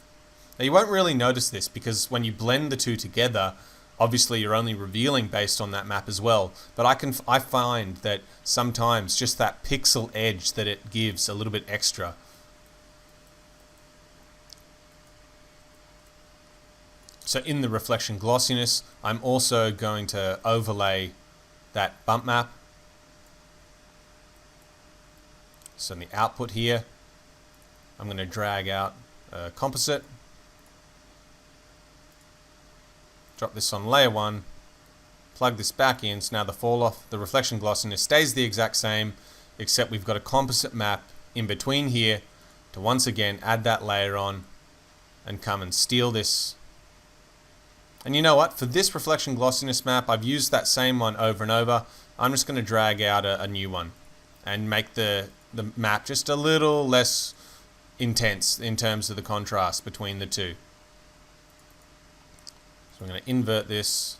Now you won't really notice this because when you blend the two together, obviously you're only revealing based on that map as well, but I find that sometimes just that pixel edge that it gives a little bit extra. So in the reflection glossiness, I'm also going to overlay that bump map. So in the output here, I'm going to drag out a composite. Drop this on layer 1, plug this back in, so now the fall off, the reflection glossiness stays the exact same, except we've got a composite map in between here to once again add that layer on and come and steal this. And you know what, for this reflection glossiness map, I've used that same one over and over. I'm just going to drag out a new one and make the map just a little less intense in terms of the contrast between the two. So I'm going to invert this.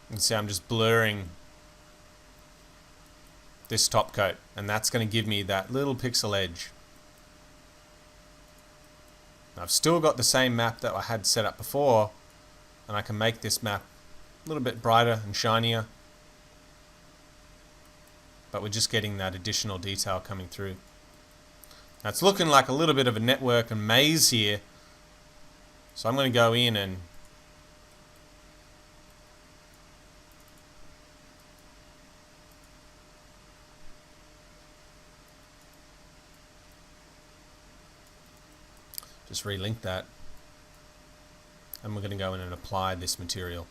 You can see I'm just blurring this top coat, and that's going to give me that little pixel edge. I've still got the same map that I had set up before, and I can make this map a little bit brighter and shinier, but we're just getting that additional detail coming through. Now it's looking like a little bit of a network and maze here, so I'm going to go in and Just relink that. And we're going to go in and apply this material.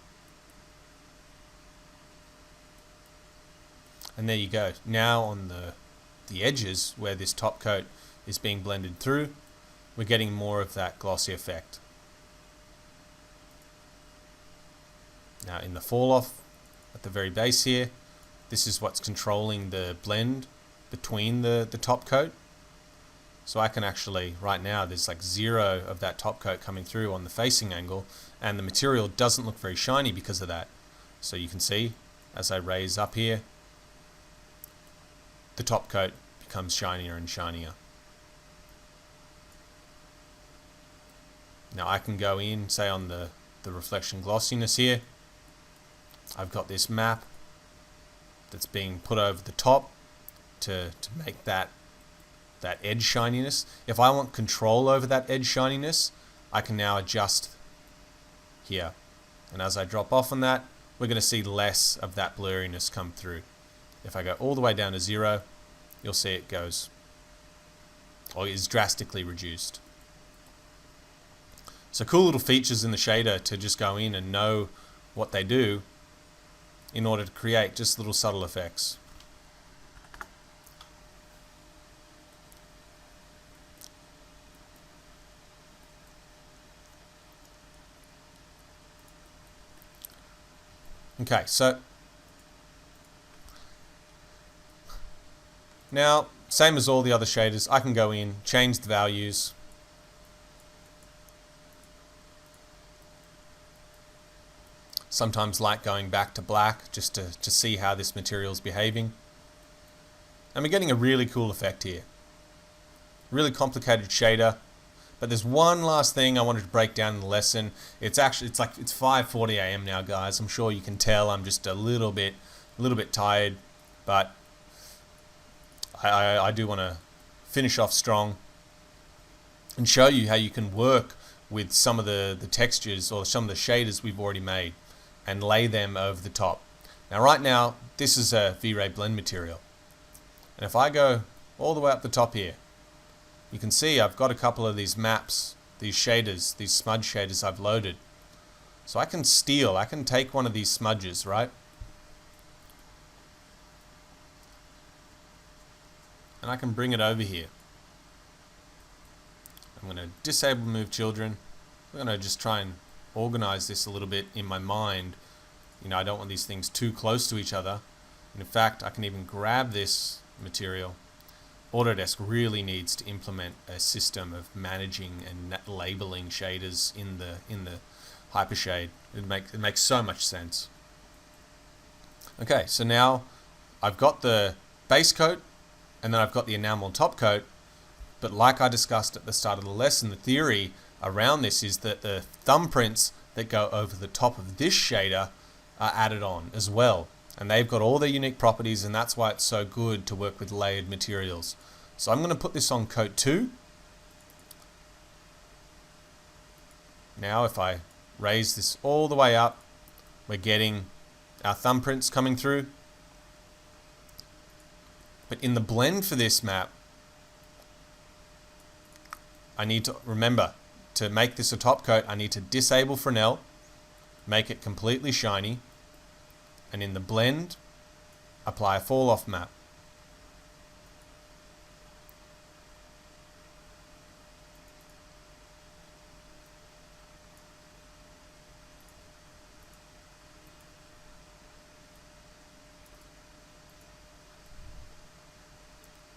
And there you go. Now on the edges where this top coat is being blended through, we're getting more of that glossy effect. Now in the fall off at the very base here, this is what's controlling the blend between the top coat. So I can actually, right now, there's like 0 of that top coat coming through on the facing angle, and the material doesn't look very shiny because of that. So you can see, as I raise up here, the top coat becomes shinier and shinier. Now I can go in, say on the reflection glossiness here, I've got this map that's being put over the top to make that edge shininess. If I want control over that edge shininess, I can now adjust here. And as I drop off on that, we're going to see less of that blurriness come through. If I go all the way down to 0, you'll see it goes, or is drastically reduced. So cool little features in the shader to just go in and know what they do in order to create just little subtle effects. Okay, so now, same as all the other shaders, I can go in, change the values. Sometimes like going back to black just to see how this material is behaving. And we're getting a really cool effect here. Really complicated shader. But there's one last thing I wanted to break down in the lesson. It's 5:40 a.m. now, guys. I'm sure you can tell I'm just a little bit tired, but I do want to finish off strong and show you how you can work with some of the textures or some of the shaders we've already made and lay them over the top. Now right now, this is a V-Ray blend material. And if I go all the way up the top here, you can see I've got a couple of these maps, these shaders, these smudge shaders I've loaded. So I can take one of these smudges, right? And I can bring it over here. I'm going to disable move children. We're going to just try and organize this a little bit in my mind. You know, I don't want these things too close to each other. And in fact, I can even grab this material. Autodesk really needs to implement a system of managing and labeling shaders in the Hypershade. It makes so much sense. Okay, so now I've got the base coat and then I've got the enamel top coat. But like I discussed at the start of the lesson, the theory around this is that the thumbprints that go over the top of this shader are added on as well. And they've got all their unique properties, and that's why it's so good to work with layered materials. So I'm going to put this on coat 2. Now if I raise this all the way up, we're getting our thumbprints coming through. But in the blend for this map, I need to remember to make this a top coat, I need to disable Fresnel, make it completely shiny, and in the blend, apply a fall off map.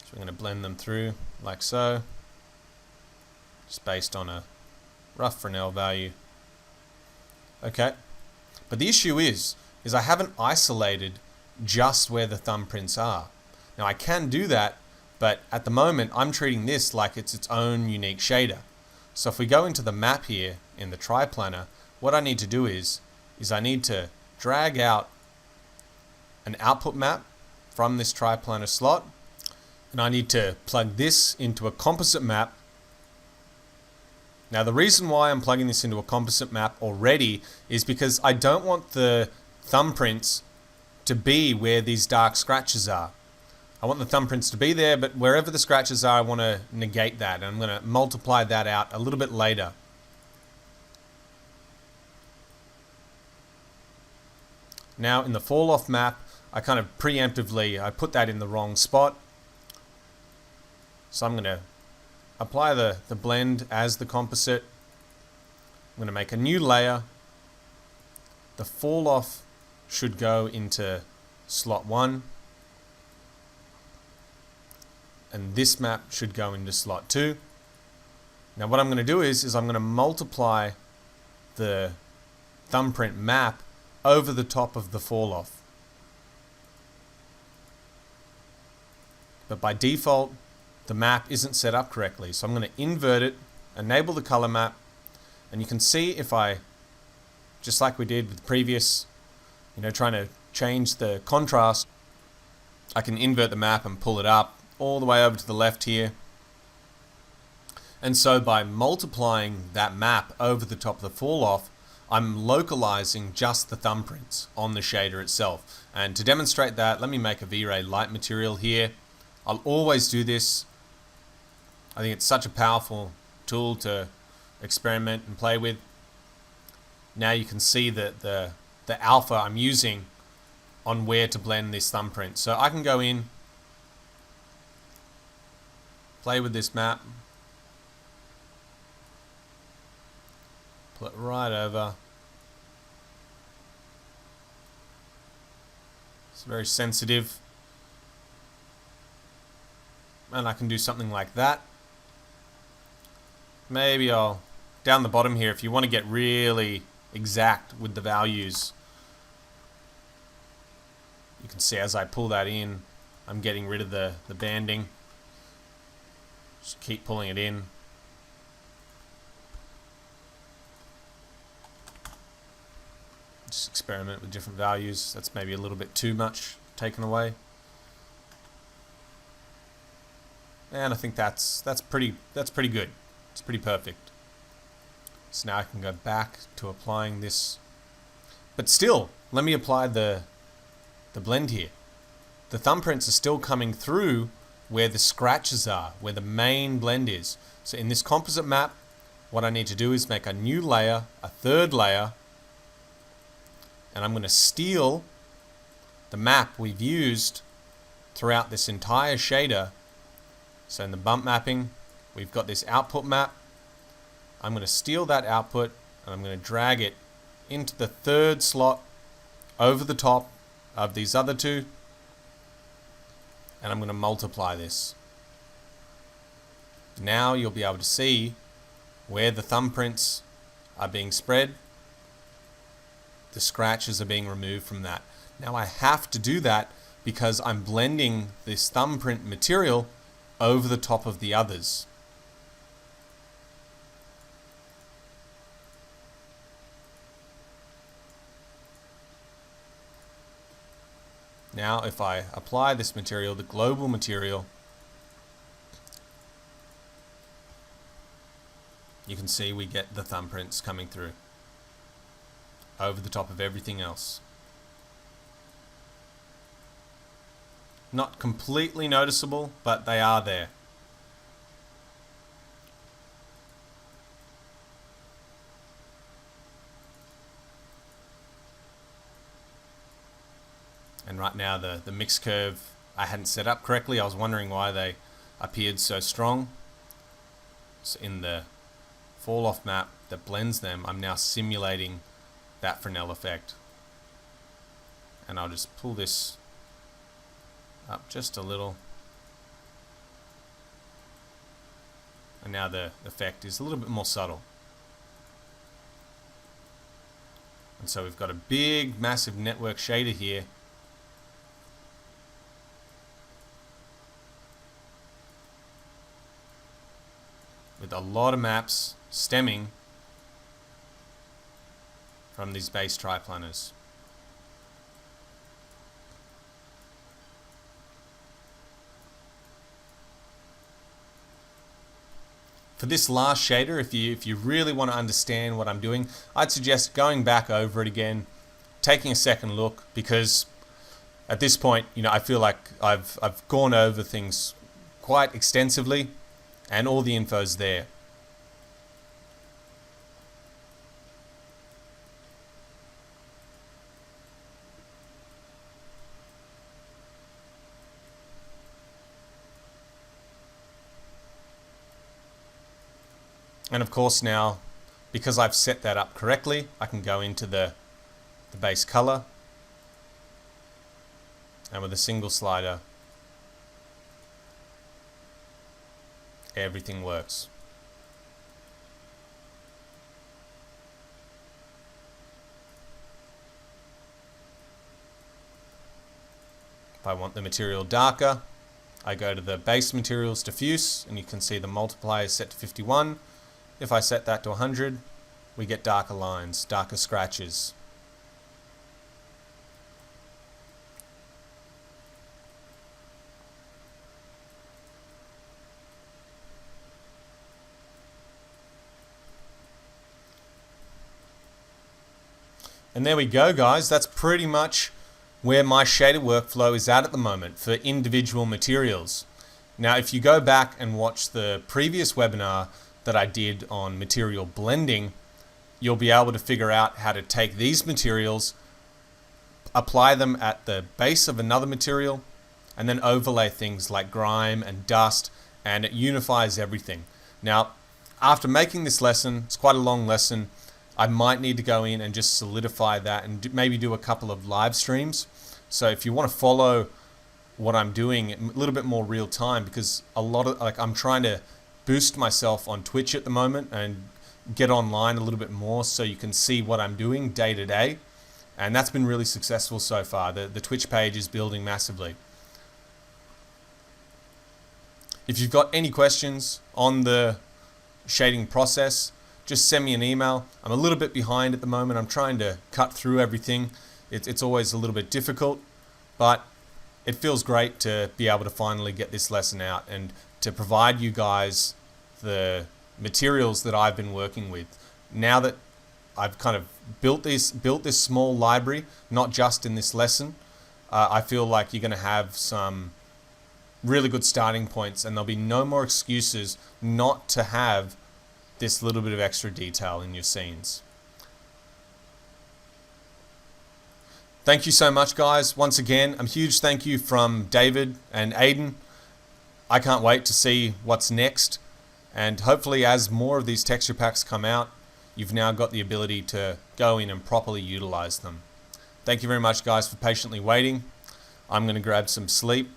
So we're going to blend them through like so, just based on a rough Fresnel value. Okay, but the issue is I haven't isolated just where the thumbprints are. Now I can do that, but at the moment I'm treating this like it's its own unique shader. So if we go into the map here in the triplanar, what I need to do is I need to drag out an output map from this triplanar slot, and I need to plug this into a composite map. Now the reason why I'm plugging this into a composite map already is because I don't want the thumbprints to be where these dark scratches are. I want the thumbprints to be there, but wherever the scratches are, I want to negate that. And I'm going to multiply that out a little bit later. Now in the fall off map, I kind of preemptively, I put that in the wrong spot. So I'm going to apply the blend as the composite. I'm going to make a new layer. The fall off should go into slot 1. And this map should go into slot 2. Now what I'm going to do is I'm going to multiply the thumbprint map over the top of the fall off. But by default, the map isn't set up correctly. So I'm going to invert it, enable the color map, and you can see if I, just like we did with the previous, trying to change the contrast, I can invert the map and pull it up all the way over to the left here. And so by multiplying that map over the top of the fall off, I'm localizing just the thumbprints on the shader itself. And to demonstrate that, let me make a V-Ray light material here. I'll always do this. I think it's such a powerful tool to experiment and play with. Now you can see that the alpha I'm using on where to blend this thumbprint. So I can go in, play with this map, pull it right over. It's very sensitive. And I can do something like that. Maybe I'll, down the bottom here, if you want to get really exact with the values, you can see as I pull that in, I'm getting rid of the banding. Just keep pulling it in. Just experiment with different values. That's maybe a little bit too much taken away. And I think that's pretty good. It's pretty perfect. So now I can go back to applying this. But still, let me apply the blend here. The thumbprints are still coming through where the scratches are, where the main blend is. So in this composite map, what I need to do is make a new layer, a third layer, and I'm going to steal the map we've used throughout this entire shader. So in the bump mapping, we've got this output map. I'm going to steal that output and I'm going to drag it into the third slot over the top of these other two, and I'm going to multiply this. Now you'll be able to see where the thumbprints are being spread. The scratches are being removed from that. Now I have to do that because I'm blending this thumbprint material over the top of the others. Now if I apply this material, the global material, you can see we get the thumbprints coming through over the top of everything else. Not completely noticeable, but they are there. And right now the mix curve I hadn't set up correctly. I was wondering why they appeared so strong. So in the fall off map that blends them, I'm now simulating that Fresnel effect. And I'll just pull this up just a little. And now the effect is a little bit more subtle. And so we've got a big, massive network shader here. With a lot of maps stemming from these base triplanars. For this last shader, if you really want to understand what I'm doing, I'd suggest going back over it again, taking a second look, because At this point, I feel like I've gone over things quite extensively, and all the info's there. And of course now, because I've set that up correctly, I can go into the base color, and with a single slider, everything works. If I want the material darker, I go to the base materials diffuse, and you can see the multiplier is set to 51. If I set that to 100, we get darker lines, darker scratches. And there we go, guys. That's pretty much where my shader workflow is at the moment for individual materials. Now, if you go back and watch the previous webinar that I did on material blending, you'll be able to figure out how to take these materials, apply them at the base of another material, and then overlay things like grime and dust, and it unifies everything. Now, after making this lesson, it's quite a long lesson, I might need to go in and just solidify that and maybe do a couple of live streams. So if you want to follow what I'm doing a little bit more real time, because I'm trying to boost myself on Twitch at the moment and get online a little bit more so you can see what I'm doing day to day. And that's been really successful so far. The Twitch page is building massively. If you've got any questions on the shading process, just send me an email. I'm a little bit behind at the moment. I'm trying to cut through everything. It's always a little bit difficult, but it feels great to be able to finally get this lesson out and to provide you guys the materials that I've been working with. Now that I've kind of built this small library, not just in this lesson, I feel like you're going to have some really good starting points, and there'll be no more excuses not to have this little bit of extra detail in your scenes. Thank you so much, guys. Once again, a huge thank you from David and Aiden. I can't wait to see what's next. And hopefully as more of these texture packs come out, you've now got the ability to go in and properly utilize them. Thank you very much, guys, for patiently waiting. I'm going to grab some sleep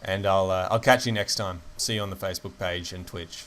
and I'll catch you next time. See you on the Facebook page and Twitch.